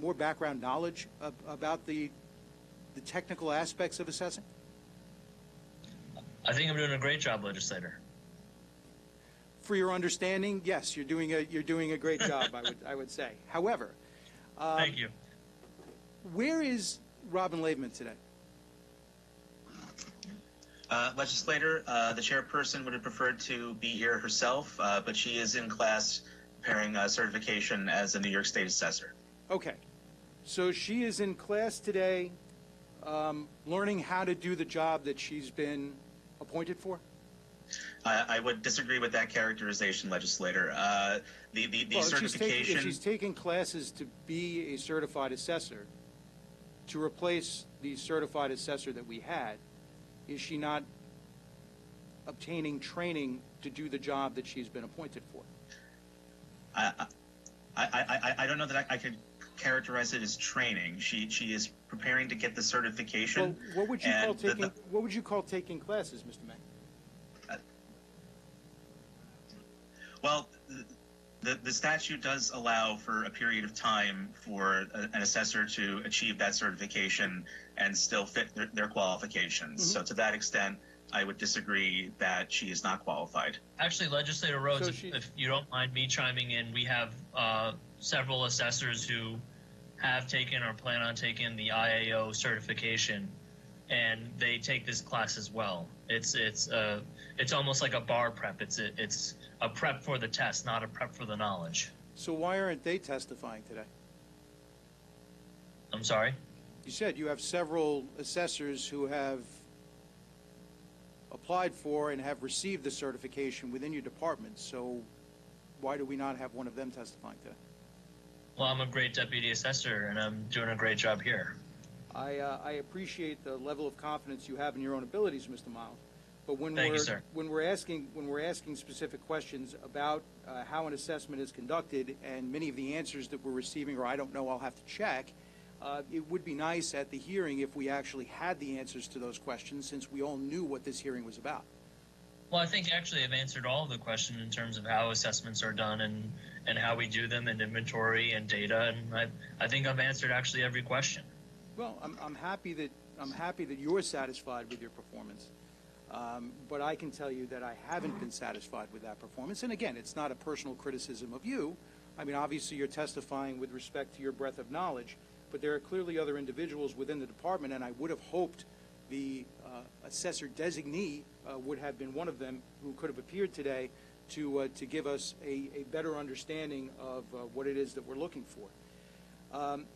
more background knowledge about the technical aspects of assessing? I think I'm doing a great job, legislator. For your understanding, yes, you're doing a great job. I would say. However, thank you. Where is Robin Laveman today? Legislator, the chairperson would have preferred to be here herself, but she is in class preparing certification as a New York State assessor. Okay, so she is in class today, learning how to do the job that she's been appointed for? I would disagree with that characterization, legislator. The certification. If she's taking classes to be a certified assessor, to replace the certified assessor that we had, is she not obtaining training to do the job that she's been appointed for? I don't know that I could characterize it as training. She is preparing to get the certification. Well, what would you call taking classes, Mr. May? Well, the statute does allow for a period of time for an assessor to achieve that certification and still fit their qualifications. Mm-hmm. So to that extent, I would disagree that she is not qualified. Actually, Legislator Rhodes, if you don't mind me chiming in, we have several assessors who have taken or plan on taking the IAO certification, and they take this class as well. It's almost like a bar prep. It's a prep for the test, not a prep for the knowledge. So why aren't they testifying today? I'm sorry? You said you have several assessors who have applied for and have received the certification within your department, so why do we not have one of them testifying today? Well, I'm a great deputy assessor, and I'm doing a great job here. I appreciate the level of confidence you have in your own abilities, Mr. Miles. But when we're asking specific questions about how an assessment is conducted, and many of the answers that we're receiving, or I don't know, I'll have to check. It would be nice at the hearing if we actually had the answers to those questions, since we all knew what this hearing was about. Well, I think actually I've answered all of the questions in terms of how assessments are done and how we do them, and inventory and data, and I think I've answered actually every question. Well, I'm happy that you're satisfied with your performance, but I can tell you that I haven't been satisfied with that performance. And again, it's not a personal criticism of you. I mean, obviously you're testifying with respect to your breadth of knowledge, but there are clearly other individuals within the department, and I would have hoped the assessor designee would have been one of them who could have appeared today to give us a better understanding of what it is that we're looking for.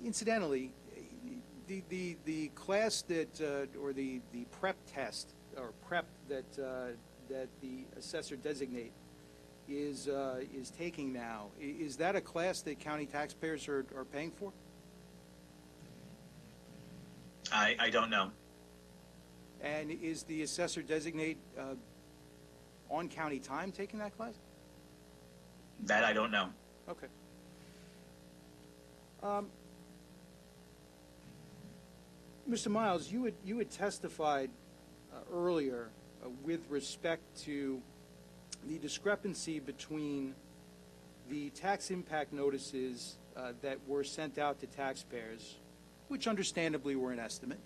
Incidentally, the class that or the prep test or prep that the assessor designate is taking now, is that a class that county taxpayers are paying for? I don't know. And is the assessor designate on county time taking that class? That I don't know. Okay. Mr. Miles, you had testified earlier with respect to the discrepancy between the tax impact notices that were sent out to taxpayers, which understandably were an estimate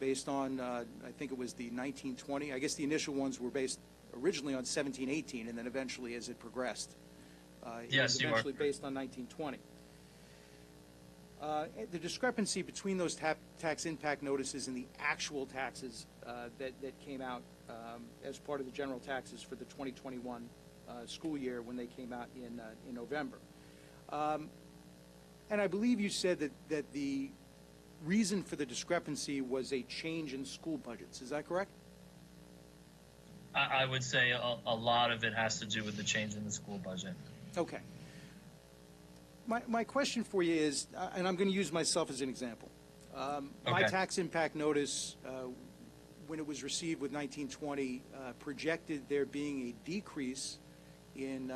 based on, I think it was the 1920. I guess the initial ones were based originally on 1718, and then eventually as it progressed, it was eventually based on 1920. The discrepancy between those tax impact notices and the actual taxes that came out as part of the general taxes for the 2021 school year when they came out in November. And I believe you said that the reason for the discrepancy was a change in school budgets. Is that correct? I would say a lot of it has to do with the change in the school budget. Okay. My question for you is, and I'm going to use myself as an example. My Okay. tax impact notice, when it was received with 1920, projected there being a decrease in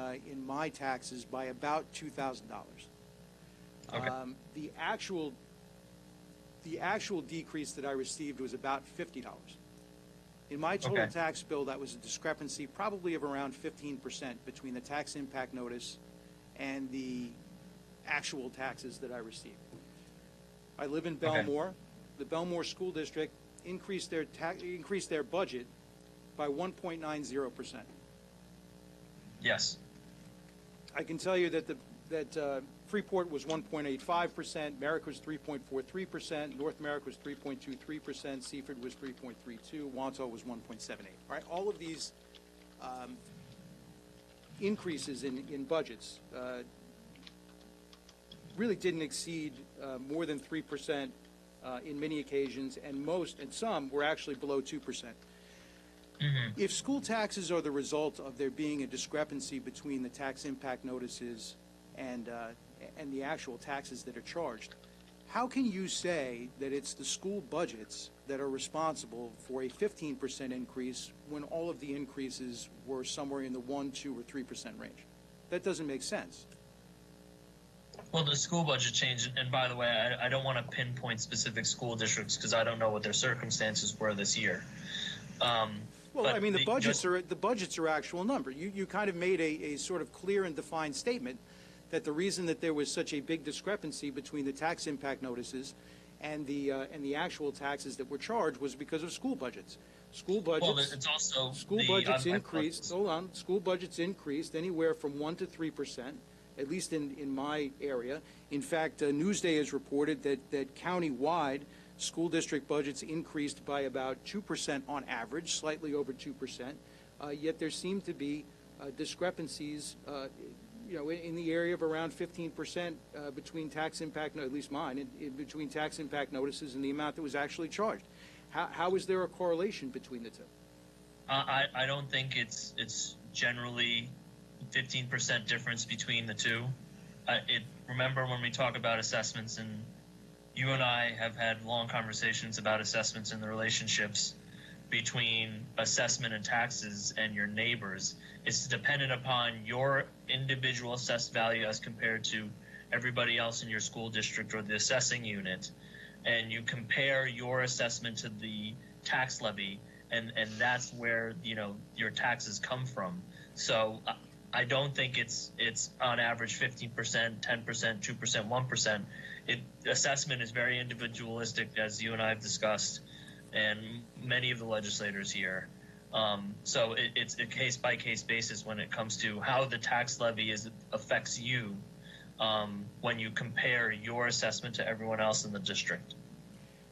my taxes by about $2,000. Okay. The actual decrease that I received was about $50. In my total Okay. tax bill, that was a discrepancy probably of around 15% between the tax impact notice and the actual taxes that I received. I live in Belmore. The Belmore School District increased their budget by 1.90%. Yes. I can tell you that Freeport was 1.85%, Merrick was 3.43%, North Merrick was 3.23%, Seaford was 3.32%, Wantagh was 1.78%. All right, all of these increases in budgets really didn't exceed more than 3% in many occasions, and some were actually below 2%. Mm-hmm. If school taxes are the result of there being a discrepancy between the tax impact notices and the actual taxes that are charged, how can you say that it's the school budgets that are responsible for a 15% increase when all of the increases were somewhere in the 1%, 2%, or 3% range? That doesn't make sense. Well, the school budget changed, and by the way, I don't want to pinpoint specific school districts because I don't know what their circumstances were this year. Well, I mean, the budgets are actual number. You kind of made a sort of clear and defined statement that the reason that there was such a big discrepancy between the tax impact notices and the actual taxes that were charged was because of school budgets. School budgets. Well, it's also school budgets increased. Hold on. School budgets increased anywhere from 1% to 3%, at least in my area. In fact, Newsday has reported that county-wide school district budgets increased by about 2% on average, slightly over 2%. Yet there seem to be discrepancies, in the area of around 15% between tax impact, at least mine, between tax impact notices and the amount that was actually charged. How is there a correlation between the two? I don't think it's generally 15% difference between the two. Remember when we talk about assessments, and you and I have had long conversations about assessments and the relationships between assessment and taxes and your neighbors. It's dependent upon your individual assessed value as compared to everybody else in your school district or the assessing unit. And you compare your assessment to the tax levy, and that's where, your taxes come from. So I don't think it's on average 15%, 10%, 2%, 1%. Assessment is very individualistic, as you and I have discussed, and many of the legislators here. So it's a case-by-case basis when it comes to how the tax levy affects you when you compare your assessment to everyone else in the district.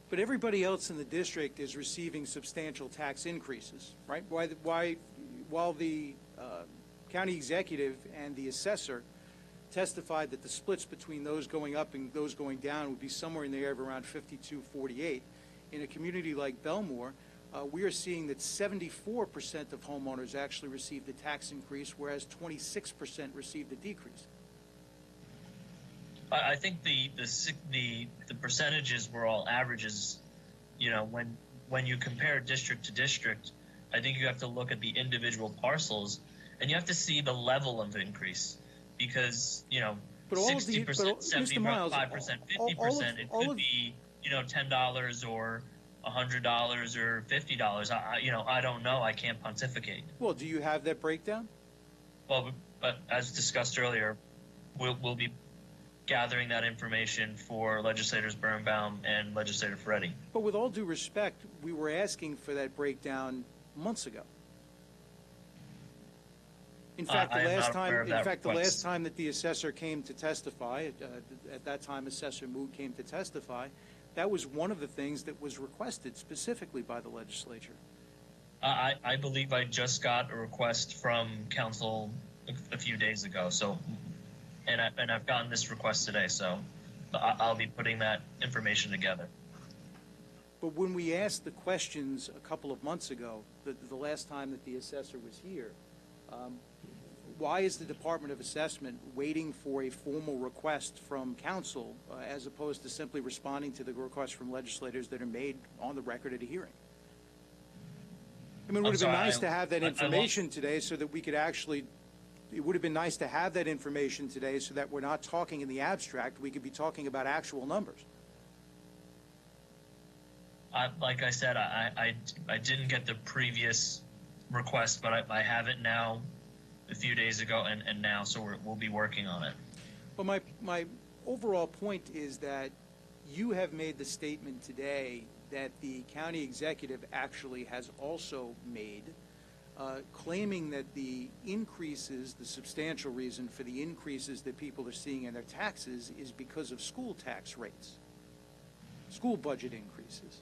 But everybody else in the district is receiving substantial tax increases, right? While the county executive and the assessor testified that the splits between those going up and those going down would be somewhere in the area of around 52-48. In a community like Belmore, we are seeing that 74% of homeowners actually received a tax increase, whereas 26% received a decrease. I think the percentages were all averages. When you compare district to district, I think you have to look at the individual parcels, and you have to see the level of increase, because 60%, 75%, 50%, it could be $10 or $100 or $50. I don't know. I can't pontificate. Well, do you have that breakdown? Well, but as discussed earlier, we'll be gathering that information for legislators Birnbaum and legislator Ferretti. But with all due respect, we were asking for that breakdown months ago. In fact, the last time that the assessor came to testify, at that time Assessor Moog came to testify, that was one of the things that was requested specifically by the legislature. I believe I just got a request from council a few days ago. So, and I've gotten this request today. So, I'll be putting that information together. But when we asked the questions a couple of months ago, the last time that the assessor was here, why is the Department of Assessment waiting for a formal request from council as opposed to simply responding to the requests from legislators that are made on the record at a hearing? I mean, it would have been nice to have that information today so that we could actually, it would have been nice to have that information today so that we're not talking in the abstract. We could be talking about actual numbers. Like I said, I didn't get the previous request, but I have it now a few days ago and now, so we'll be working on it. Well, my overall point is that you have made the statement today that the county executive actually has also made, claiming that the increases, the substantial reason for the increases that people are seeing in their taxes is because of school tax rates, school budget increases.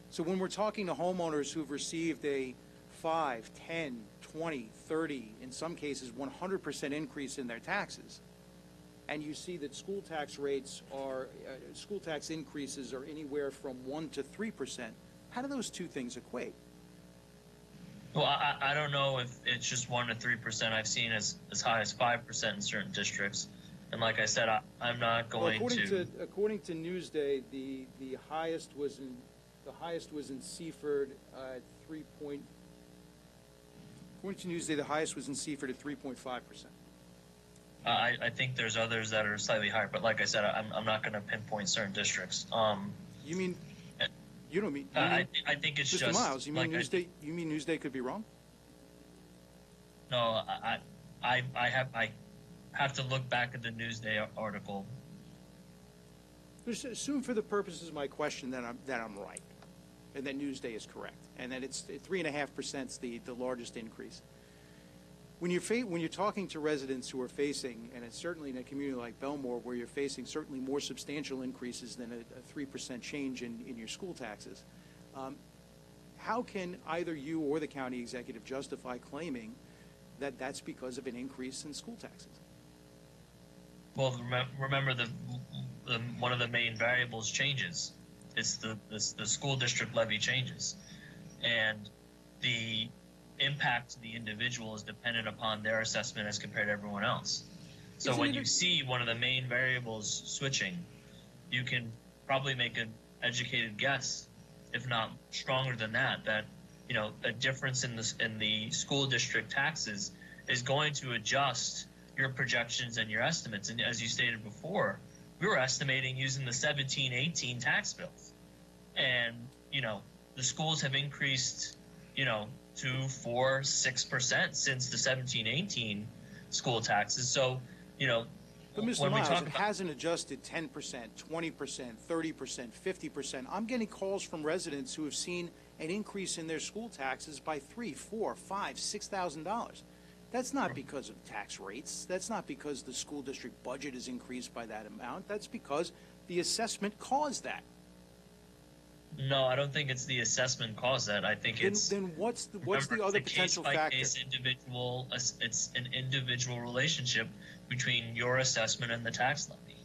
So when we're talking to homeowners who've received a 5, 10, 20, 30, in some cases 100% increase in their taxes, and you see that school tax rates are, school tax increases are anywhere from 1 to 3%, how do those two things equate? Well, I don't know if it's just 1 to 3%. I've seen as high as 5% in certain districts. And like I said, I'm not going according to Newsday, the highest was in Seaford at 3. According to Newsday, the highest was in Seaford at 3.5%. I think there's others that are slightly higher, but like I said, I'm not going to pinpoint certain districts. You mean? You don't mean? I think it's Mr. just Miles. You mean like Newsday? You mean Newsday could be wrong? No, I have to look back at the Newsday article. Just assume for the purposes of my question that I'm right, and that Newsday is correct, and that it's 3.5% is the largest increase. When you're talking to residents who are facing, and it's certainly in a community like Belmore where you're facing certainly more substantial increases than a 3% change in your school taxes, how can either you or the county executive justify claiming that that's because of an increase in school taxes? Well, remember one of the main variables changes. It's the school district levy changes, and the impact to the individual is dependent upon their assessment as compared to everyone else. So when you see one of the main variables switching, you can probably make an educated guess, if not stronger than that, a difference in the school district taxes is going to adjust your projections and your estimates. And as you stated before, we were estimating using the 17-18 tax bills, and the schools have increased 2, 4, 6% since the 17-18 school taxes. So, but Mr. Miles, it hasn't adjusted 10%, 20%, 30%, 50%. I'm getting calls from residents who have seen an increase in their school taxes by $3,000, $4,000, $5,000, $6,000. That's not because of tax rates. That's not because the school district budget is increased by that amount. That's because the assessment caused that. No, I don't think it's the assessment caused that. I think then what's the other potential factor? It's an individual relationship between your assessment and the tax levy.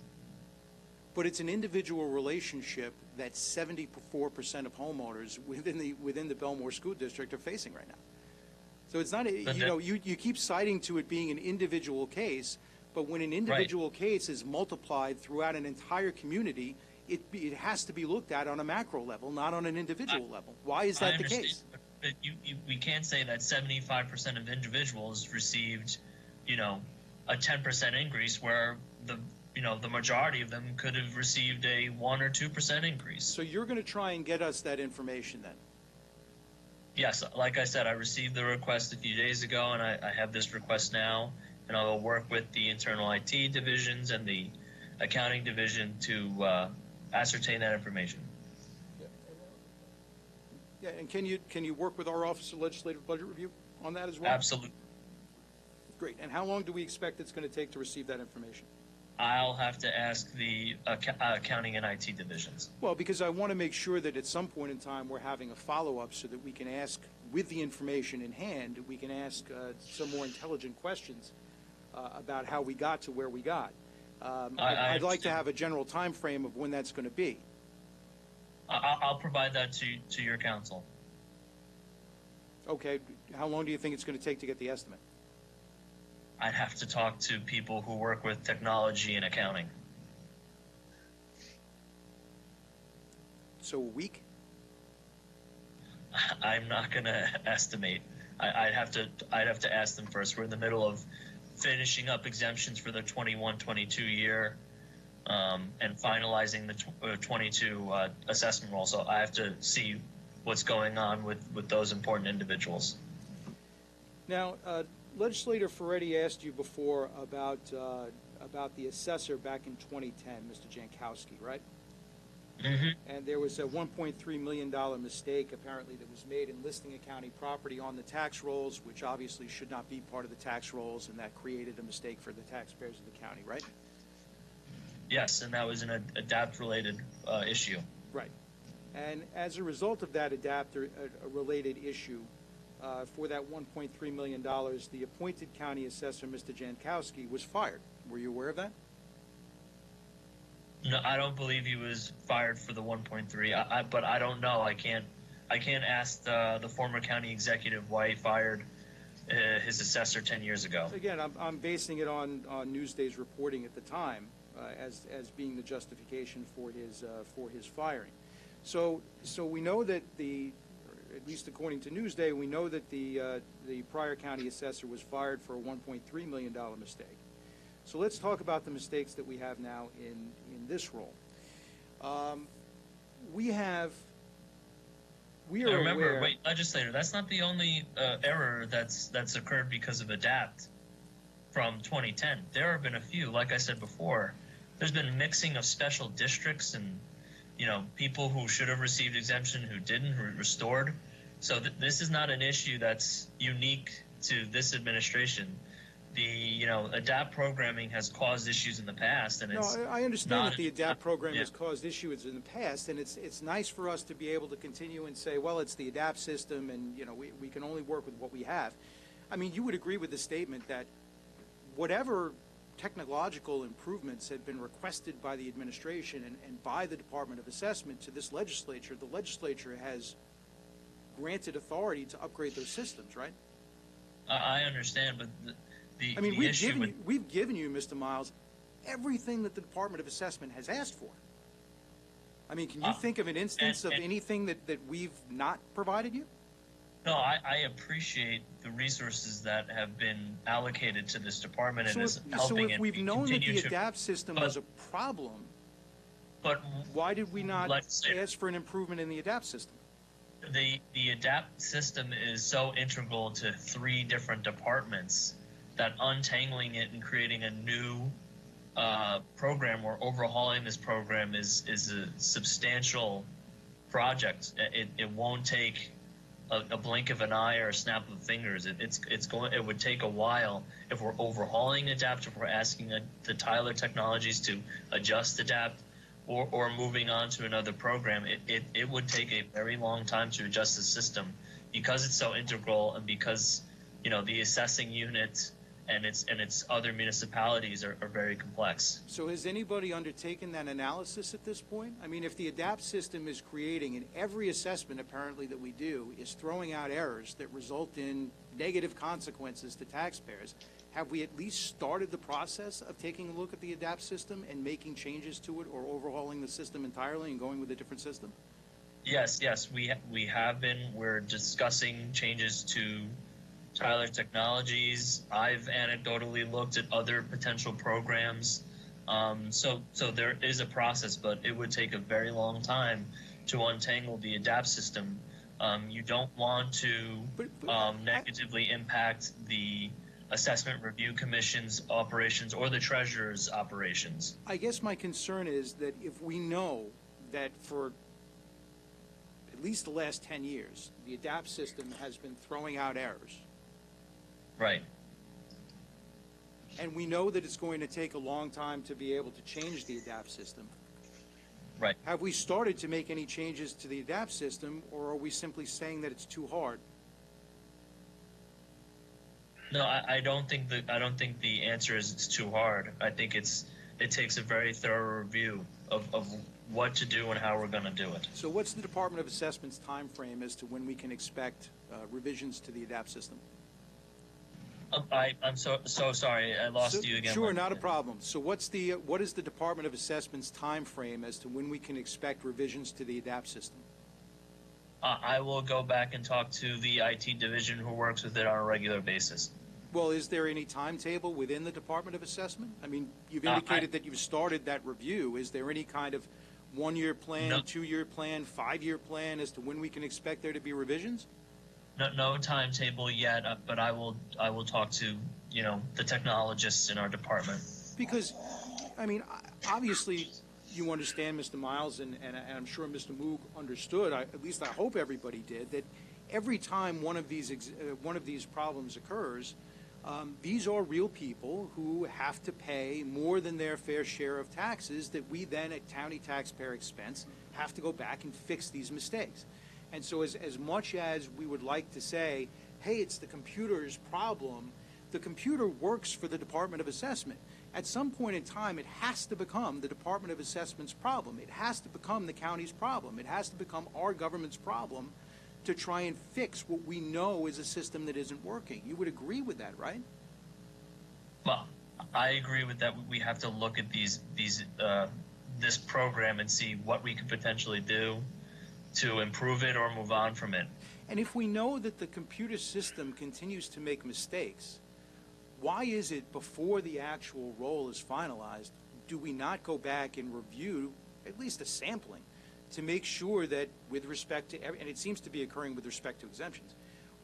But it's an individual relationship that 74% of homeowners within the Belmore School District are facing right now. So it's not you keep citing to it being an individual case, but when an individual case is multiplied throughout an entire community, it has to be looked at on a macro level, not on an individual level. Why is that the case? But we can't say that 75% of individuals received, a 10% increase, where the majority of them could have received a 1 or 2% increase. So you're going to try and get us that information then? Yes, like I said, I received the request a few days ago, and I have this request now, and I'll work with the internal IT divisions and the accounting division to ascertain that information. Yeah, and can you work with our Office of Legislative Budget Review on that as well? Absolutely. Great. And how long do we expect it's going to take to receive that information? I'll have to ask the accounting and IT divisions. Well, because I want to make sure that at some point in time, we're having a follow-up so that we can ask, with the information in hand, we can ask some more intelligent questions about how we got to where we got. I'd like to have a general time frame of when that's going to be. I'll provide that to your counsel. Okay, how long do you think it's going to take to get the estimate? I'd have to talk to people who work with technology and accounting. So a week? I'm not going to estimate. I'd have to ask them first. We're in the middle of finishing up exemptions for the 21-22 year and finalizing the 22 assessment roll. So I have to see what's going on with those important individuals. Now, Legislator Ferretti asked you before about the assessor back in 2010, Mr. Jankowski, right? Mm-hmm. And there was a $1.3 million mistake apparently that was made in listing a county property on the tax rolls, which obviously should not be part of the tax rolls, and that created a mistake for the taxpayers of the county, right? Yes, and that was an ADAPT-related issue. Right. And as a result of that ADAPT-related issue, for that $1.3 million, the appointed county assessor, Mr. Jankowski, was fired. Were you aware of that? No, I don't believe he was fired for the 1.3. But I don't know. I can't ask the former county executive why he fired his assessor 10 years ago. Again, I'm basing it on Newsday's reporting at the time as being the justification for his firing. So we know that at least according to Newsday, we know that the prior county assessor was fired for a $1.3 million mistake. So let's talk about the mistakes that we have now in this role. We are remember, aware. wait, legislator, that's not the only error that's occurred because of ADAPT from 2010. There have been a few. Like I said before, there's been mixing of special districts and people who should have received exemption who didn't, who restored. So this is not an issue that's unique to this administration. The ADAPT programming has caused issues in the past, and I understand that the ADAPT program has caused issues in the past, and it's nice for us to be able to continue and say, well, it's the ADAPT system, and we can only work with what we have. I mean, you would agree with the statement that whatever technological improvements had been requested by the administration and by the Department of Assessment to this legislature, the legislature has granted authority to upgrade those systems, right? I understand, but we've given you, Mr. Miles, everything that the Department of Assessment has asked for. I mean, can you think of an instance of anything that we've not provided you? No, I appreciate the resources that have been allocated to this department and is helping it. So if we've known that the ADAPT system was a problem, but why did we not ask for an improvement in the ADAPT system? The ADAPT system is so integral to 3 different departments that untangling it and creating a new program or overhauling this program is a substantial project. It won't take a blink of an eye or a snap of fingers. It would take a while if we're overhauling ADAPT, if we're asking the Tyler Technologies to adjust ADAPT, or moving on to another program. It would take a very long time to adjust the system because it's so integral and because the assessing unit and its other municipalities are very complex. So has anybody undertaken that analysis at this point? I mean, if the ADAPT system is creating, and every assessment apparently that we do is throwing out errors that result in negative consequences to taxpayers, have we at least started the process of taking a look at the ADAPT system and making changes to it or overhauling the system entirely and going with a different system? Yes, we have been. We're discussing changes to Tyler Technologies. I've anecdotally looked at other potential programs. So there is a process, but it would take a very long time to untangle the ADAPT system. You don't want to negatively impact the Assessment Review Commission's operations or the Treasurer's operations. I guess my concern is that if we know that for at least the last 10 years, the ADAPT system has been throwing out errors. Right. And we know that it's going to take a long time to be able to change the ADAPT system. Right. Have we started to make any changes to the ADAPT system, or are we simply saying that it's too hard? No, I don't think the answer is it's too hard. I think it takes a very thorough review of what to do and how we're going to do it. So what's the Department of Assessment's time frame as to when we can expect revisions to the ADAPT system? I'm so sorry. I lost you again. Sure, not a problem. So what is the Department of Assessment's time frame as to when we can expect revisions to the ADAPT system? I will go back and talk to the IT division who works with it on a regular basis. Well, is there any timetable within the Department of Assessment? I mean, you've indicated that you've started that review. Is there any kind of one-year plan, No. 2-year plan, 5-year plan as to when we can expect there to be revisions? No timetable yet, but I will talk to the technologists in our department. Because, I mean, obviously, you understand, Mr. Miles, and I'm sure Mr. Moog understood. At least I hope everybody did, that every time one of these problems occurs, these are real people who have to pay more than their fair share of taxes that we then, at county taxpayer expense, have to go back and fix these mistakes. And so as much as we would like to say, hey, it's the computer's problem, the computer works for the Department of Assessment. At some point in time, it has to become the Department of Assessment's problem. It has to become the county's problem. It has to become our government's problem to try and fix what we know is a system that isn't working. You would agree with that, right? Well, I agree with that. We have to look at this program and see what we could potentially do to improve it or move on from it. And if we know that the computer system continues to make mistakes, why is it before the actual roll is finalized, do we not go back and review at least a sampling to make sure that with respect to, and it seems to be occurring with respect to exemptions,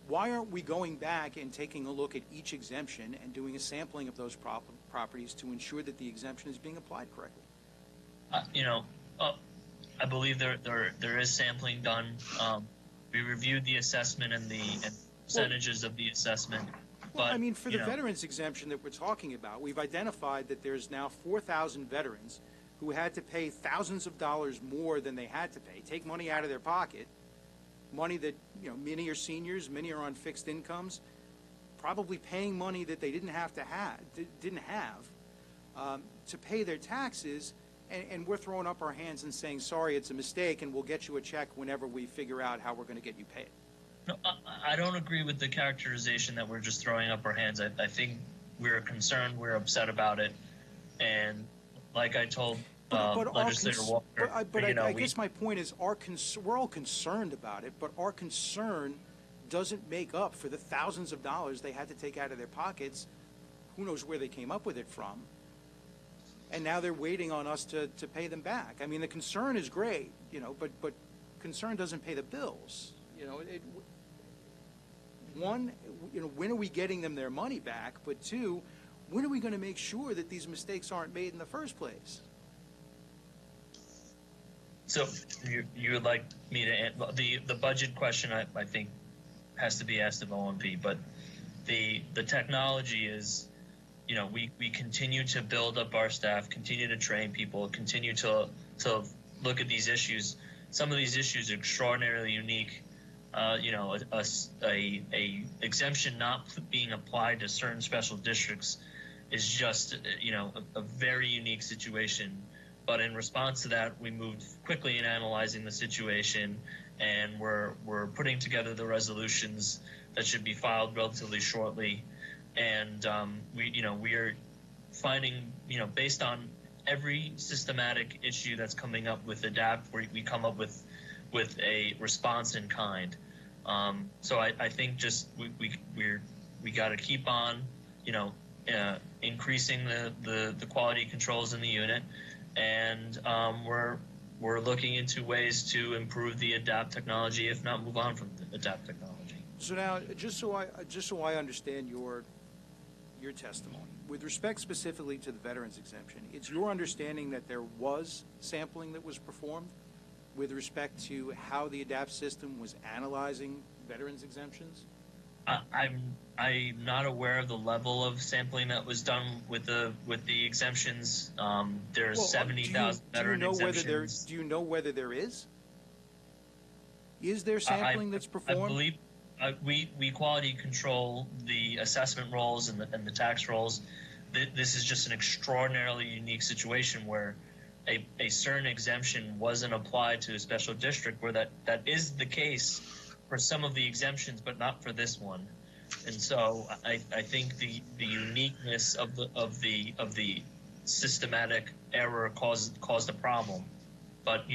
why aren't we going back and taking a look at each exemption and doing a sampling of those properties to ensure that the exemption is being applied correctly? I believe there is sampling done. We reviewed the assessment and the percentages of the assessment. Well, But, I mean, for the you know, veterans exemption that we're talking about, we've identified that there's now 4,000 veterans who had to pay thousands of dollars more than they had to pay, take money out of their pocket, money that, many are seniors, many are on fixed incomes, probably paying money that they didn't have to pay their taxes, and we're throwing up our hands and saying, sorry, it's a mistake, and we'll get you a check whenever we figure out how we're going to get you paid. No, I don't agree with the characterization that we're just throwing up our hands. I think we're concerned, we're upset about it, and like I told Legislator Walker, I guess my point is, we're all concerned about it, but our concern doesn't make up for the thousands of dollars they had to take out of their pockets. Who knows where they came up with it from? And now they're waiting on us to pay them back. I mean, the concern is great, but concern doesn't pay the bills. One, when are we getting them their money back? But two, when are we going to make sure that these mistakes aren't made in the first place? So you would like me to the budget question? I think has to be asked of OMP, but the technology is, we continue to build up our staff, continue to train people, continue to look at these issues. Some of these issues are extraordinarily unique. A exemption not being applied to certain special districts is just, a very unique situation. But in response to that, we moved quickly in analyzing the situation, and we're putting together the resolutions that should be filed relatively shortly. And we are finding, based on every systematic issue that's coming up with ADAPT, we come up with a response in kind. So I think just we got to keep on, increasing the quality controls in the unit, and we're looking into ways to improve the ADAPT technology, if not move on from the ADAPT technology. So now, just so I understand your testimony, with respect specifically to the veterans exemption, it's your understanding that there was sampling that was performed with respect to how the ADAPT system was analyzing veterans exemptions? I'm not aware of the level of sampling that was done with the exemptions. There's Well, 70,000 veteran exemptions. Do you know whether there is? Is there sampling that's performed? I believe we quality control the assessment rolls and the tax rolls. This is just an extraordinarily unique situation where a certain exemption wasn't applied to a special district, where that is the case for some of the exemptions, but not for this one. And so I think the uniqueness of the systematic error caused a problem. But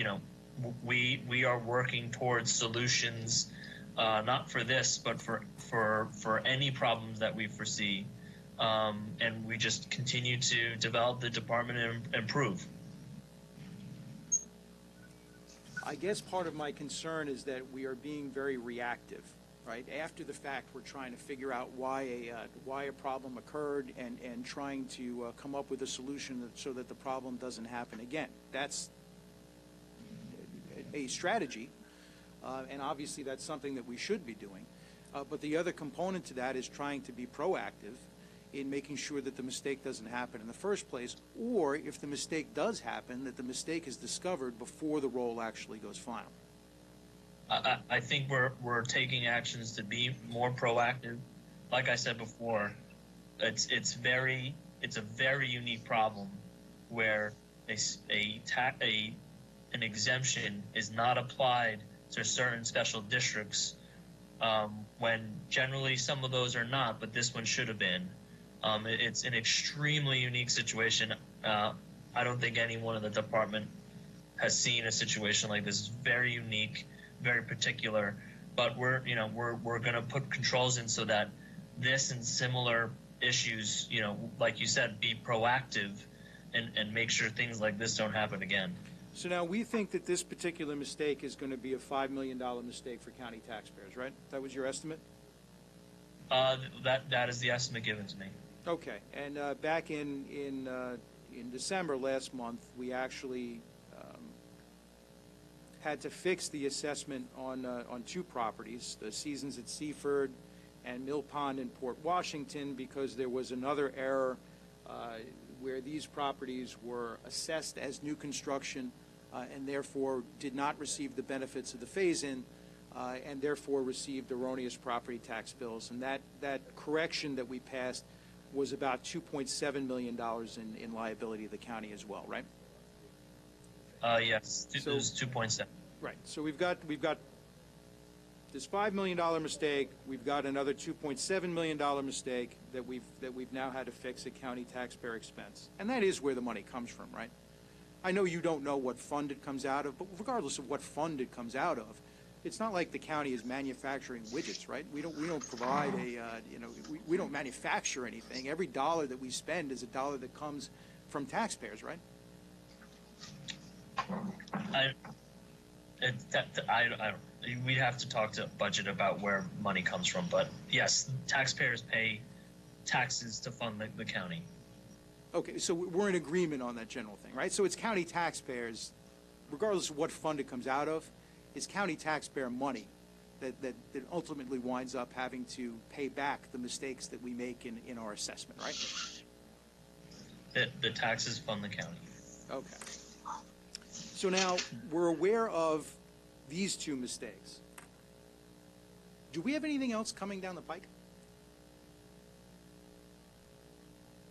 we are working towards solutions, not for this, but for any problems that we foresee, and we just continue to develop the department and improve. I guess part of my concern is that we are being very reactive, right? After the fact, we're trying to figure out why a problem occurred and trying to come up with a solution so that the problem doesn't happen again. That's a strategy, and obviously that's something that we should be doing. But the other component to that is trying to be proactive in making sure that the mistake doesn't happen in the first place, or if the mistake does happen, that the mistake is discovered before the roll actually goes final. I think we're taking actions to be more proactive. Like I said before, it's a very unique problem where an exemption is not applied to certain special districts, when generally some of those are not, but this one should have been. It's an extremely unique situation. I don't think anyone in the department has seen a situation like this. It's very unique, very particular. But we're going to put controls in so that this and similar issues, like you said, be proactive and make sure things like this don't happen again. So now we think that this particular mistake is going to be a $5 million mistake for county taxpayers, right? That was your estimate? That is the estimate given to me. Okay, and back in December last month, we actually had to fix the assessment on two properties, the Seasons at Seaford and Mill Pond in Port Washington, because there was another error where these properties were assessed as new construction and therefore did not receive the benefits of the phase-in, and therefore received erroneous property tax bills. And that correction that we passed was about $2.7 million in liability of the county as well, right? Yes, it was 2.7. Right. So we've got this $5 million mistake. We've got another $2.7 million mistake that we've now had to fix at county taxpayer expense, and that is where the money comes from, right? I know you don't know what fund it comes out of, but regardless of what fund it comes out of, it's not like the county is manufacturing widgets, right? We don't provide we don't manufacture anything. Every dollar that we spend is a dollar that comes from taxpayers, right? We'd have to talk to budget about where money comes from, but yes, taxpayers pay taxes to fund the county. Okay, so we're in agreement on that general thing, right? So it's county taxpayers, regardless of what fund it comes out of, it's county taxpayer money that ultimately winds up having to pay back the mistakes that we make in our assessment, right? The taxes fund the county. Okay. So now we're aware of these two mistakes. Do we have anything else coming down the pike?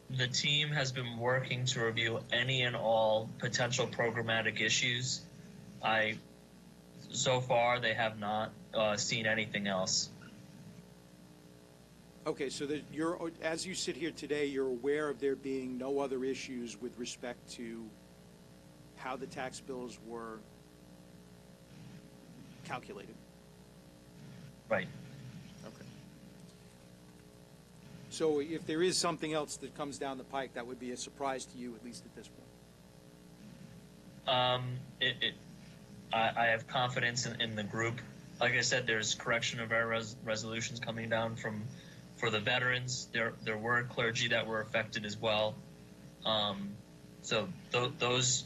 The team has been working to review any and all potential programmatic issues. So far, they have not seen anything else. Okay, so that as you sit here today, you're aware of there being no other issues with respect to how the tax bills were calculated? Right. Okay. So if there is something else that comes down the pike, that would be a surprise to you, at least at this point? I have confidence in the group. Like I said, there's correction of error resolutions coming down for the veterans. There were clergy that were affected as well. So those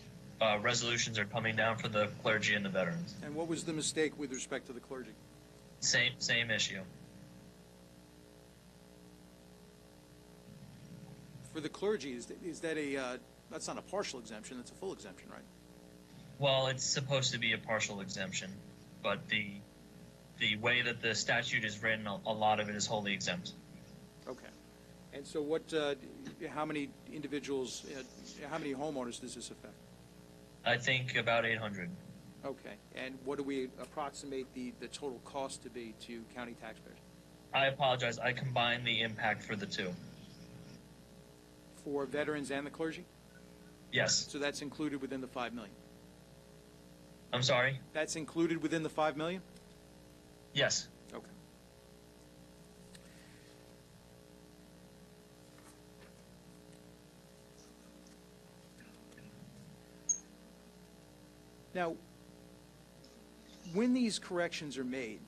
resolutions are coming down for the clergy and the veterans. And what was the mistake with respect to the clergy? Same issue. For the clergy, is that that's not a partial exemption, that's a full exemption, right? Well, it's supposed to be a partial exemption, but the way that the statute is written, a lot of it is wholly exempt. Okay. And so how many individuals, how many homeowners does this affect? I think about 800. Okay. And what do we approximate the total cost to be to county taxpayers? I apologize. I combined the impact for the two. For veterans and the clergy? Yes. So that's included within the $5 million? I'm sorry? That's included within the $5 million? Yes. Okay. Now, when these corrections are made,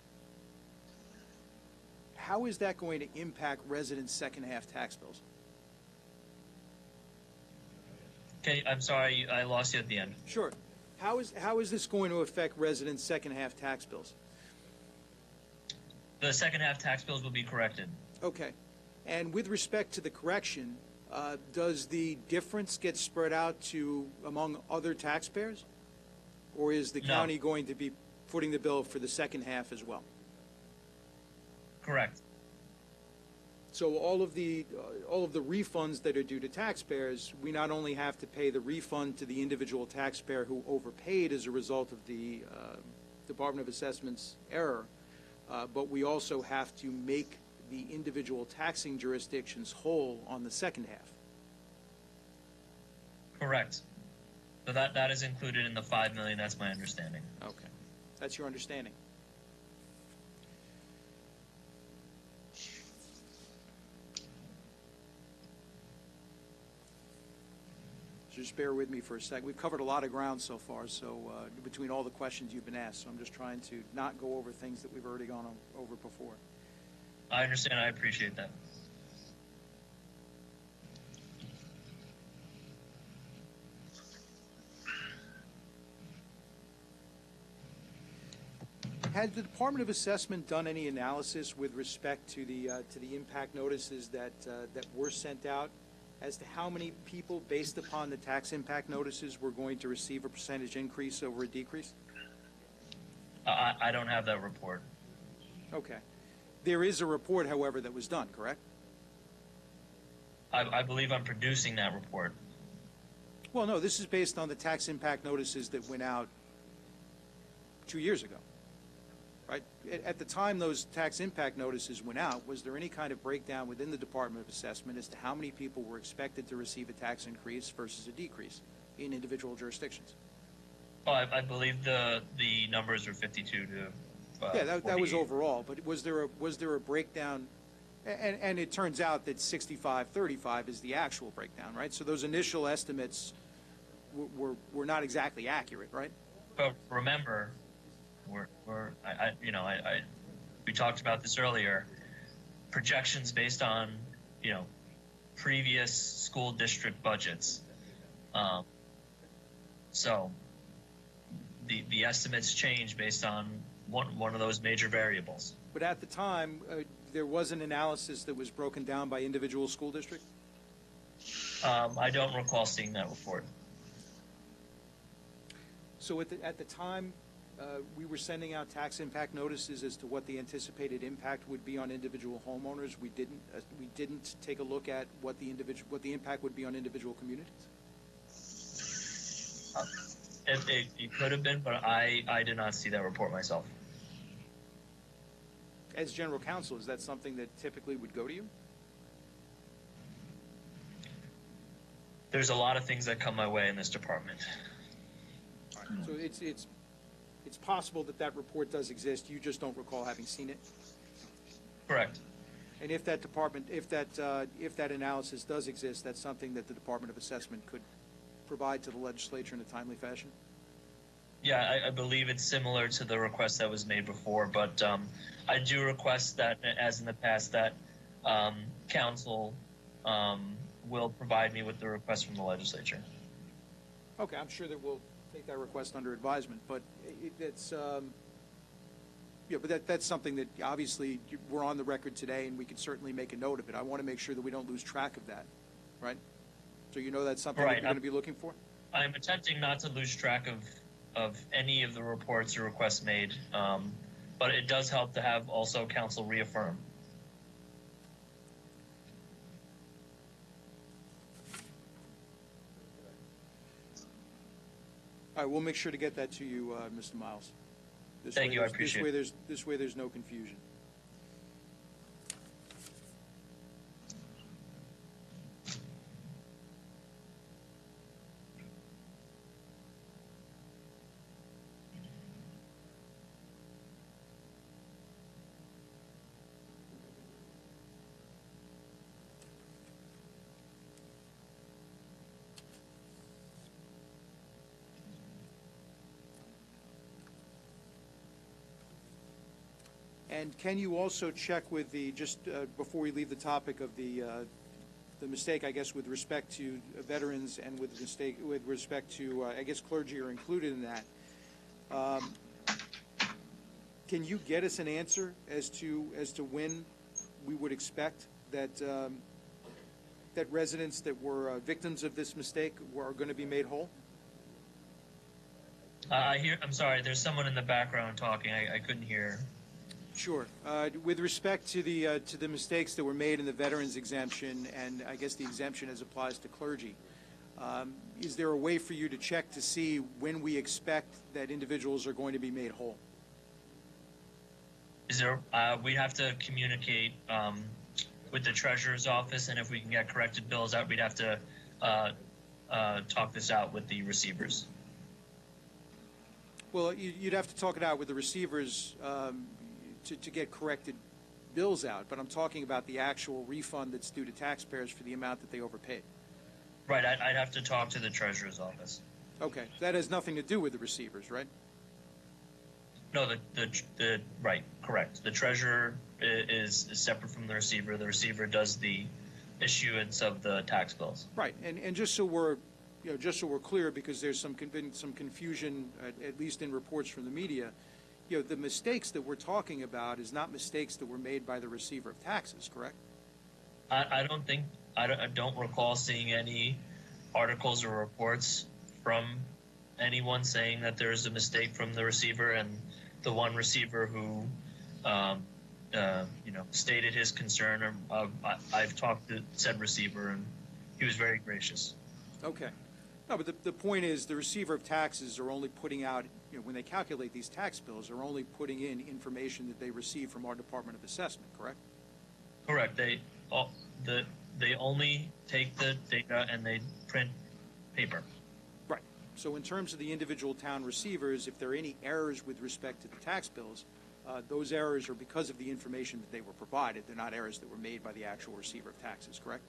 how is that going to impact residents' second half tax bills? Okay, I'm sorry, I lost you at the end. Sure. How is this going to affect residents' second half tax bills? The second half tax bills will be corrected. Okay. And with respect to the correction, does the difference get spread out among other taxpayers? Or is the county going to be footing the bill for the second half as well? Correct. So all of the refunds that are due to taxpayers, we not only have to pay the refund to the individual taxpayer who overpaid as a result of the Department of Assessment's error, but we also have to make the individual taxing jurisdictions whole on the second half. Correct. So that is included in the $5 million. That's my understanding. Okay, that's your understanding. So just bear with me for a sec. We've covered a lot of ground so far, so between all the questions you've been asked, so I'm just trying to not go over things that we've already gone over before. I understand. I appreciate that. Had the Department of Assessment done any analysis with respect to the impact notices that were sent out as to how many people, based upon the tax impact notices, were going to receive a percentage increase over a decrease? I don't have that report. Okay. There is a report, however, that was done, correct? I believe I'm producing that report. Well, no, this is based on the tax impact notices that went out 2 years ago, right? At the time those tax impact notices went out, was there any kind of breakdown within the Department of Assessment as to how many people were expected to receive a tax increase versus a decrease in individual jurisdictions? Oh, I believe the numbers are 52 to yeah, that was overall, but was there a breakdown? And it turns out that 65-35 is the actual breakdown, right? So those initial estimates were not exactly accurate, right? But remember, we talked about this earlier. Projections based on, previous school district budgets. So the estimates change based on one of those major variables. But at the time, there was an analysis that was broken down by individual school district? I don't recall seeing that report. So at the time, we were sending out tax impact notices as to what the anticipated impact would be on individual homeowners. We didn't take a look at what the impact would be on individual communities. It could have been, but I did not see that report myself. As general counsel, is that something that typically would go to you? There's a lot of things that come my way in this department. All right. So it's possible that report does exist. You just don't recall having seen it. Correct. And if that analysis does exist, that's something that the Department of Assessment could provide to the legislature in a timely fashion? Yeah, I believe it's similar to the request that was made before, but I do request that, as in the past, that council will provide me with the request from the legislature. Okay, I'm sure that we'll take that request under advisement, but that's something that obviously we're on the record today, and we can certainly make a note of it. I want to make sure that we don't lose track of that. right? So you know that's something Right, that you're going to be looking for? I'm attempting not to lose track of any of the reports or requests made, but it does help to have also council reaffirm. All right, we'll make sure to get that to you, Mr. Miles. Thank you, I appreciate it. This way there's no confusion. And can you also check with the, just before we leave the topic of the mistake, I guess, with respect to veterans and with respect to, I guess, clergy are included in that. Can you get us an answer as to when we would expect that that residents that were victims of this mistake are going to be made whole? I'm sorry, there's someone in the background talking. I couldn't hear. Sure. With respect to the mistakes that were made in the veterans exemption, and I guess the exemption as applies to clergy, is there a way for you to check to see when we expect that individuals are going to be made whole? Is there? We have to communicate with the treasurer's office, and if we can get corrected bills out, we'd have to talk this out with the receivers. Well, you'd have to talk it out with the receivers to get corrected bills out, but I'm talking about the actual refund that's due to taxpayers for the amount that they overpaid. Right, I'd have to talk to the treasurer's office. Okay, that has nothing to do with the receivers, right? No, the right, correct. The treasurer is separate from the receiver. The receiver does the issuance of the tax bills. Right, and just so we're clear, because there's some confusion, at least in reports from the media. The mistakes that we're talking about is not mistakes that were made by the receiver of taxes, correct? I don't recall seeing any articles or reports from anyone saying that there's a mistake from the receiver, and the one receiver who stated his concern. I've talked to said receiver, and he was very gracious. Okay. No, but the point is, the receiver of taxes are only putting out, when they calculate these tax bills, are only putting in information that they receive from our Department of Assessment, correct? Correct. They only take the data and they print paper. Right. So in terms of the individual town receivers, if there are any errors with respect to the tax bills, those errors are because of the information that they were provided. They're not errors that were made by the actual receiver of taxes, correct?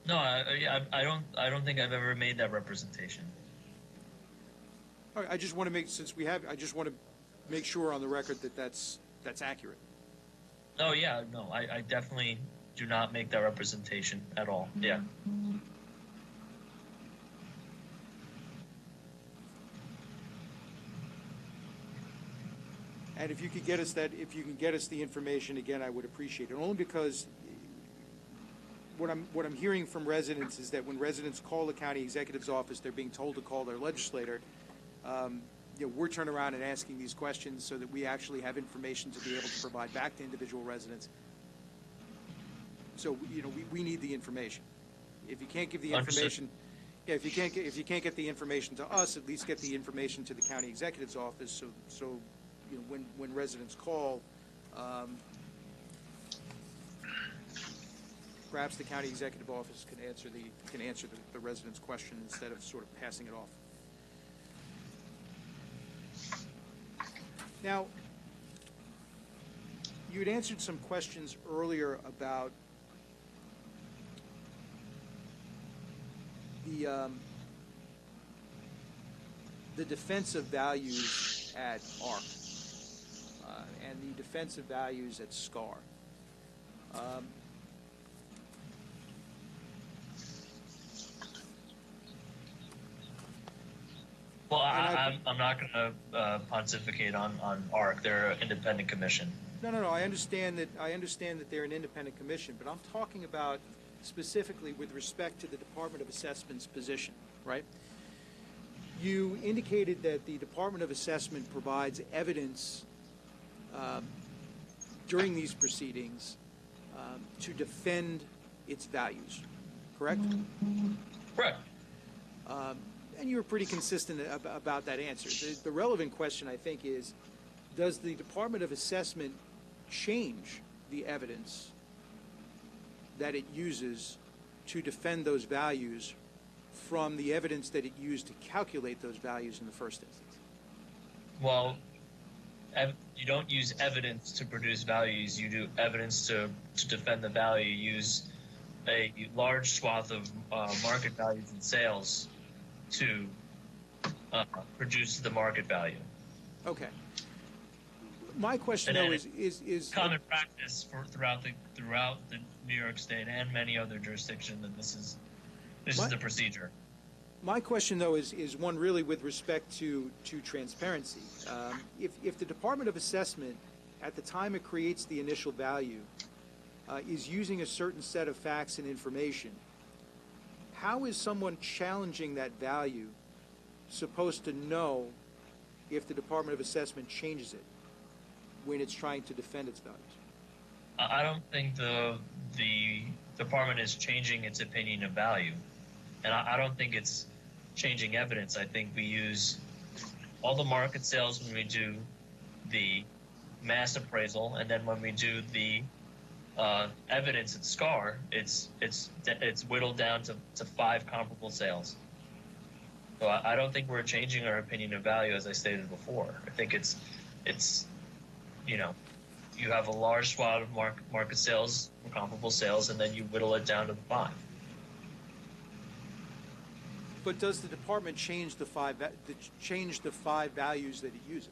No, I don't think I've ever made that representation. All right, I just want to make sure on the record that that's accurate. Oh yeah, no, I definitely do not make that representation at all. Yeah. And if you can get us the information again, I would appreciate it. Only because what I'm hearing from residents is that when residents call the county executive's office, they're being told to call their legislator. We're turning around and asking these questions so that we actually have information to be able to provide back to individual residents. So we need the information. If you can't give the information, if you can't get the information to us, at least get the information to the county executive's office. So when residents call. Perhaps the county executive office can answer the resident's question instead of sort of passing it off. Now, you had answered some questions earlier about the defensive values at ARC and the defensive values at SCAR. Well, I'm not going to pontificate on ARC. They're an independent commission. No. I understand that they're an independent commission, but I'm talking about specifically with respect to the Department of Assessment's position, right? You indicated that the Department of Assessment provides evidence during these proceedings to defend its values, correct? Correct. And you were pretty consistent about that answer. The relevant question, I think, is, does the Department of Assessment change the evidence that it uses to defend those values from the evidence that it used to calculate those values in the first instance? Well, you don't use evidence to produce values. You do evidence to defend the value. You use a large swath of market values and sales to produce the market value. Okay. My question, though, is common practice throughout the New York State and many other jurisdictions that this is the procedure. My question, though, is one really with respect to transparency. If the Department of Assessment, at the time it creates the initial value, is using a certain set of facts and information, how is someone challenging that value supposed to know if the Department of Assessment changes it when it's trying to defend its values? I don't think the department is changing its opinion of value, and I don't think it's changing evidence. I think we use all the market sales when we do the mass appraisal, and then when we do the evidence at SCAR, it's whittled down to 5 comparable sales. So I don't think we're changing our opinion of value, as I stated before. I think it's you have a large swath of market sales, comparable sales, and then you whittle it down to the 5. But does the department change the five values that it uses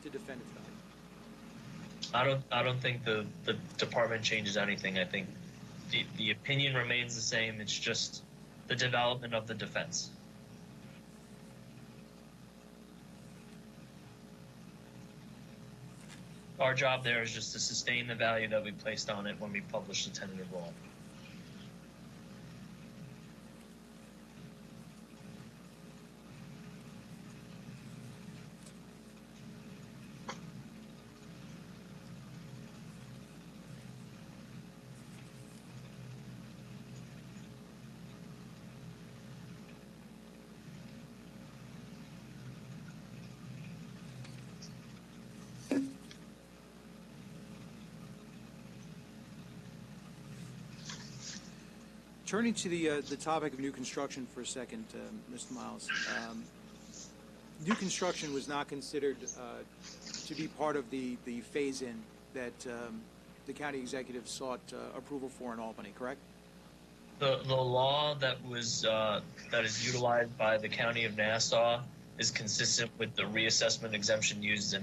to defend its value? I don't think the department changes anything. I think the opinion remains the same. It's just the development of the defense. Our job there is just to sustain the value that we placed on it when we published the tentative rule. Turning to the topic of new construction for a second, Mr. Miles. New construction was not considered to be part of the phase-in that the county executive sought approval for in Albany, correct? The law that is utilized by the County of Nassau is consistent with the reassessment exemption used in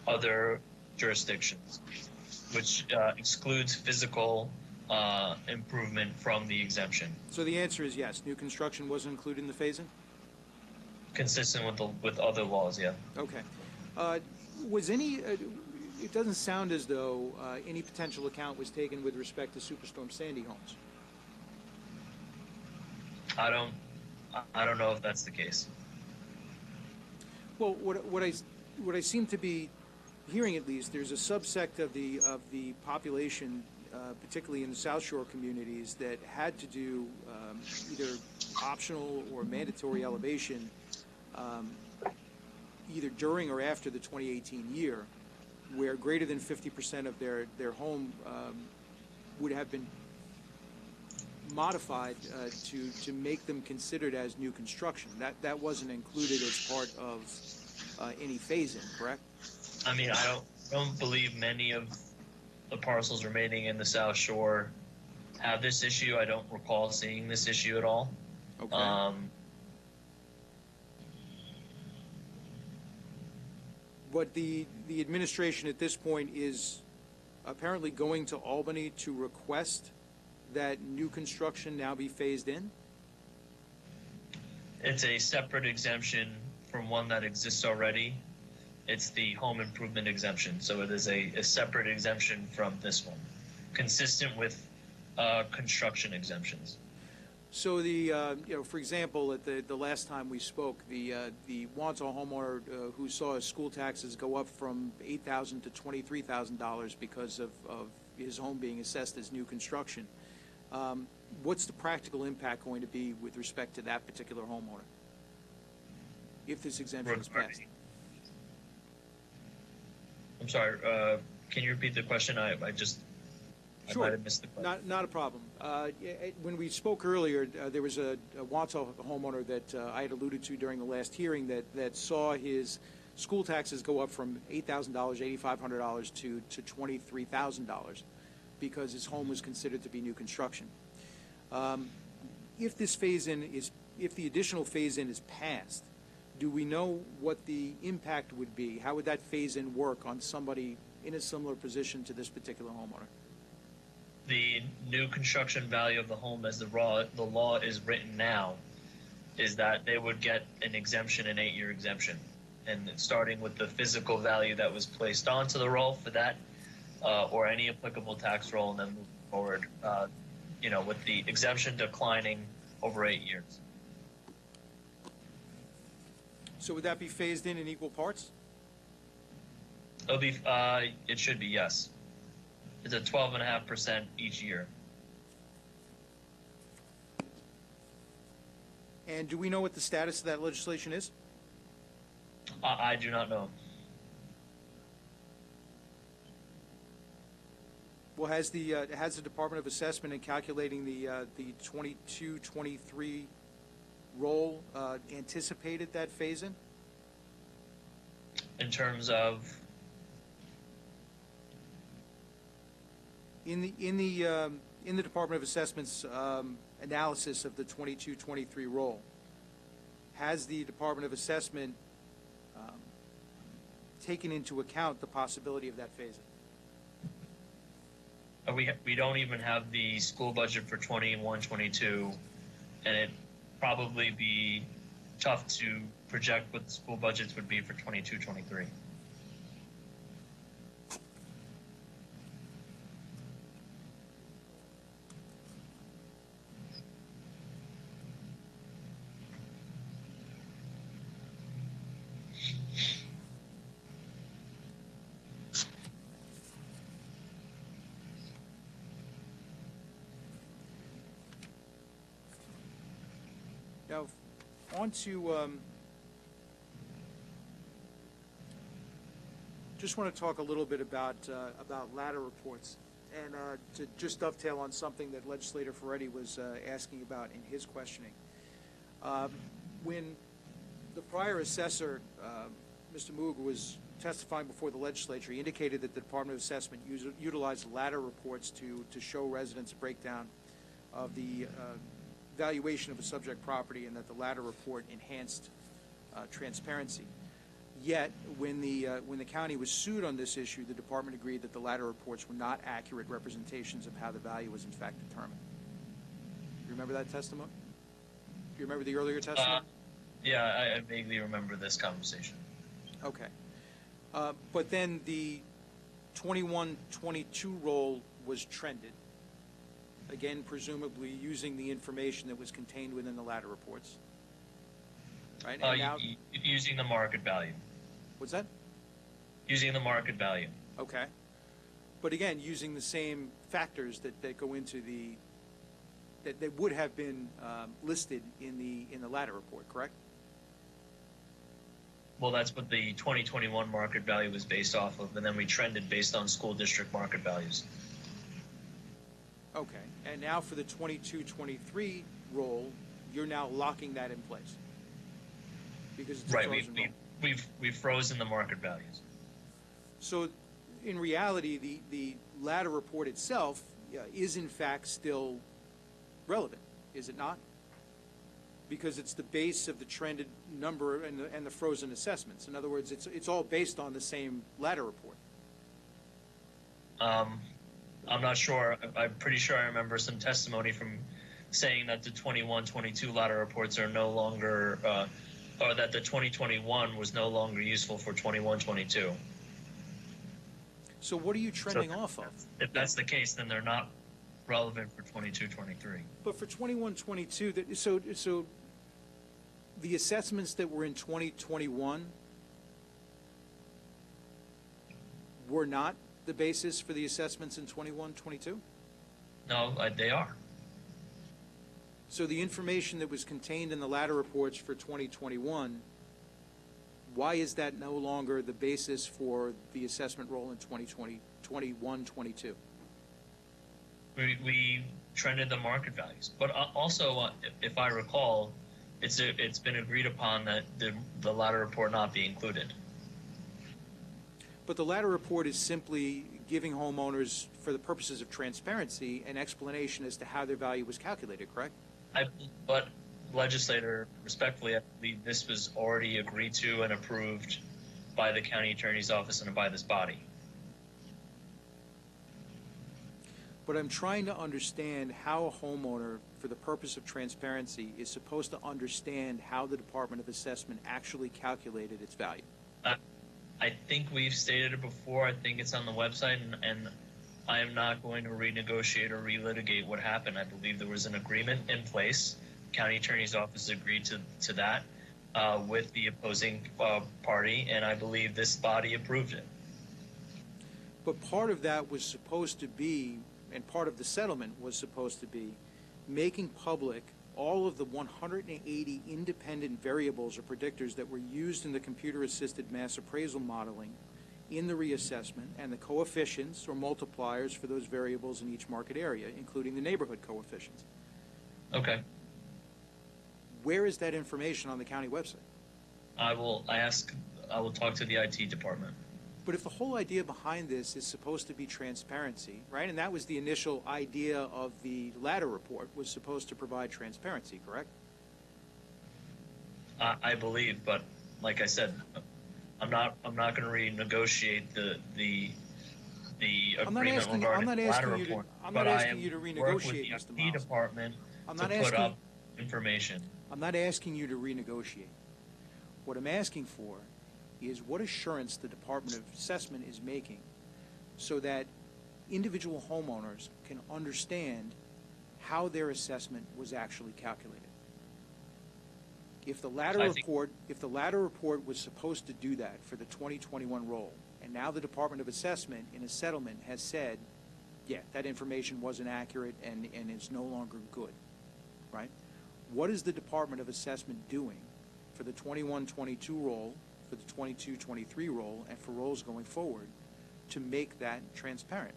other jurisdictions, which excludes physical improvement from the exemption. So the answer is yes. New construction wasn't included in the phase-in? Consistent with other laws, yeah. Okay. Was any? It doesn't sound as though any potential account was taken with respect to Superstorm Sandy homes. I don't know if that's the case. Well, what I seem to be hearing, at least, there's a subsect of the population, particularly in the South Shore communities, that had to do either optional or mandatory elevation either during or after the 2018 year, where greater than 50% of their home would have been modified to make them considered as new construction. That wasn't included as part of any phase-in, correct? I mean, I don't believe many of the parcels remaining in the South Shore have this issue. I don't recall seeing this issue at all. Okay. But the administration at this point is apparently going to Albany to request that new construction now be phased in? It's a separate exemption from one that exists already. It's the home improvement exemption, so it is a separate exemption from this one, consistent with construction exemptions. So for example, at the last time we spoke, the Wanto homeowner who saw his school taxes go up from $8,000 to $23,000 because of his home being assessed as new construction. What's the practical impact going to be with respect to that particular homeowner if this exemption is passed? I'm sorry, can you repeat the question? I Sure. might have missed the question. Not a problem. When we spoke earlier, there was a Wanto homeowner that I had alluded to during the last hearing that saw his school taxes go up from $8,000, $8,500 to $23,000 because his home was considered to be new construction. If the additional phase-in is passed, do we know what the impact would be? How would that phase-in work on somebody in a similar position to this particular homeowner? The new construction value of the home as the law is written now is that they would get an exemption, an 8-year exemption. And starting with the physical value that was placed onto the roll for that, or any applicable tax roll, and then move forward, with the exemption declining over 8 years. So would that be phased in equal parts? It'll be, it should be, yes. It's a 12.5% each year. And do we know what the status of that legislation is? I do not know. Well, has the Department of Assessment in calculating the 22-23 roll anticipated that phase-in? In terms of? In the Department of Assessment's analysis of the 22-23 roll, has the Department of Assessment taken into account the possibility of that phase-in? We don't even have the school budget for 21-22, and it'd probably be tough to project what the school budgets would be for 22-23. Now, on to, just want to talk a little bit about ladder reports, and to just dovetail on something that Legislator Ferretti was asking about in his questioning. When the prior assessor, Mr. Moog, was testifying before the legislature, he indicated that the Department of Assessment utilized ladder reports to show residents a breakdown of the valuation of a subject property, and that the ladder report enhanced transparency. Yet, when the county was sued on this issue, the department agreed that the ladder reports were not accurate representations of how the value was in fact determined. You remember that testimony? Do you remember the earlier testimony? Yeah, I vaguely remember this conversation. Okay. But then the 21-22 roll was trended, again, presumably using the information that was contained within the ladder reports. Right? And now, using the market value. What's that? Using the market value. Okay. But again, using the same factors that go into that would have been listed in the ladder report, correct? Well, that's what the 2021 market value was based off of, and then we trended based on school district market values. Okay. And now for the 22-23 roll, you're now locking that in place because it's right. A frozen roll. We've frozen the market values. So, in reality, the ladder report itself is in fact still relevant, is it not? Because it's the base of the trended number and the frozen assessments. In other words, it's all based on the same ladder report. I'm not sure. I'm pretty sure I remember some testimony from saying that the 21-22 ladder reports are no longer, or that the 2021 was no longer useful for 21-22. So what are you trending off of? If that's the case, then they're not relevant for 22-23. But for 21-22, so the assessments that were in 2021 were not the basis for the assessments in 21-22? No, they are. So the information that was contained in the latter reports for 2021, why is that no longer the basis for the assessment role in 21-22? We trended the market values, but also, if I recall, it's been agreed upon that the latter report not be included. But the latter report is simply giving homeowners, for the purposes of transparency, an explanation as to how their value was calculated, correct? But legislator, respectfully, I believe this was already agreed to and approved by the county attorney's office and by this body. But I'm trying to understand how a homeowner, for the purpose of transparency, is supposed to understand how the Department of Assessment actually calculated its value. I think we've stated it before. I think it's on the website, and I am not going to renegotiate or relitigate what happened. I believe there was an agreement in place. County Attorney's Office agreed to that with the opposing party, and I believe this body approved it. But part of that was supposed to be, and part of the settlement was supposed to be, making public all of the 180 independent variables or predictors that were used in the computer-assisted mass appraisal modeling in the reassessment, and the coefficients or multipliers for those variables in each market area, including the neighborhood coefficients. Okay. Where is that information on the county website? I will talk to the IT department. But if the whole idea behind this is supposed to be transparency, right, and that was the initial idea of the latter report, was supposed to provide transparency, correct? I believe, but like I said, I'm not going to renegotiate the agreement regarding the latter report. I'm not asking you to renegotiate, Mr. The Miles. department I'm to not put asking, up information. I'm not asking you to renegotiate. What I'm asking for is what assurance the Department of Assessment is making so that individual homeowners can understand how their assessment was actually calculated. If the latter report was supposed to do that for the 2021 roll, and now the Department of Assessment in a settlement has said, yeah, that information wasn't accurate and is no longer good, right? What is the Department of Assessment doing for the 21-22 roll, for the 22-23 roll, and for rolls going forward to make that transparent?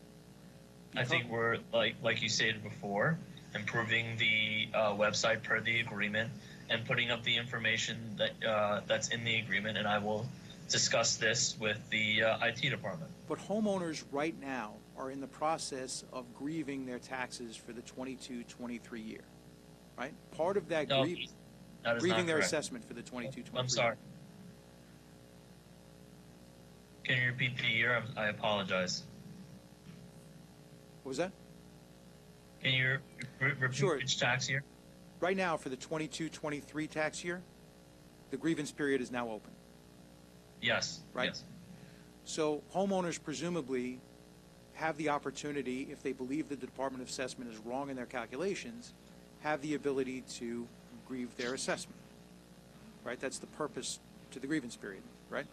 I think we're, like you stated before, improving the website per the agreement and putting up the information that that's in the agreement, and I will discuss this with the IT department. But homeowners right now are in the process of grieving their taxes for the 22-23 year, right? Part of that grieving their assessment for the 22-23. I'm sorry. Can you repeat the year? I apologize. What was that? Can you repeat which tax year? Right now, for the 22-23 tax year, the grievance period is now open. Yes. Right? Yes. So homeowners presumably have the opportunity, if they believe that the Department of Assessment is wrong in their calculations, have the ability to grieve their assessment. Right? That's the purpose to the grievance period, right?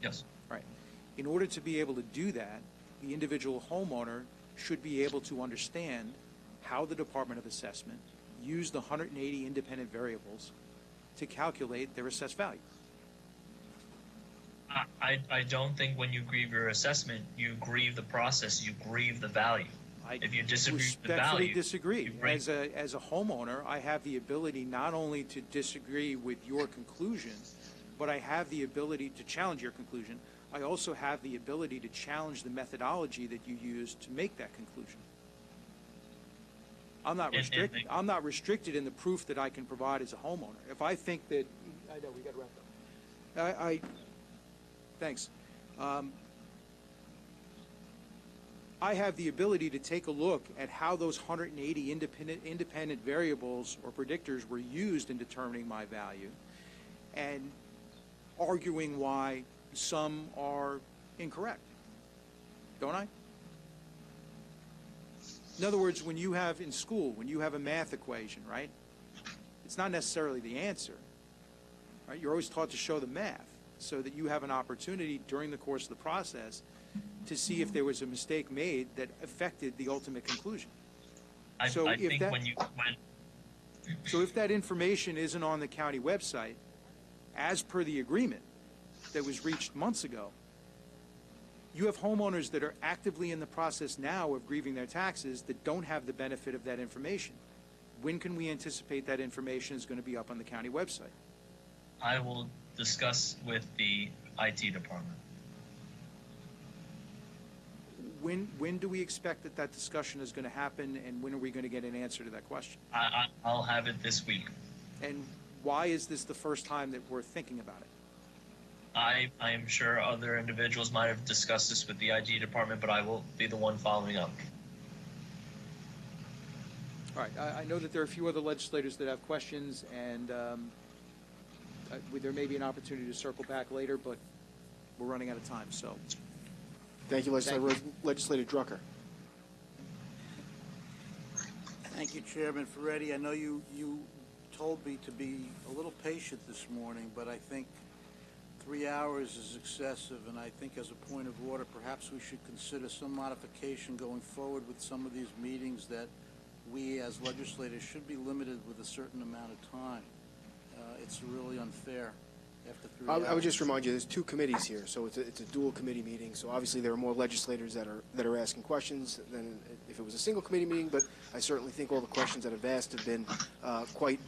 Yes. Right. In order to be able to do that, the individual homeowner should be able to understand how the Department of Assessment used the 180 independent variables to calculate their assessed value. I don't think when you grieve your assessment, you grieve the process, you grieve the value. If you disagree with the value, disagree. As a homeowner, I have the ability not only to disagree with your conclusion, but I have the ability to challenge your conclusion. I also have the ability to challenge the methodology that you use to make that conclusion. I'm not restricted in the proof that I can provide as a homeowner. If I think that, I know we got to wrap up. Thanks. I have the ability to take a look at how those 180 independent variables or predictors were used in determining my value, and arguing why some are incorrect. Don't I? In other words, when you have in school, when you have a math equation, right? It's not necessarily the answer, right? You're always taught to show the math so that you have an opportunity during the course of the process to see if there was a mistake made that affected the ultimate conclusion. I think So if that information isn't on the county website, as per the agreement that was reached months ago, you have homeowners that are actively in the process now of grieving their taxes that don't have the benefit of that information. When can we anticipate that information is going to be up on the county website? I will discuss with the IT department. When do we expect that discussion is going to happen, and when are we going to get an answer to that question? I'll have it this week. And why is this the first time that we're thinking about it? I am sure other individuals might have discussed this with the IT department, but I will be the one following up. All right, I know that there are a few other legislators that have questions, and there may be an opportunity to circle back later, but we're running out of time, so. Thank you, Legislator Drucker. Thank you, Chairman Ferretti. I know you told me to be a little patient this morning, but I think 3 hours is excessive, and I think as a point of order, perhaps we should consider some modification going forward with some of these meetings that we as legislators should be limited with a certain amount of time. It's really unfair after 3 hours. I would just remind you, there's two committees here, so it's a dual committee meeting. So obviously there are more legislators that are asking questions than if it was a single committee meeting. But I certainly think all the questions that have asked have been quite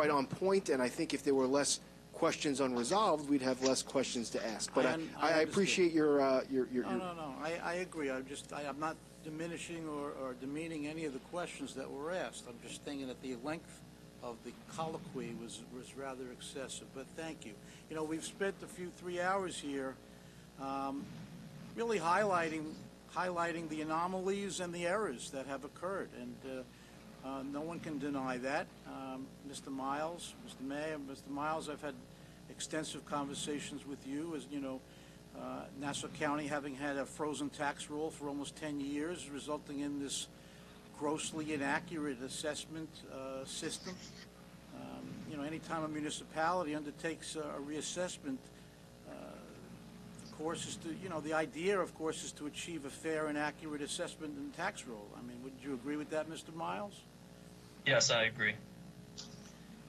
on point. And I think if there were less questions unresolved, we'd have less questions to ask. But I appreciate your. No. I agree. I'm not diminishing or demeaning any of the questions that were asked. I'm just thinking that the length of the colloquy was rather excessive, but thank you. You know, we've spent a few 3 hours here really highlighting the anomalies and the errors that have occurred, and no one can deny that. Mr. Miles, Mr. May, and Mr. Miles, I've had extensive conversations with you. As you know, Nassau County having had a frozen tax roll for almost 10 years, resulting in this grossly inaccurate assessment system. You know, anytime a municipality undertakes a reassessment, of course, is to, you know, the idea, of course, is to achieve a fair and accurate assessment and tax roll. I mean, would you agree with that, Mr. Miles? Yes, I agree.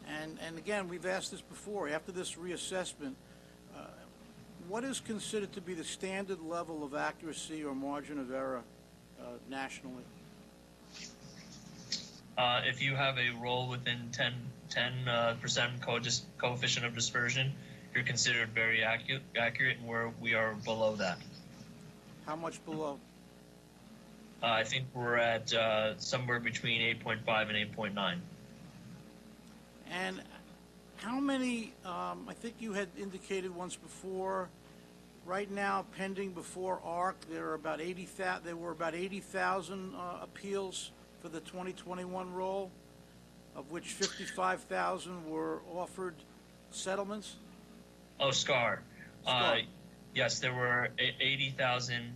And again, we've asked this before. After this reassessment, what is considered to be the standard level of accuracy or margin of error nationally? If you have a roll within 10% coefficient of dispersion, you're considered very accurate, and we are below that. How much below? I think we're at somewhere between 8.5 and 8.9. And how many, I think you had indicated once before, right now pending before ARC, there were about 80,000 appeals for the 2021 roll, of which 55,000 were offered settlements? Oh, SCAR. Yes, there were 80,000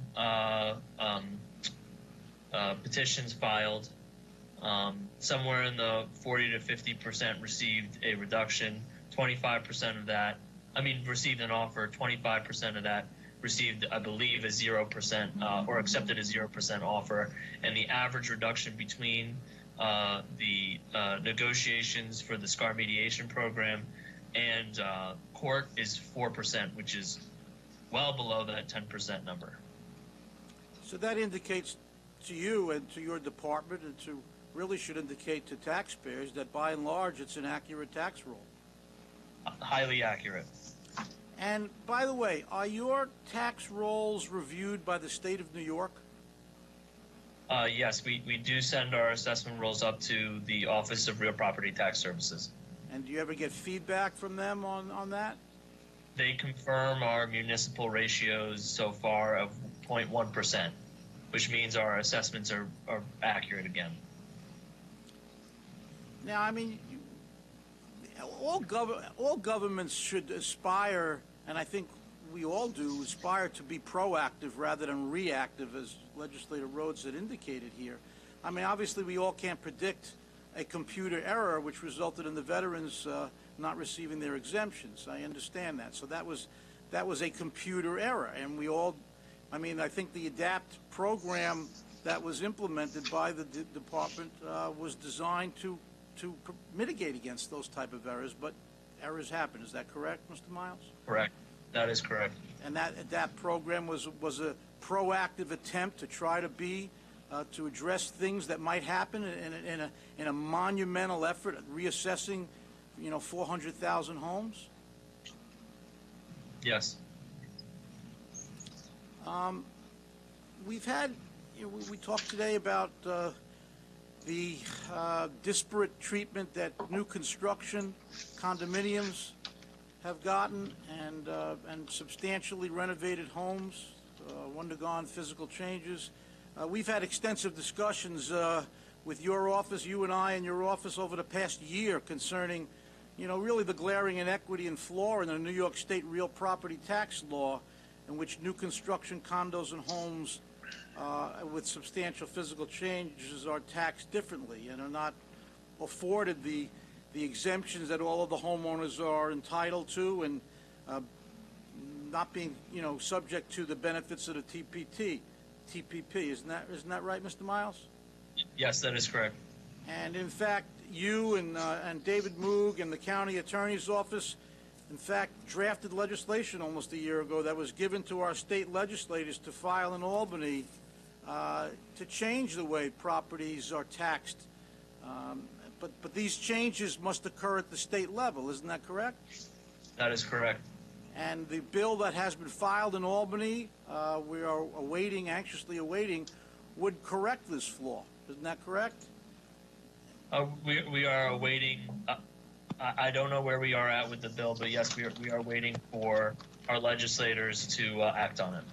petitions filed. Somewhere in the 40 to 50% received a reduction. 25% of that, received an offer. 25% of that received, I believe, a 0% or accepted a 0% offer. And the average reduction between the negotiations for the SCAR mediation program and court is 4%, which is well below that 10% number. So that indicates to you and to your department, and to really should indicate to taxpayers, that by and large it's an accurate tax roll. Highly accurate. And by the way, are your tax rolls reviewed by the state of New York? Yes, we do send our assessment rolls up to the Office of Real Property Tax Services. And do you ever get feedback from them on that? They confirm our municipal ratios so far of 0.1%, which means our assessments are accurate again. Now, I mean, all governments should aspire, and I think we all do, aspire to be proactive rather than reactive, as Legislator Rhodes had indicated here. I mean, obviously, we all can't predict a computer error which resulted in the veterans not receiving their exemptions. I understand that. So that was a computer error, and we all, I mean, I think the ADAPT program that was implemented by the department was designed to mitigate against those type of errors, but errors happen. Is that correct, Mr. Miles? Correct. That is correct. And that ADAPT program was a proactive attempt to try to be to address things that might happen in a monumental effort at reassessing, 400,000 homes. Yes. We've had, we talked today about the disparate treatment that new construction condominiums have gotten, and substantially renovated homes undergone physical changes. We've had extensive discussions with your office, you and I and your office, over the past year concerning, really the glaring inequity and flaw in the New York State real property tax law, in which new construction condos and homes with substantial physical changes are taxed differently and are not afforded the exemptions that all of the homeowners are entitled to, and not being, subject to the benefits of the TPP. Isn't that right, Mr. Miles? Yes, that is correct. And in fact, you and David Moog and the county attorney's office, in fact, drafted legislation almost a year ago that was given to our state legislators to file in Albany to change the way properties are taxed. But these changes must occur at the state level. Isn't that correct? That is correct. And the bill that has been filed in Albany, we are anxiously awaiting, would correct this flaw. Isn't that correct? We are awaiting. I don't know where we are at with the bill, but yes, we are waiting for our legislators to act on it.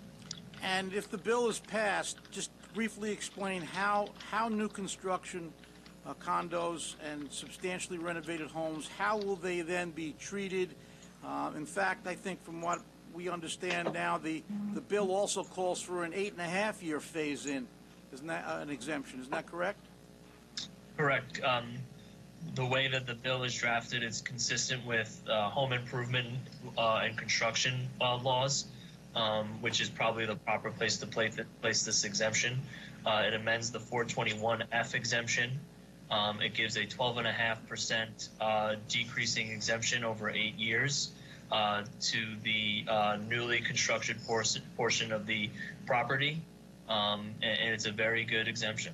And if the bill is passed, just briefly explain how new construction condos and substantially renovated homes, how will they then be treated? In fact, I think from what we understand now, the bill also calls for an 8.5-year phase-in. Isn't that an exemption? Isn't that correct? Correct. The way that the bill is drafted, it's consistent with home improvement and construction laws, which is probably the proper place to place this exemption. It amends the 421F exemption. It gives a 12.5% decreasing exemption over 8 years to the newly constructed portion of the property, and it's a very good exemption.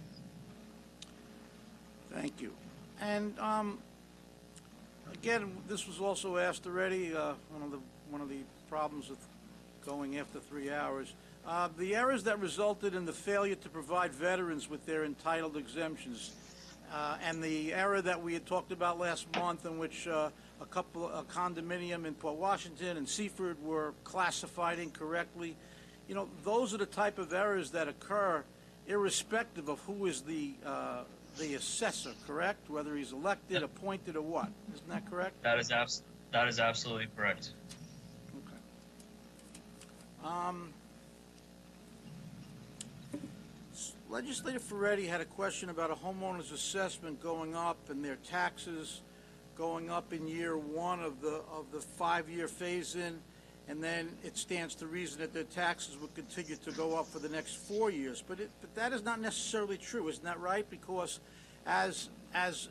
Thank you. And again, this was also asked already. One of the problems with going after 3 hours, the errors that resulted in the failure to provide veterans with their entitled exemptions, and the error that we had talked about last month, in which a condominium in Port Washington and Seaford were classified incorrectly. Those are the type of errors that occur irrespective of who is the assessor, correct? Whether he's elected, appointed, or what? Isn't that correct? That is absolutely correct. Okay. Legislator Ferretti had a question about a homeowner's assessment going up and their taxes going up in year one of the 5-year phase-in, and then it stands to reason that their taxes will continue to go up for the next 4 years. But that is not necessarily true, isn't that right? Because as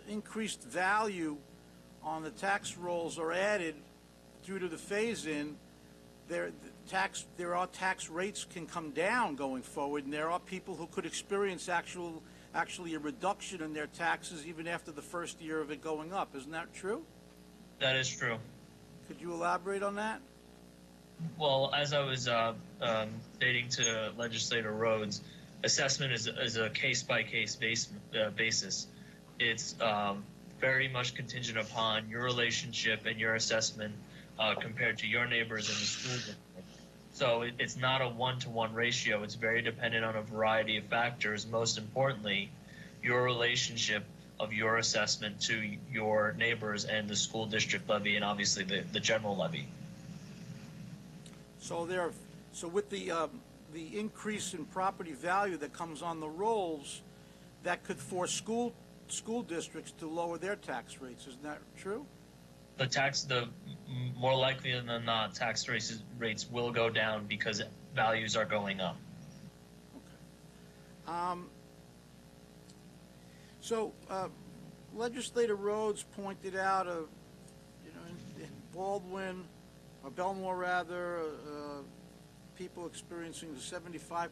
increased value on the tax rolls are added due to the phase-in, there are tax rates can come down going forward, and there are people who could experience actually a reduction in their taxes even after the first year of it going up. Isn't that true? That is true. Could you elaborate on that? Well, as I was stating to Legislator Rhodes, assessment is a case-by-case basis. It's very much contingent upon your relationship and your assessment compared to your neighbors in the school district. So it's not a one-to-one ratio. It's very dependent on a variety of factors. Most importantly, your relationship of your assessment to your neighbors and the school district levy, and obviously the general levy. So with the increase in property value that comes on the rolls, that could force school districts to lower their tax rates. Isn't that true? More likely than not, tax rates will go down because values are going up. So, Legislator Rhodes pointed out, in Baldwin, or Belmore rather, people experiencing a 75%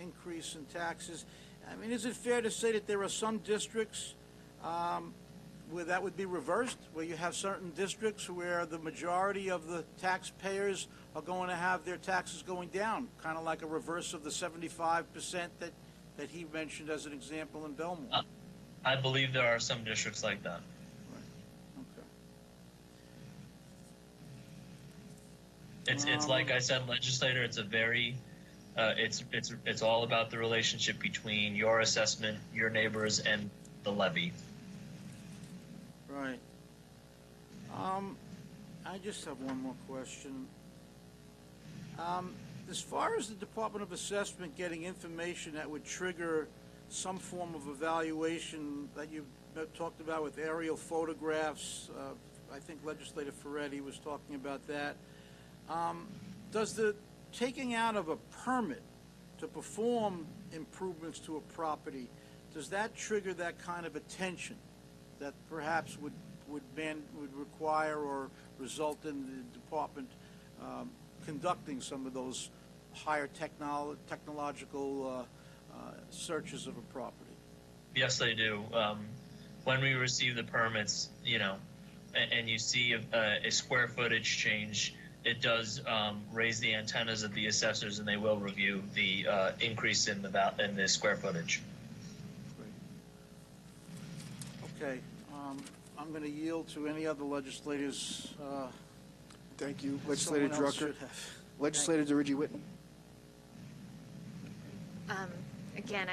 increase in taxes. I mean, is it fair to say that there are some districts where that would be reversed, where you have certain districts where the majority of the taxpayers are going to have their taxes going down, kind of like a reverse of the 75% that he mentioned as an example in Belmore? I believe there are some districts like that. It's like I said, legislator. It's a very, it's all about the relationship between your assessment, your neighbors, and the levy. Right. I just have one more question. As far as the Department of Assessment getting information that would trigger some form of evaluation that you talked about with aerial photographs, I think Legislator Ferretti was talking about that. Does the taking out of a permit to perform improvements to a property, does that trigger that kind of attention that perhaps would require or result in the department conducting some of those higher technological searches of a property? Yes, they do. When we receive the permits, and you see a square footage change, it does raise the antennas of the assessors, and they will review the increase in the square footage. Okay. I'm going to yield to any other legislators. Thank you, Legislator Drucker. Legislator DeRiggi Whitten. Again,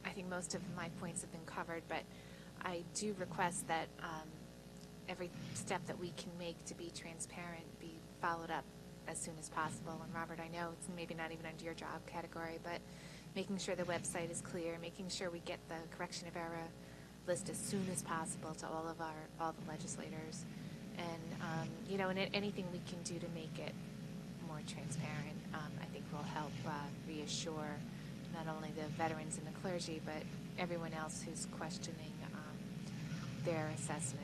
I think most of my points have been covered, but I do request that every step that we can make to be transparent be followed up as soon as possible. And Robert, I know it's maybe not even under your job category, but making sure the website is clear, making sure we get the correction of error list as soon as possible to all the legislators, and anything we can do to make it more transparent, I think will help reassure not only the veterans and the clergy, but everyone else who's questioning their assessment.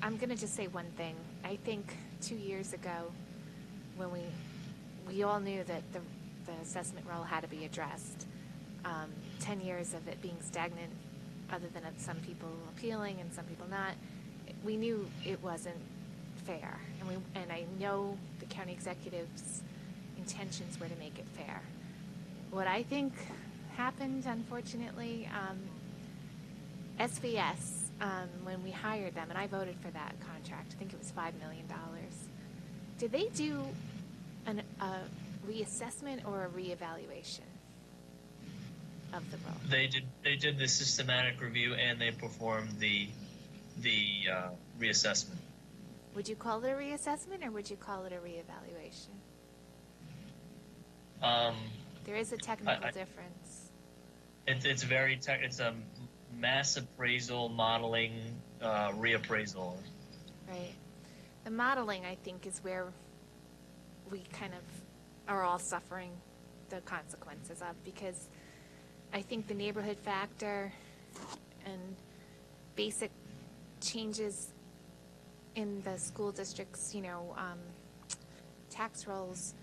I'm going to just say one thing. I think 2 years ago, when we all knew that the assessment role had to be addressed, 10 years of it being stagnant, other than some people appealing and some people not, we knew it wasn't fair. And I know the county executive's intentions were to make it fair. What I think happened, unfortunately, SVS, when we hired them, and I voted for that contract, I think it was $5 million. Did they do a reassessment or a reevaluation of the role? They did the systematic review, and they performed the reassessment. Would you call it a reassessment, or would you call it a reevaluation? There is a technical difference. It's very it's a mass appraisal, modeling, reappraisal. Right. The modeling, I think, is where we kind of are all suffering the consequences of, because I think the neighborhood factor and basic changes in the school districts, tax rolls,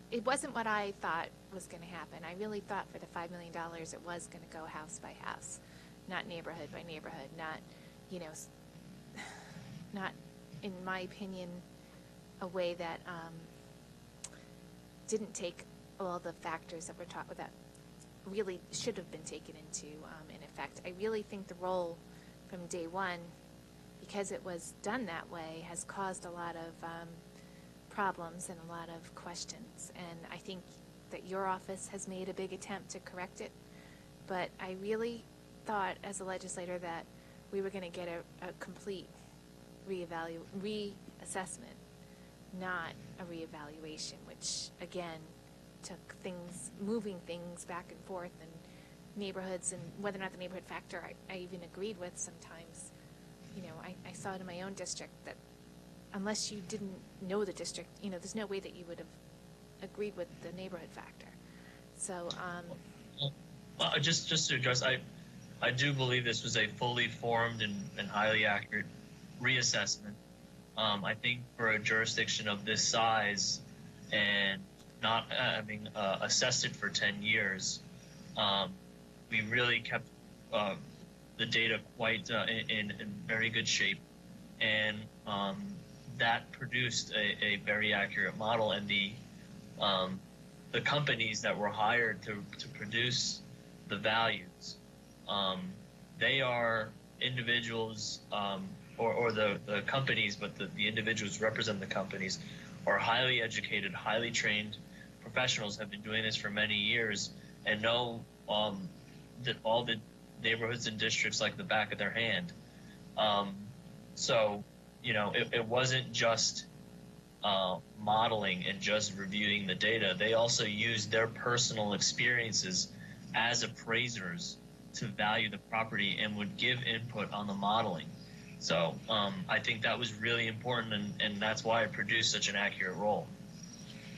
it wasn't what I thought was going to happen. I really thought for the $5 million it was going to go house by house, not neighborhood by neighborhood, not, not, in my opinion, a way that didn't take all the factors that were that really should have been taken into in effect. I really think the role from day one, because it was done that way, has caused a lot of problems and a lot of questions. And I think that your office has made a big attempt to correct it, but I really thought as a legislator that we were going to get a complete reassessment, not a reevaluation, which again, took things, moving things back and forth and neighborhoods, and whether or not the neighborhood factor I even agreed with sometimes. You know, I saw it in my own district that unless you didn't know the district, you know, there's no way that you would have agreed with the neighborhood factor. So, well, just to address, I do believe this was a fully formed and highly accurate reassessment. I think for a jurisdiction of this size and not having assessed it for 10 years, we really kept the data quite in very good shape, and that produced a very accurate model. And the companies that were hired to produce the values, they are individuals, or the companies, but the individuals represent the companies, are highly educated, highly trained professionals, have been doing this for many years, and know that all the neighborhoods and districts like the back of their hand. So, you know, it wasn't just modeling and just reviewing the data. They also used their personal experiences as appraisers to value the property and would give input on the modeling. So I think that was really important, and that's why it produced such an accurate roll.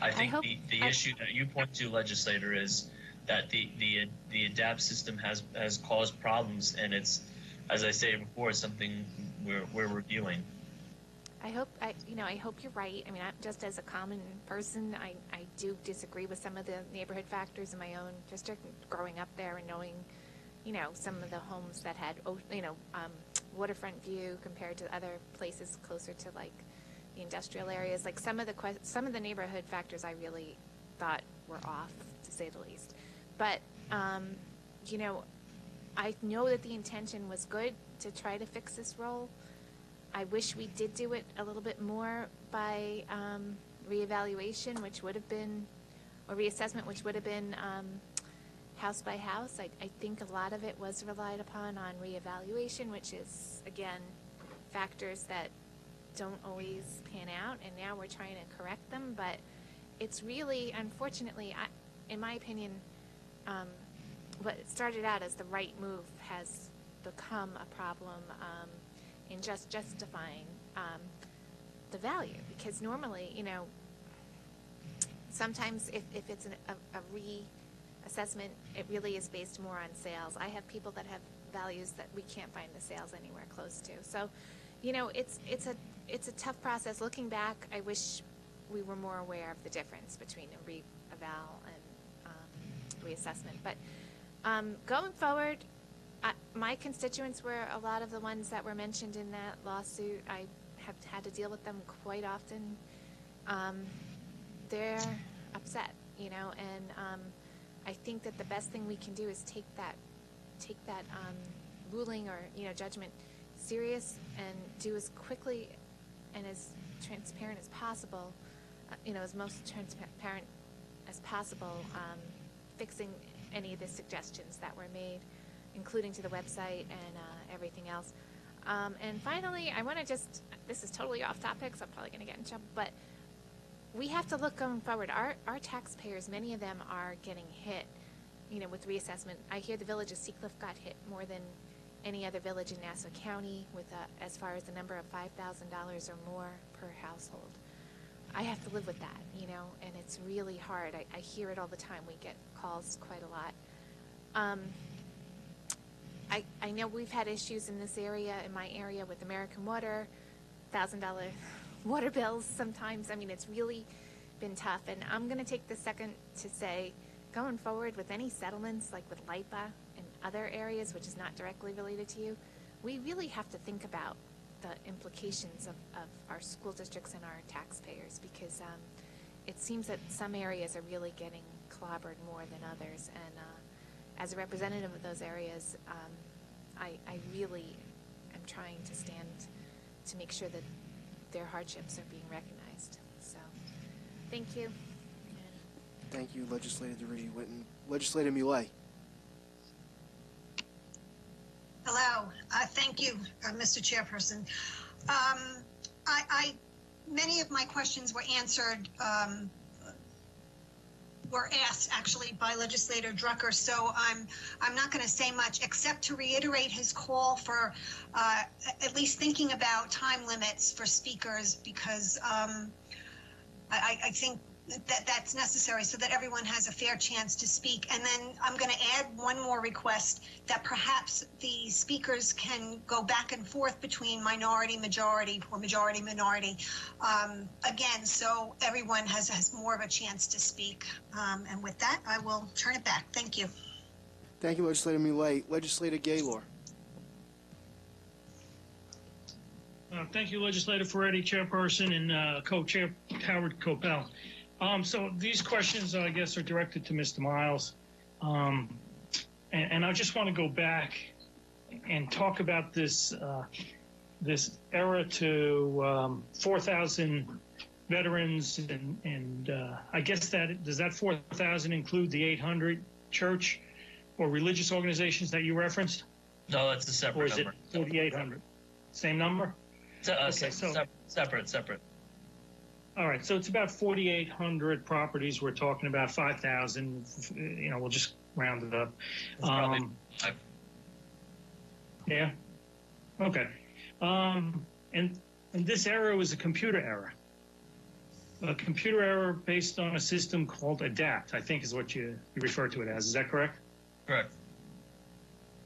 I think the issue that you point to, legislator, is that the ADAPT system has caused problems, and it's, as I say before, it's something we're reviewing. I hope you're right. I mean, just as a common person, I do disagree with some of the neighborhood factors in my own district. Growing up there and knowing, you know, some of the homes that had, you know, waterfront view compared to other places closer to like the industrial areas. Like some of the neighborhood factors I really thought were off, to say the least. But you know, I know that the intention was good to try to fix this role. I wish we did do it a little bit more by reevaluation, which would have been, or reassessment, which would have been house by house. I think a lot of it was relied upon on reevaluation, which is, again, factors that don't always pan out, and now we're trying to correct them. But it's really, unfortunately, in my opinion, what started out as the right move has become a problem in just justifying the value. Because normally, you know, sometimes if it's a reassessment, it really is based more on sales. I have people that have values that we can't find the sales anywhere close to. So, you know, it's a tough process. Looking back, I wish we were more aware of the difference between a re-eval and reassessment. But going forward, my constituents were a lot of the ones that were mentioned in that lawsuit. I have had to deal with them quite often. They're upset, you know, and I think that the best thing we can do is take that ruling or, you know, judgment serious and do as quickly and as transparent as possible, you know, as most transparent as possible, fixing any of the suggestions that were made, including to the website and everything else. And finally, I want to just, this is totally off topic, so I'm probably going to get in trouble, but we have to look going forward. Our taxpayers, many of them are getting hit, you know, with reassessment. I hear the village of Seacliff got hit more than any other village in Nassau County with as far as the number of $5,000 or more per household. I have to live with that, you know, and it's really hard. I hear it all the time. We get calls quite a lot. I know we've had issues in this area, in my area, with American Water, $1,000 water bills sometimes. I mean, it's really been tough. And I'm going to take this second to say, going forward with any settlements, like with LIPA and other areas, which is not directly related to you, we really have to think about the implications of our school districts and our taxpayers, because it seems that some areas are really getting clobbered more than others. And as a representative of those areas, I really am trying to stand to make sure that their hardships are being recognized. So, thank you. Thank you, Legislator DeRee Whitten. Legislator Millet. Hello. Thank you, Mr. Chairperson. Many of my questions were answered were asked actually by Legislator Drucker, so I'm not going to say much except to reiterate his call for at least thinking about time limits for speakers, because I think that's necessary so that everyone has a fair chance to speak. And then I'm going to add one more request, that perhaps the speakers can go back and forth between minority, majority, or majority, minority, again, so everyone has more of a chance to speak. And with that, I will turn it back. Thank you. Thank you, Legislator Millet. Legislator Gaylor. Thank you, Legislator Ferretti, Chairperson, and Co-Chair Howard Coppell. So these questions, I guess, are directed to Mr. Miles. And I just want to go back and talk about this this era to 4,000 veterans, and I guess does that 4,000 include the 800 church or religious organizations that you referenced? No, that's a separate number. Or is number. it 4,800? Same number? Okay, separate. All right, so it's about 4,800 properties. We're talking about 5,000. You know, we'll just round it up. Yeah. Okay. And this era was a computer era. A computer era based on a system called ADAPT, I think is what you refer to it as. Is that correct? Correct.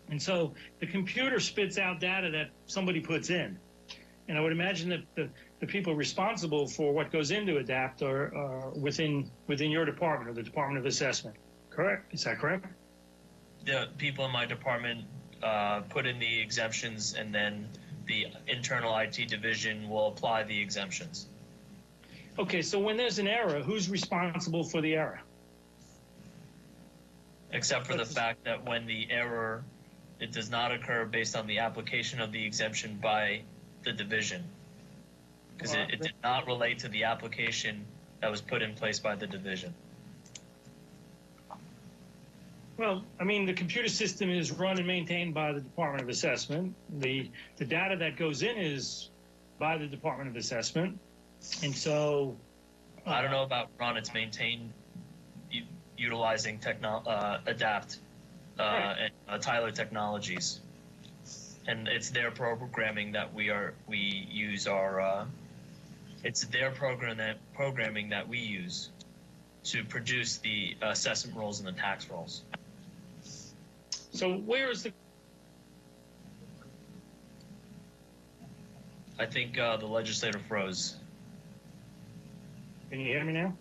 And so the computer spits out data that somebody puts in. And I would imagine that the people responsible for what goes into ADAPT are within your department, or the Department of Assessment. Correct? Is that correct? The people in my department put in the exemptions, and then the internal IT division will apply the exemptions. Okay, so when there's an error, who's responsible for the error? Except for the fact that when the error, it does not occur based on the application of the exemption by the division, because it did not relate to the application that was put in place by the division. Well, I mean, the computer system is run and maintained by the Department of Assessment. The data that goes in is by the Department of Assessment. And so... I don't know about run. It's maintained utilizing ADAPT and Tyler Technologies. And it's their programming that we use our... it's their programming that we use to produce the assessment rolls and the tax rolls. So where is the... I think the legislator froze. Can you hear me now?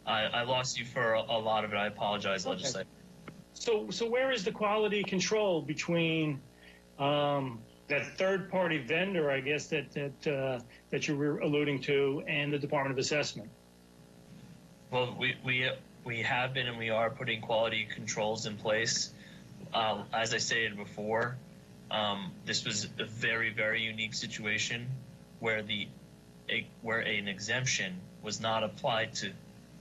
I lost you for a lot of it. I apologize, okay. Legislator. So where is the quality control between that third-party vendor, I guess, that you were alluding to, and the Department of Assessment? Well, we have been and we are putting quality controls in place. As I stated before, this was a very, very unique situation where an exemption was not applied to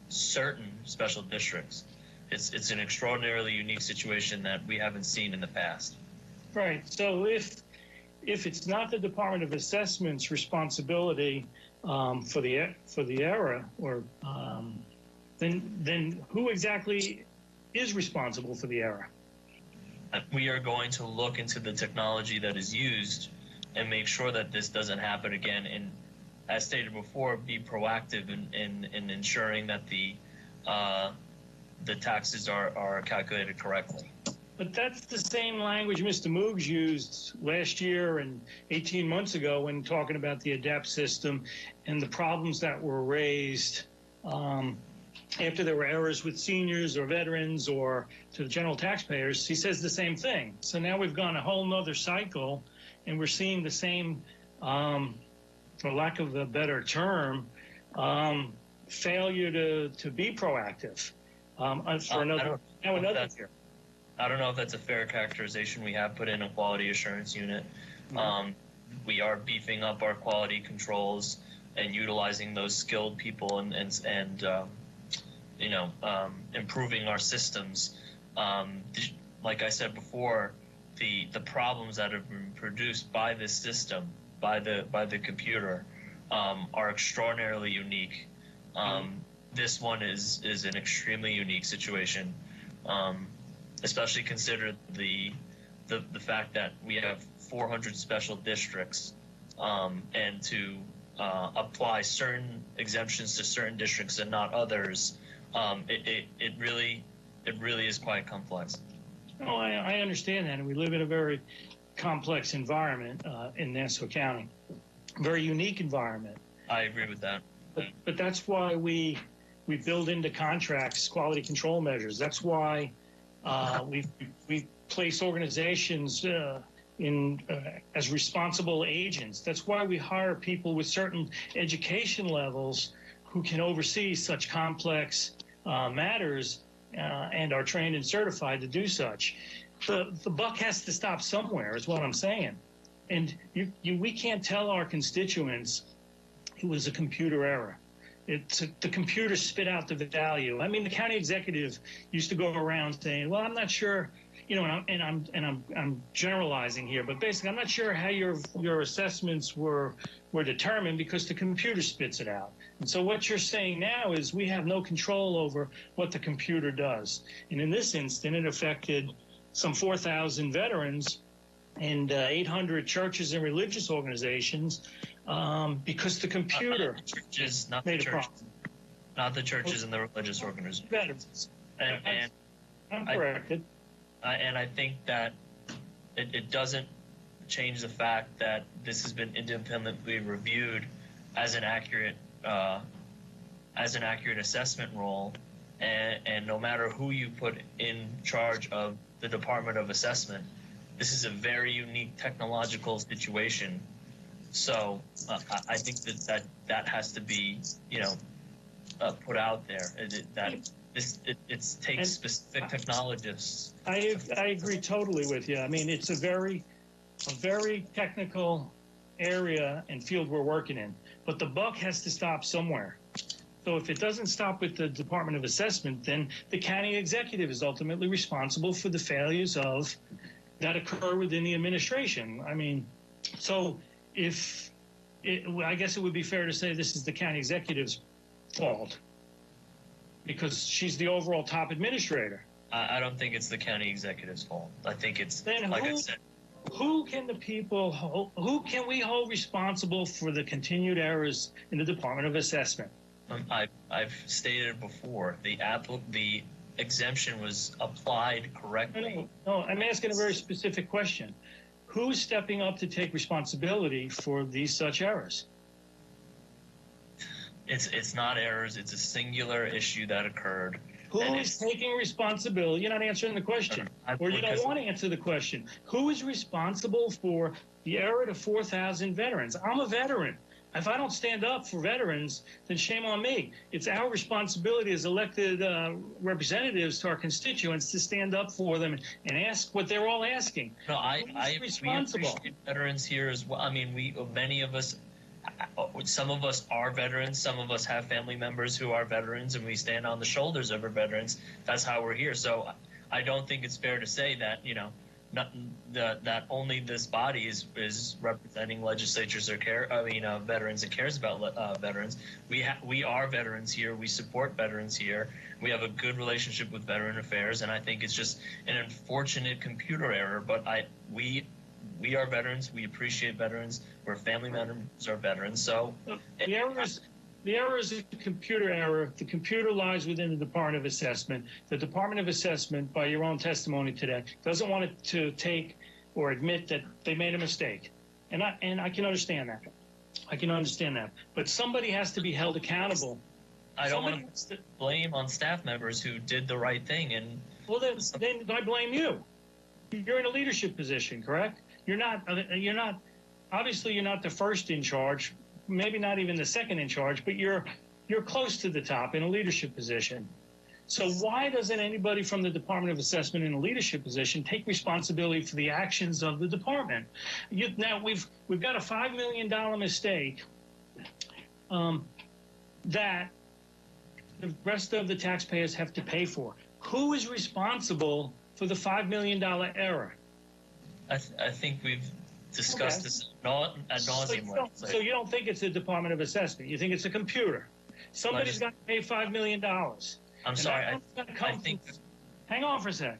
certain special districts. It's an extraordinarily unique situation that we haven't seen in the past. Right. So if it's not the Department of Assessment's responsibility for the error, or then who exactly is responsible for the error? We are going to look into the technology that is used and make sure that this doesn't happen again. And as stated before, be proactive in ensuring that the taxes are calculated correctly. But that's the same language Mr. Moogs used last year and 18 months ago when talking about the ADAPT system and the problems that were raised after there were errors with seniors or veterans or to the general taxpayers. He says the same thing. So now we've gone a whole nother cycle, and we're seeing the same, for lack of a better term, failure to be proactive for another year. I don't know if that's a fair characterization. We have put in a quality assurance unit. We are beefing up our quality controls and utilizing those skilled people and improving our systems. Like I said before, the problems that have been produced by this system, by the computer, are extraordinarily unique. this one is an extremely unique situation, especially consider the fact that we have 400 special districts, and to apply certain exemptions to certain districts and not others, it really is quite complex. Oh, I understand that, and we live in a very complex environment in Nassau County, very unique environment. I agree with that. But that's why we build into contracts quality control measures. That's why we place organizations as responsible agents. That's why we hire people with certain education levels who can oversee such complex matters and are trained and certified to do such. The buck has to stop somewhere, is what I'm saying. And we can't tell our constituents it was a computer error. The computer spit out the value. I mean, the county executive used to go around saying, "Well, I'm not sure," you know, and I'm generalizing here, but basically, I'm not sure how your assessments were determined because the computer spits it out. And so what you're saying now is we have no control over what the computer does. And in this instant, it affected some 4,000 veterans and 800 churches and religious organizations because the computer not the churches and the religious organizations. And I'm corrected. And I think that it doesn't change the fact that this has been independently reviewed as an accurate assessment role, and no matter who you put in charge of the Department of Assessment, this is a very unique technological situation. So I think that has to be, put out there. It takes specific technologists. I agree totally with you. I mean, it's a very technical area and field we're working in, but the buck has to stop somewhere. So if it doesn't stop with the Department of Assessment, then the county executive is ultimately responsible for the failures that occur within the administration. I mean, so I guess it would be fair to say this is the county executive's fault because she's the overall top administrator. I don't think it's the county executive's fault. I think it's, I said. Who can we hold responsible for the continued errors in the Department of Assessment? I've stated before, the exemption was applied correctly. No, I'm asking a very specific question. Who's stepping up to take responsibility for these such errors? It's not errors. It's a singular issue that occurred. Who is taking responsibility? You're not answering the question, or you don't want to answer the question. Who is responsible for the error to 4,000 veterans? I'm a veteran. If I don't stand up for veterans, then shame on me. It's our responsibility as elected representatives to our constituents to stand up for them and ask what they're all asking. No, we appreciate veterans here as well. I mean, many of us, some of us are veterans. Some of us have family members who are veterans, and we stand on the shoulders of our veterans. That's how we're here. So I don't think it's fair to say that, that only this body is representing legislatures or veterans and cares about veterans. We are veterans here. We support veterans here. We have a good relationship with Veteran Affairs, and I think it's just an unfortunate computer error. But we are veterans. We appreciate veterans. We're family members are veterans. So the error is a computer error. The computer lies within the Department of Assessment. The Department of Assessment, by your own testimony today, doesn't want it to take or admit that they made a mistake. And I can understand that. I can understand that. But somebody has to be held accountable. I don't want to blame on staff members who did the right thing. Well, then I blame you. You're in a leadership position, correct? You're not. Obviously, you're not the first in charge. Maybe not even the second in charge, but you're close to the top in a leadership position. So why doesn't anybody from the Department of Assessment in a leadership position take responsibility for the actions of the department? Now we've got a $5 million mistake that the rest of the taxpayers have to pay for. Who is responsible for the $5 million error? I think we've discussed this ad nauseum. So you don't think it's the Department of Assessment? You think it's a computer? Somebody's got to pay $5 million. I'm sorry. Hang on for a sec.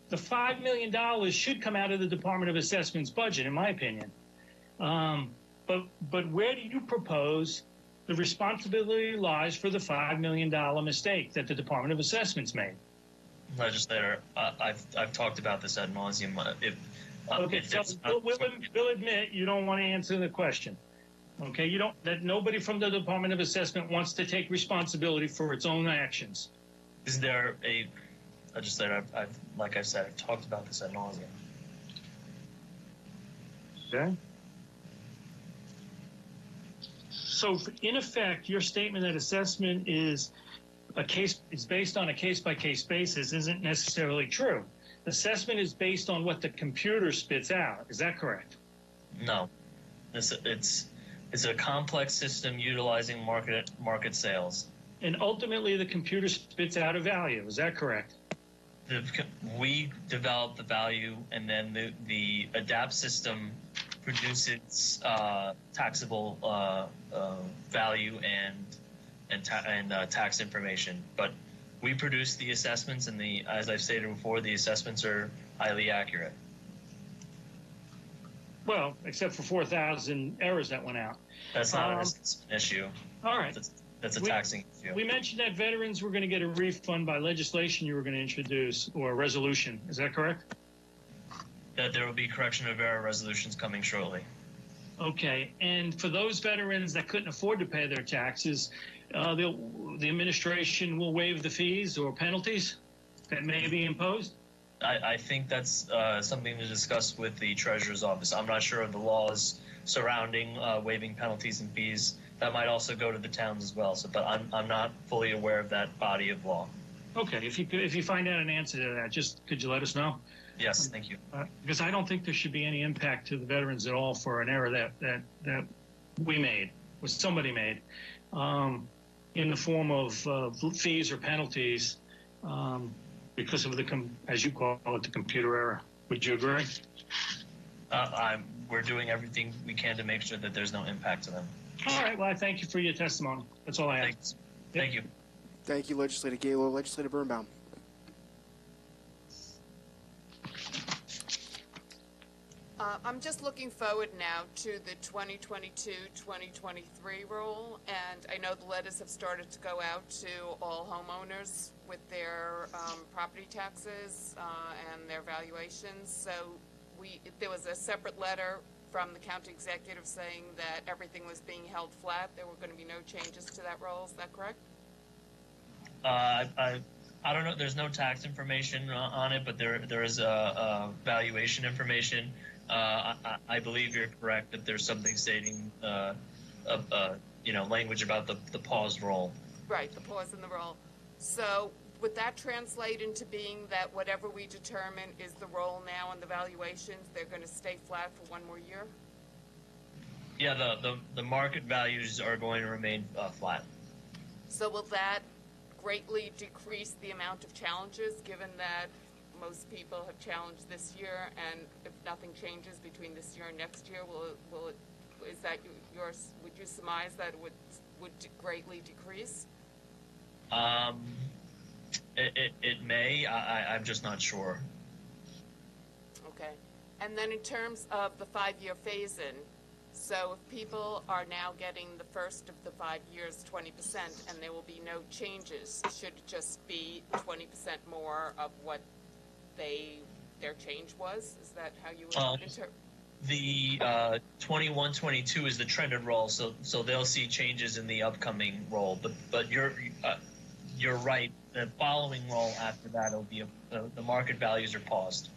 The $5 million should come out of the Department of Assessment's budget, in my opinion. But where do you propose the responsibility lies for the $5 million mistake that the Department of Assessment's made? Legislator, I've talked about this ad nauseum. Okay, so we'll admit you don't want to answer the question. Okay, you don't. That nobody from the Department of Assessment wants to take responsibility for its own actions. Is there a legislator? Like I said, I've talked about this ad nauseum. Okay. So, in effect, your statement that assessment is based on a case-by-case basis isn't necessarily true. Assessment is based on what the computer spits out. Is that correct? No, it's a complex system utilizing market sales. And ultimately, the computer spits out a value. Is that correct? We develop the value, and then the ADAPT system produces taxable value and tax information. But we produce the assessments, and as I've stated before, the assessments are highly accurate. Well, except for 4,000 errors that went out. That's not an issue. All right. That's a taxing issue. We mentioned that veterans were going to get a refund by legislation you were going to introduce, or a resolution. Is that correct? That there will be correction of error resolutions coming shortly. Okay. And for those veterans that couldn't afford to pay their taxes, the administration will waive the fees or penalties that may be imposed? I think that's something to discuss with the Treasurer's Office. I'm not sure of the laws surrounding waiving penalties and fees. That might also go to the towns as well. But I'm not fully aware of that body of law. Okay. If you find out an answer to that, could you let us know? Yes, thank you. Because I don't think there should be any impact to the veterans at all for an error that we made, or somebody made, in the form of fees or penalties because of as you call it, the computer error. Would you agree? We're doing everything we can to make sure that there's no impact to them. All right. Well, I thank you for your testimony. That's all I have. Thank you. Thank you, Legislator Gaylor. Legislator Birnbaum. I'm just looking forward now to the 2022-2023 roll, and I know the letters have started to go out to all homeowners with their property taxes and their valuations. So there was a separate letter from the county executive saying that everything was being held flat. There were going to be no changes to that roll. Is that correct? I don't know. There's no tax information on it, but there is valuation information. I believe you're correct that there's something stating, language about the paused roll. Right, the pause in the roll. So would that translate into being that whatever we determine is the roll now on the valuations, they're going to stay flat for one more year? Yeah, the market values are going to remain flat. So will that greatly decrease the amount of challenges, given that most people have challenged this year, and if nothing changes between this year and next year, would you surmise that it would greatly decrease? It may. I'm just not sure. Okay. And then in terms of the 5-year phase-in, so if people are now getting the first of the 5 years 20% and there will be no changes, should it just be 20% more of what their change was? Is that how you would interpret? The 21-22 is the trended roll, so they'll see changes in the upcoming roll. But you're right. The following roll after that will be the market values are paused.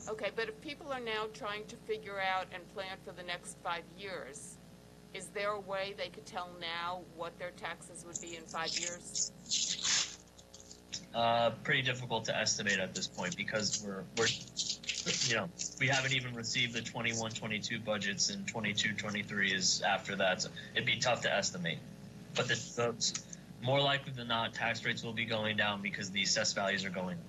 Okay, but if people are now trying to figure out and plan for the next 5 years, is there a way they could tell now what their taxes would be in 5 years? Pretty difficult to estimate at this point because we haven't even received the 21-22 budgets, and 22-23 is after that. So it'd be tough to estimate. But more likely than not, tax rates will be going down because the assessed values are going up.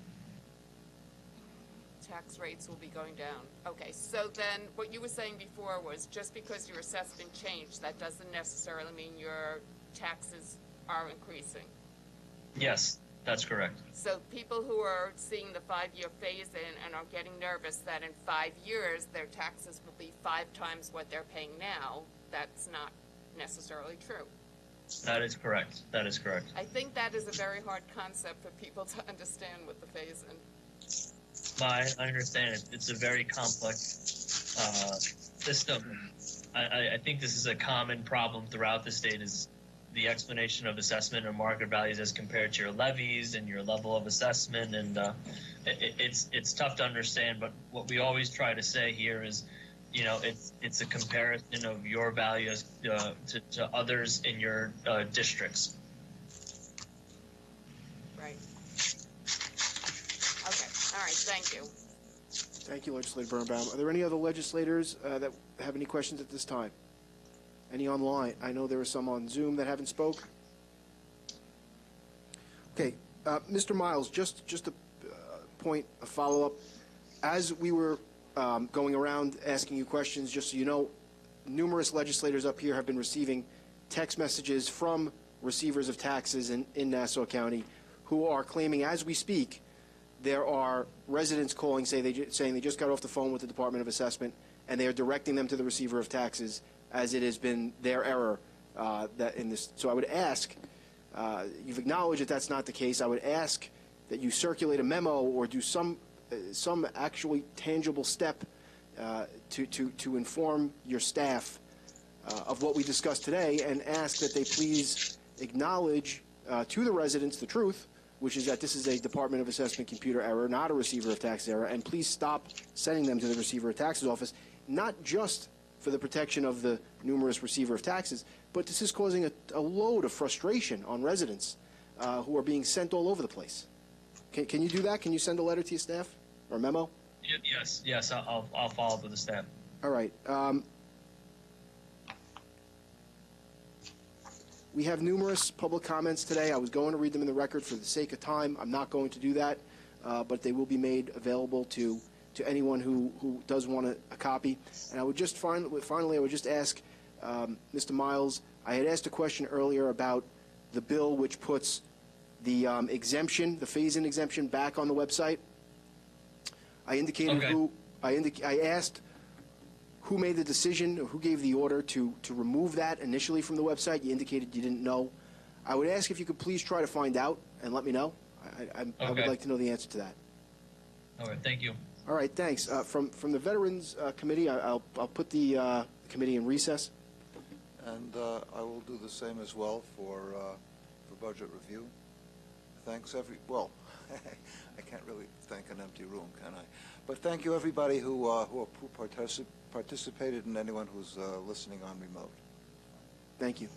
Tax rates will be going down. Okay, so then what you were saying before was just because your assessment changed, that doesn't necessarily mean your taxes are increasing. Yes, that's correct. So people who are seeing the 5-year phase-in and are getting nervous that in 5 years their taxes will be 5 times what they're paying now, that's not necessarily true. That is correct. That is correct. I think that is a very hard concept for people to understand with the phase-in. I understand it. It's a very complex system. I think this is a common problem throughout the state, is the explanation of assessment and market values as compared to your levies and your level of assessment, and it's tough to understand. But what we always try to say here is, you know, it's a comparison of your values to others in your districts. Right. Okay. All right. Thank you. Thank you, Legislator Birnbaum. Are there any other legislators that have any questions at this time? Any online? I know there are some on Zoom that haven't spoke. Okay, Mr. Miles, just a point, a follow-up. As we were going around asking you questions, just so you know, numerous legislators up here have been receiving text messages from receivers of taxes in Nassau County who are claiming, as we speak, there are residents calling saying they just got off the phone with the Department of Assessment and they are directing them to the receiver of taxes, as it has been their error that in this. So I would ask, you've acknowledged that that's not the case. I would ask that you circulate a memo or do some actually tangible step to inform your staff of what we discussed today, and ask that they please acknowledge to the residents the truth, which is that this is a Department of Assessment computer error, not a receiver of tax error, and please stop sending them to the receiver of taxes office, not just for the protection of the numerous receiver of taxes, but this is causing a load of frustration on residents who are being sent all over the place. Can you do that? Can you send a letter to your staff or a memo? Yes, I'll follow up with the staff. All right. We have numerous public comments today. I was going to read them in the record for the sake of time. I'm not going to do that, but they will be made available to anyone who does want a copy. And I would just finally, I would just ask Mr. Miles, I had asked a question earlier about the bill which puts the exemption, the phase-in exemption, back on the website. I indicated I asked who made the decision, or who gave the order to remove that initially from the website. You indicated you didn't know. I would ask if you could please try to find out and let me know. I would like to know the answer to that. All right, thank you. All right, thanks. From the Veterans Committee, I'll put the committee in recess. And I will do the same as well for budget review. Thanks well, I can't really thank an empty room, can I? But thank you everybody who participated, and anyone who's listening on remote. Thank you.